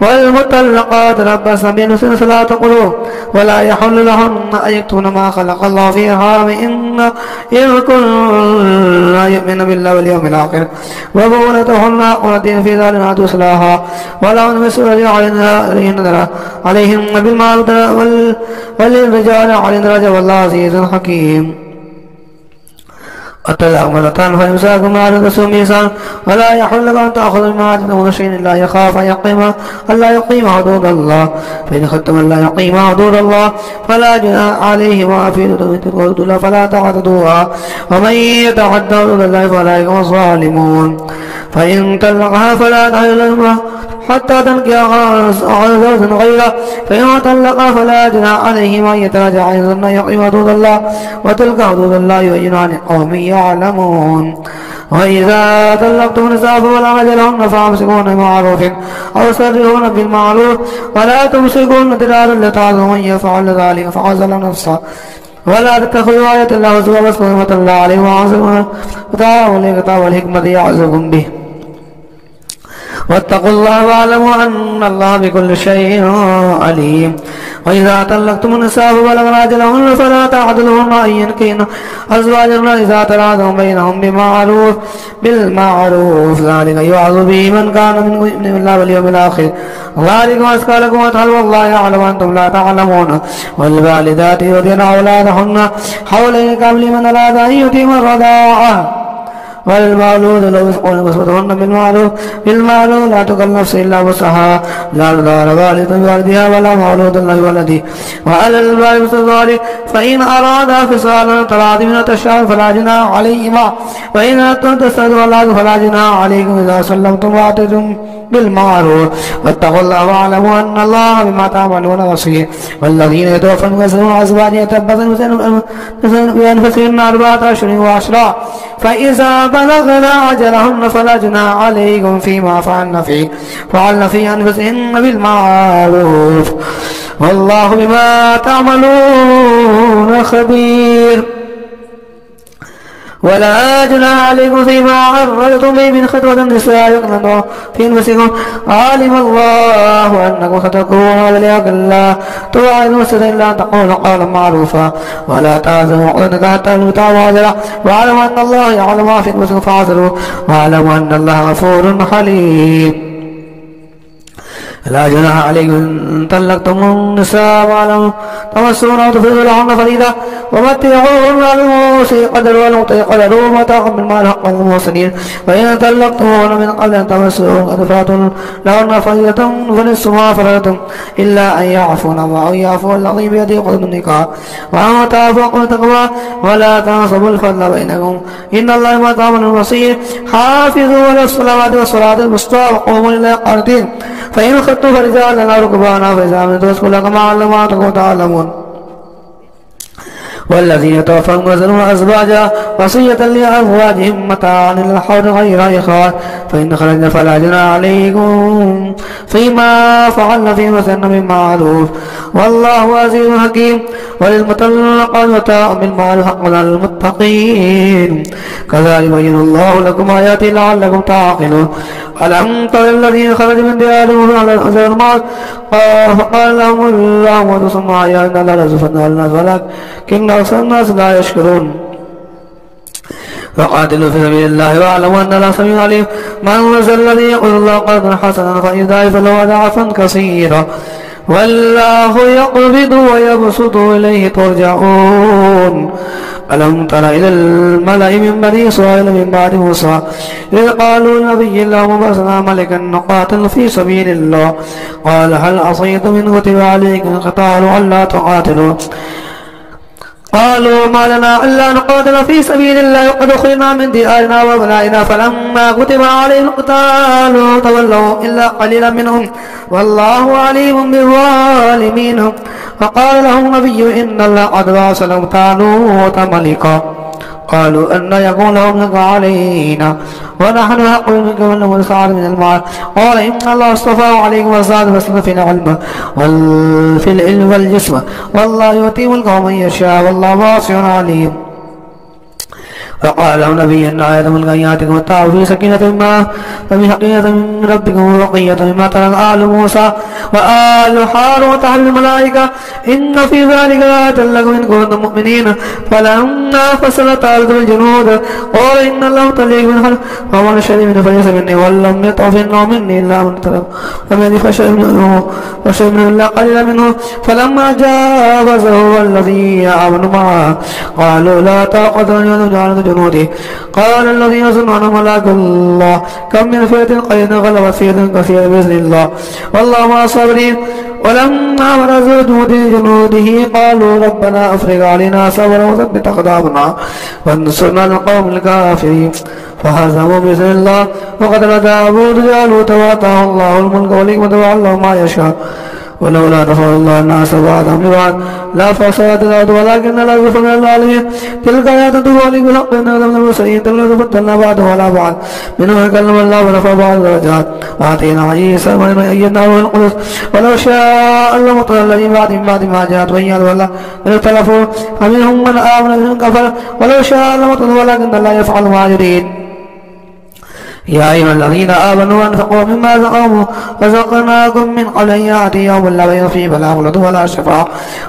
والمطلقات تربصن بأنفسهن 3 قروء ولا يحل لهن أن يكتمن ما خلق الله في أرحامهن إن كن يؤمن بالله واليوم الآخر وبعولتهن أقرتين في ذلك عدو إصلاحا ولهن مثل الذي عليهن بالمعروف وللرجال عليهن درجة والله عزيز حكيم. الطلاق مرتان فإمساك بمعروف بإحسان ولا يحل لك أن تأخذ مما آتيتموهن شيئا إلا يخاف أن لا يقيم حدود الله فإن خفتم أن لا يقيم حدود الله فلا جناح عليهما في حدود الله فلا تعتدوها ومن يتعد حدود الله فأولئك هم الظالمون. فإن طلقها فلا تحل له حتى تنكح زوجا غيره فإن طلقها فلا جناح عليهما أن يتراجعا إن يقيم حدود الله وتلك حدود الله يبينها لقوم يعلمون. وإذا طلقتم النساء فبلغن أجلهن فأمسكوهن بمعروف أو سرحوهن بالمعروف ولا تمسكوهن ضرارا لتعظموا من يفعل ذلك فقد ظلم نفسه ولا تتخذوا آيات الله هزوا واذكروا نعمة الله عليكم وعظموا وتعالوا الكتاب والحكمة يعظكم به واتقوا الله واعلموا أن الله بكل شيء عليم. وإذا طلقتم النساء فبلغن أجلهن فلا تعضلوهن أن ينكحن أزواجهن إذا تراضوا بينهم بالمعروف ذلك يوعظ به من كان منكم يؤمن بالله واليوم الآخر ذلك أزكى لكم وأطهر والله يعلم وأنتم لا تعلمون. والوالدات يرضعن أولادهن حولين كاملين من أراد أن يتم الرضاعة والمولود له رزقهن وكسوتهن بالمعروف لا تكلف نفس إلا وسعها لا تضار والدة بوالدها ولا مولود له بولده وعلى الوالد مثل ذلك فإن أرادا فصالا تراض من تشاء فلا جناح عليهما وإن أردتم تستأذنوا الله فلا جناح عليكم إذا سلمتم وآتيتم بالمعروف واتقوا الله واعلموا أن الله بما تعملون بصير. والذين يتوفون ويذرون أزواجا يتربصن بأنفسهن 4 أشهر وعشرا فإذا بلغن أجلهن فلا جناح عليكم فيما فعلن في أنفسهن بالمعروف والله بما تعملون خبير. ولا جناح عليكم فيما عرضتم به من خطوة النساء يقنن في أنفسكم علم الله أنكم ستكونون وليكن لا توعدون إلا أن تقولوا قولا معروفا ولا تعزموا عقدة حتى المتع واجرة واعلموا أن الله يعلم ما في أنفسكم فاعذروا واعلموا أن الله غفور حليم. لا جناح عليكم إن طلقتم النساء ولم تمسون أو تفرضوا لهن فريضة ومتعوهن على الموسع قدر والمقتدر قدر ومتاعا بالمال حقا للمحسنين. وإن طلقتموهن من قبل أن تمسوهن قد فرضتم لهن فريضة فنصف ما فرضتم إلا أن يعفون أو يعفو الذي بيده عقدة النكاح وأن تعفوا أقوى التقوى ولا تنصبوا الفضل بينكم إن الله بما تعملون بصير. حافظوا على الصلوات والصلاة الوسطى وقوموا لله قانتين فإن خفتم فرجالا أو ركبانا فإذا أمنتم فاذكروا كما علمكم تعلمون. والذين يتوفون ويذرون أزواجا وصية لأزواجهم متاعا إلى الحول غير إخراج فإن خرجنا فلا جناح عليكم فيما فعلن في مثلن بالمعروف والله عزيز حكيم. وللمطلقات متاع بالمعروف حقا على المتقين كذلك يبين الله لكم آياته لعلكم تعقلون. ألم تر الذين خرجوا من ديارهم على الحزن الموت فقال لهم الله موتوا ثم أحيا إن الله لزفتنا الناس ولكن أكثر الناس لا يشكرون. فقاتلوا في سبيل الله واعلموا أن الله سميع عليم. من ذا الذي يقول الله قرضا حسنا فيضاعف له ضعفا كثيرا والله يقبض ويبسط إليه ترجعون. ألم تر إلى الملأ من بني إسرائيل من بعد موسى إذ قالوا لنبي الله ابعث ملكا نقاتل في سبيل الله قال هل عصيتم إن كتب عليكم القتال ألا تقاتلوا قالوا ما لنا إلا نقاتل في سبيل الله وقد أخرجنا من ديارنا وأبنائنا فلما كتب عليهم القتال تولوا إلا قليلا منهم والله عليم بالظالمين. فقال لهم نبي إن الله قد بعث لهم طالوت ملكا قالوا أن يكون لهم ملك علينا ونحن أقل منك ولهم السعادة من المال قال إن الله اصطفاه عليكم وزاد بسطة في العلم وفي العلم والجسم والله يؤتي ملكه من يشاء والله واسع عليم. فقال لهم نبي إن آية ملكا يأتيكم التعب في سكينة ما ففي حقيقة من ربكم وبقية مما ترك آل موسى وآل هارون تحمل الملائكة إن في ذلك لآية لكم إن كنتم مؤمنين. فلما فصلت الأرض بالجنود قال إن الله مبتليكم من خلق فمن شرب منه فليس مني ولم يطعم مني إلا من ترك فمن فشرب منه إلا قليلا منه. فلما جاوزه والذين آمنوا معه قالوا لا طاقة لنا بجانب جنوده قال الذين يظنون ملاك الله كم من فئة قليلة غلبت فئة كثيرة بإذن الله والله مع الصابرين. ولما برزوا جنوده قالوا ربنا أفرغ علينا صبرا وثبت أقدامنا وانصرنا على القوم الكافرين فهزموا بإذن الله وقتل داوود جالوت وآتاه الله الملك والحكمة وعلمه ما يشاء ولولا دفع الله الناس بعضهم ببعض لا فساد الأرض ولكن لا يغفر من الظالمين تلك آيات تبالغ بالحق إن هذا من المرسلين تبلغ فضلنا بعضهم على بعض منهم كلم الله ورفع بعض الدرجات وآتينا عيسى من أيدناه بالقدس ولو شاء الله مطر الذين بعد ما جاءت بينات والله من اختلفوا فمنهم من آمن ومنهم كفر ولو شاء الله مطر ولكن الله يفعل ما يريد يا أيها الذين آمنوا أنفقوا مما رزقناكم من قبل أن يأتي يوم لا بيع فيه ولا خلة ولا شفاعة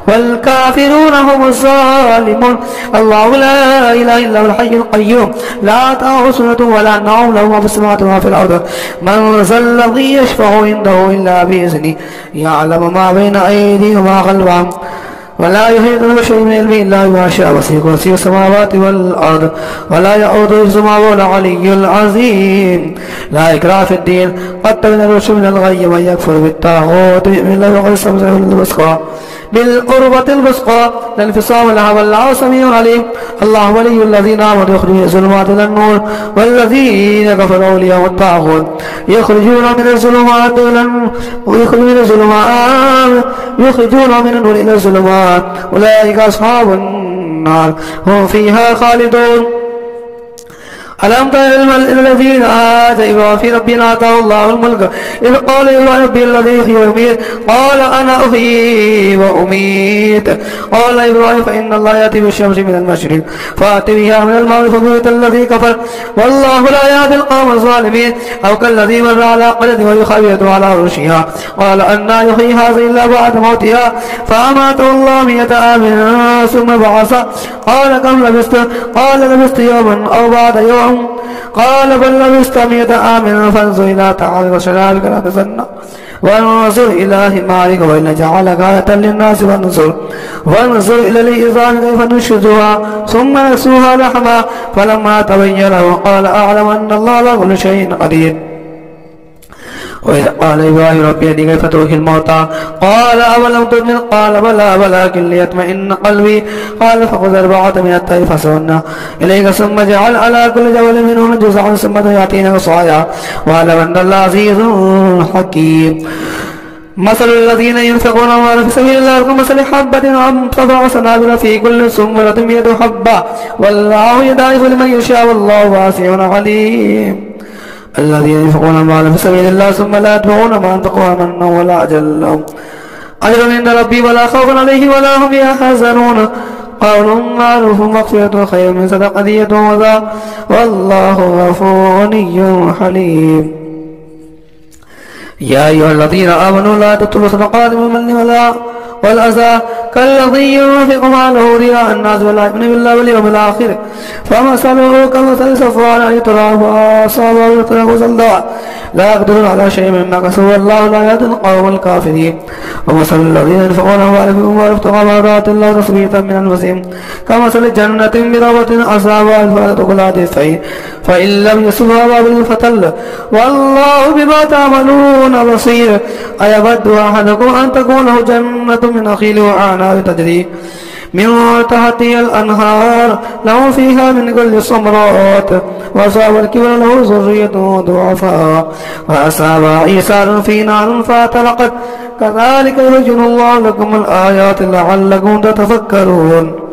والكافرون هم الظالمون الله لا إله إلا هو الحي القيوم لا تأخذه سنة ولا نوم له ما في السماوات وما في الأرض من ذا الذي يشفع عنده إلا بإذنه يعلم ما بين أيديهم وما خلفهم ولا يحيطون بشيء من علمه إلا بما شاء وسع كرسيه السماوات والأرض ولا يؤوده حفظهما وهو العلي العظيم لا إكراه في الدين قد تبين الرشد من الغي من يكفر بالطاغوت ويؤمن بالله وقد استمسك بالوثقى بالقربة الوثقى لا انفصام لها والله سميع عليم الله ولي الذين آمنوا يخرجون من الظلمات إلى النور والذين كفروا أولياءهم الطاغوت يخرجون من الظلمات يخرجون من النور إلى الظلمات أولئك أصحاب النار هم فيها خالدون ألم تر الذين آتوا في ربنا آتاه الله الملك إذ قال يا ربي الذي يحيي ويميت قال أنا أحيي وأميت قال إبراهيم فإن الله يأتي بالشمس من المشرق فأت بها من المغرب فبهت الذي كفر والله لا يهدي القوم الظالمين أو كالذي مر على قرية وهي خاوية على عروشها قال أنى يحيي هذه إلا بعد موتها فأماته الله 100 عام ثم بعث قال كم لبثت قال لبثت يوما أو بعد يوم قال بل لبثت 100 عام فانظر إلى طعامك وشرابك لا تسنى وانظر إلى حمارك وإن جعلك آية للناس وانظر إلى العظام كيف ننشزها ثم نكسوها لحما فلما تبين له قال أعلم أن الله على كل شيء قدير وإذ قال إبراهيم ربي أرني كيف تحيي الموتى قال أولم تؤمن قال بلى ولكن ليطمئن قلبي قال فخذ 4 من الطير فصرنا إليك ثم اجعل على كل جبل منهم جزعا ثم يأتينا صاعا واعلم أن الله عزيز حكيم مثل الذين ينفقون أموالهم في سبيل الله كمثل حبة أنبتت 7 سنابل في كل سنبلة 100 حبة والله يضاعف لمن يشاء والله واسع عليم الذين ينفقون أموالهم في سبيل الله ثم لا يتبعون ما أنفقوا منا ولا أجل لهم أجر عند ربي ولا خوف عليهم ولا هم يحزنون قول معروف مغفرة خير من صدقة يتوضأ والله غفور غني حليم يا أيها الذين آمنوا لا تبطلوا صدقات بالمن والأذى كالذي ينفق ماله رياء الناس ولا يؤمن بالله واليوم الآخر فمثله كمثل صفوان يتراه فأصابه يتراه صلدا لا يقدرون على شيء مما كسبوا والله لا يهدي القوم الكافرين ومثل الذين ينفقون أموالهم وابتغاء مرضات الله تثبيتا من أنفسهم كمثل جنة بربوة أصابها الفاتحة كلها الثين فإن لم يصبها وابل فتل والله بما تعملون بصير أيود أحدكم أن تكون له جنة من نخيل وأعناب تجري من تحتها الأنهار له فيها من كل الثمرات وأصاب الكبر له ذرية ضعفاء وأصاب عيسى في نار فاحترقت كذلك يبين الله لكم الآيات لعلكم تتفكرون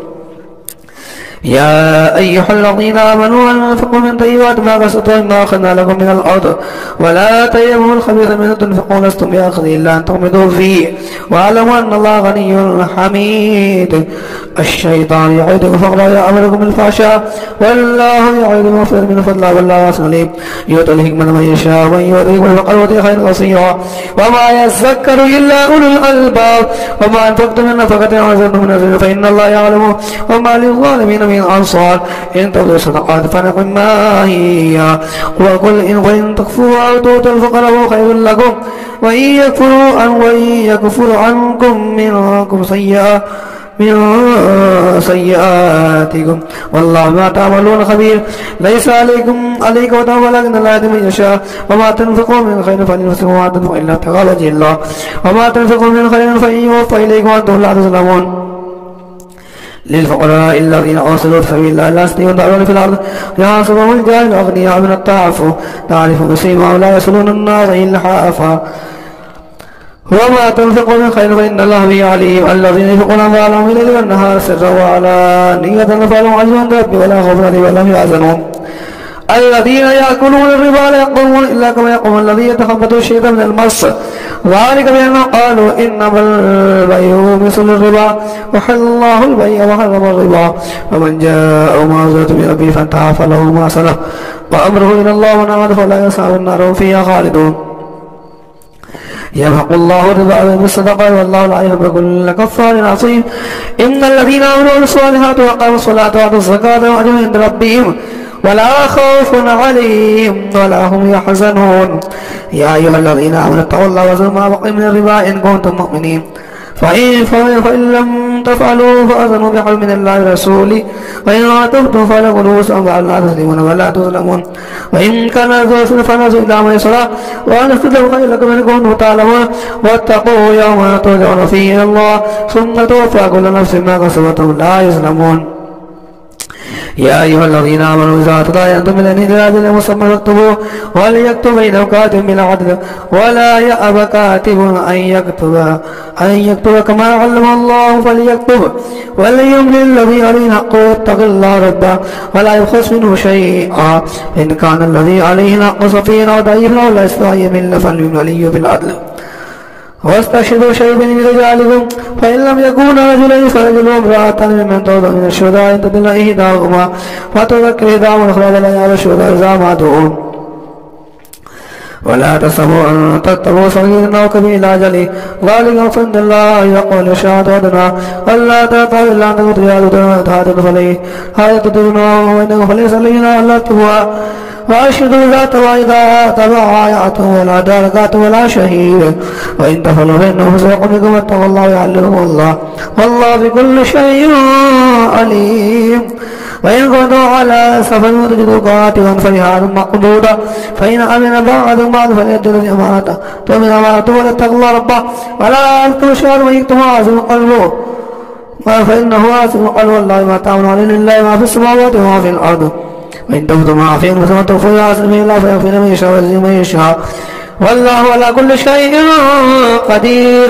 يا أيها الذين آمنوا أنفقوا من طيبات ما كسبتم مما أخذنا لكم من الأرض ولا تيمموا الخبيث منه تنفقون لستم بآخذه إلا أن تغمضوا فيه واعلموا أن الله غني حميد الشيطان يعدكم فقرا يأمركم بالفحشاء والله يعدكم مغفرة من فضله والله واسع عليم يؤتي الحكمة من يشاء ومن يؤتي الحكمة فقد أوتي خيرا كثيرا وما يذكر إلا أولو الألباب وما أنفقتم من نفقة أو نذرتم من نذر فإن الله يعلم وما للظالمين من أنصار إن تبدوا الصدقات فنعم ما هي وقل إن تكفروا أو تؤتوا الفقراء فهو خير لكم وإن يكفر عنكم منكم سيئاتكم والله ما تعملون خبير ليس عليكم وتوبة ولكن الله يهدي من يشاء وما تنفقوا من خير فلنفسكم وما تنفقوا إلا ابتغاء وجه الله وما تنفقوا من خير فيوفى إليكم وأنتم لا تظلمون للفقراء الذين أرسلوا في سبيل الله لا يستطيعون دعوة في الأرض يحسبهم الجاهل أغنياء من التعفف تعرف بسيماهم لا يصلون الناس إلا حافا وما تنفقوا من خير فإن الله به عليم. الذين ينفقون أموالهم بالليل والنهار سرا وعلانية فلهم أجر عند ربهم ولا خوف عليهم ولا هم يحزنون. الذين يأكلون الربا لا يقومون إلا كما يقوم الذي يتخبطه الشيطان من المس، ذلك بأنهم قالوا إنما البيع مثل الربا وحل الله البيع وحرم الربا. فمن جاءه موعظة من ربه فانتهى فله ما سلف وأمره إلى الله ومن عاد فلا يصحب النار هم فيها خالدون. يمحق الله الربا بالصدقات والله لا يحب كل كفار عصيم. إن الذين آمنوا بالصالحات وأقاموا الصلاة وآتوا الزكاة لهم أجر عند ربهم ولا خوف عليهم ولا هم يحزنون. يا أيها الذين آمنوا اتقوا الله وذروا ما بقي من الربا إن كنتم مؤمنين فإن لم تفعلوا فأذنوا بحرب من الله ورسوله وإن تبتم فلكم رؤوس أموالكم لا تظلمون ولا تظلمون. وإن كان ذو عسرة فنظرة إلى ميسرة وأن تستغفروا خيرا لكم إن كنتم تعلمون. واتقوا يوما ترجعون فيه إلى الله ثم توفى كل نفس ما كسبت لا يظلمون. يا أيها الذين آمنوا إذا تداينتم من إلى أجل مسمى فاكتبوه وليكتب بينكم كاتب بالعدل ولا يأب كاتب أن يكتب كما علم الله فليكتب وليملل الذي عليه الحق ويتق الله ربه ولا يبخس منه شيئا. إن كان الذي عليه الحق سفيها وضعيفا ولا يستطيع يمل فليملل بالعدل واستشهدوا شهيدين من رجالكم فإن لم يكونا رجلين فرجل وامرأتان ممن ترضون من الشهداء إن تضل إحداهما فتذكر إحداهما الأخرى ولا يأب الشهداء إذا ماتوا. ولا تحسبوا أن تتقوا صغيرا أو كبيرا إلى أجله ذلك فإن الله يقول الشهادة أدنى ألا تعطوا إلا أن تكون تهادوا فليه هذا تدرون وإنه فليس لنا ألا تهوى وأشهدوا ذات وإذا تبايعتم ولا داركات ولا شهيد وإن تفعلوا فإنه فسوق بكم واتقوا الله ويعلمكم الله والله بكل شيء عليم. وإن كنتم على سفر وتجدوا كاتبا فرهان مقبوضا فإن أمن بعضكم بعض فليؤدي الذي أمانته تؤمن أمانته وليتقوا الله ربه ولا يكتم شهر ويكتم عازم قلبه فإنه عازم قلبه والله ما تعملون لله ما في السماوات وما في الأرض. وإن تبدوا ما في أنفسكم وتخفوه يعصم الله فيغفر من يشاء ويعز من يشاء والله على كل شيء قدير.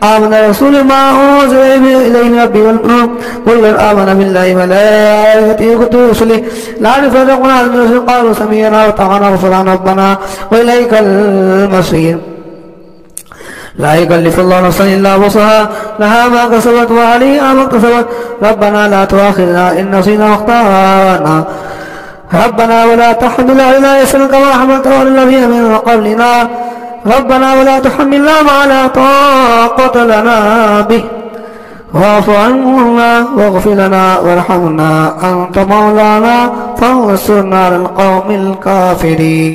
آمن الرسول ما أنزل إليه من ربه والمؤمنون كل آمن بالله وملائكته وكتبه ورسله لا نفرق بين أحد من رسله قالوا سمعنا وأطعنا غفرانك ربنا وإليك المصير. لا يكلف الله نفسا إلا وسعها لها ما كسبت وعليها ما اكتسبت ربنا لا تؤاخذنا إن نسينا واخطأنا ربنا ولا تحمل علينا إصرا كما حملته على الذين من قبلنا ربنا ولا تحملنا ما لا طاقة لنا به واعف عنا واغفر لنا وارحمنا أنت مولانا فانصرنا على القوم الكافرين.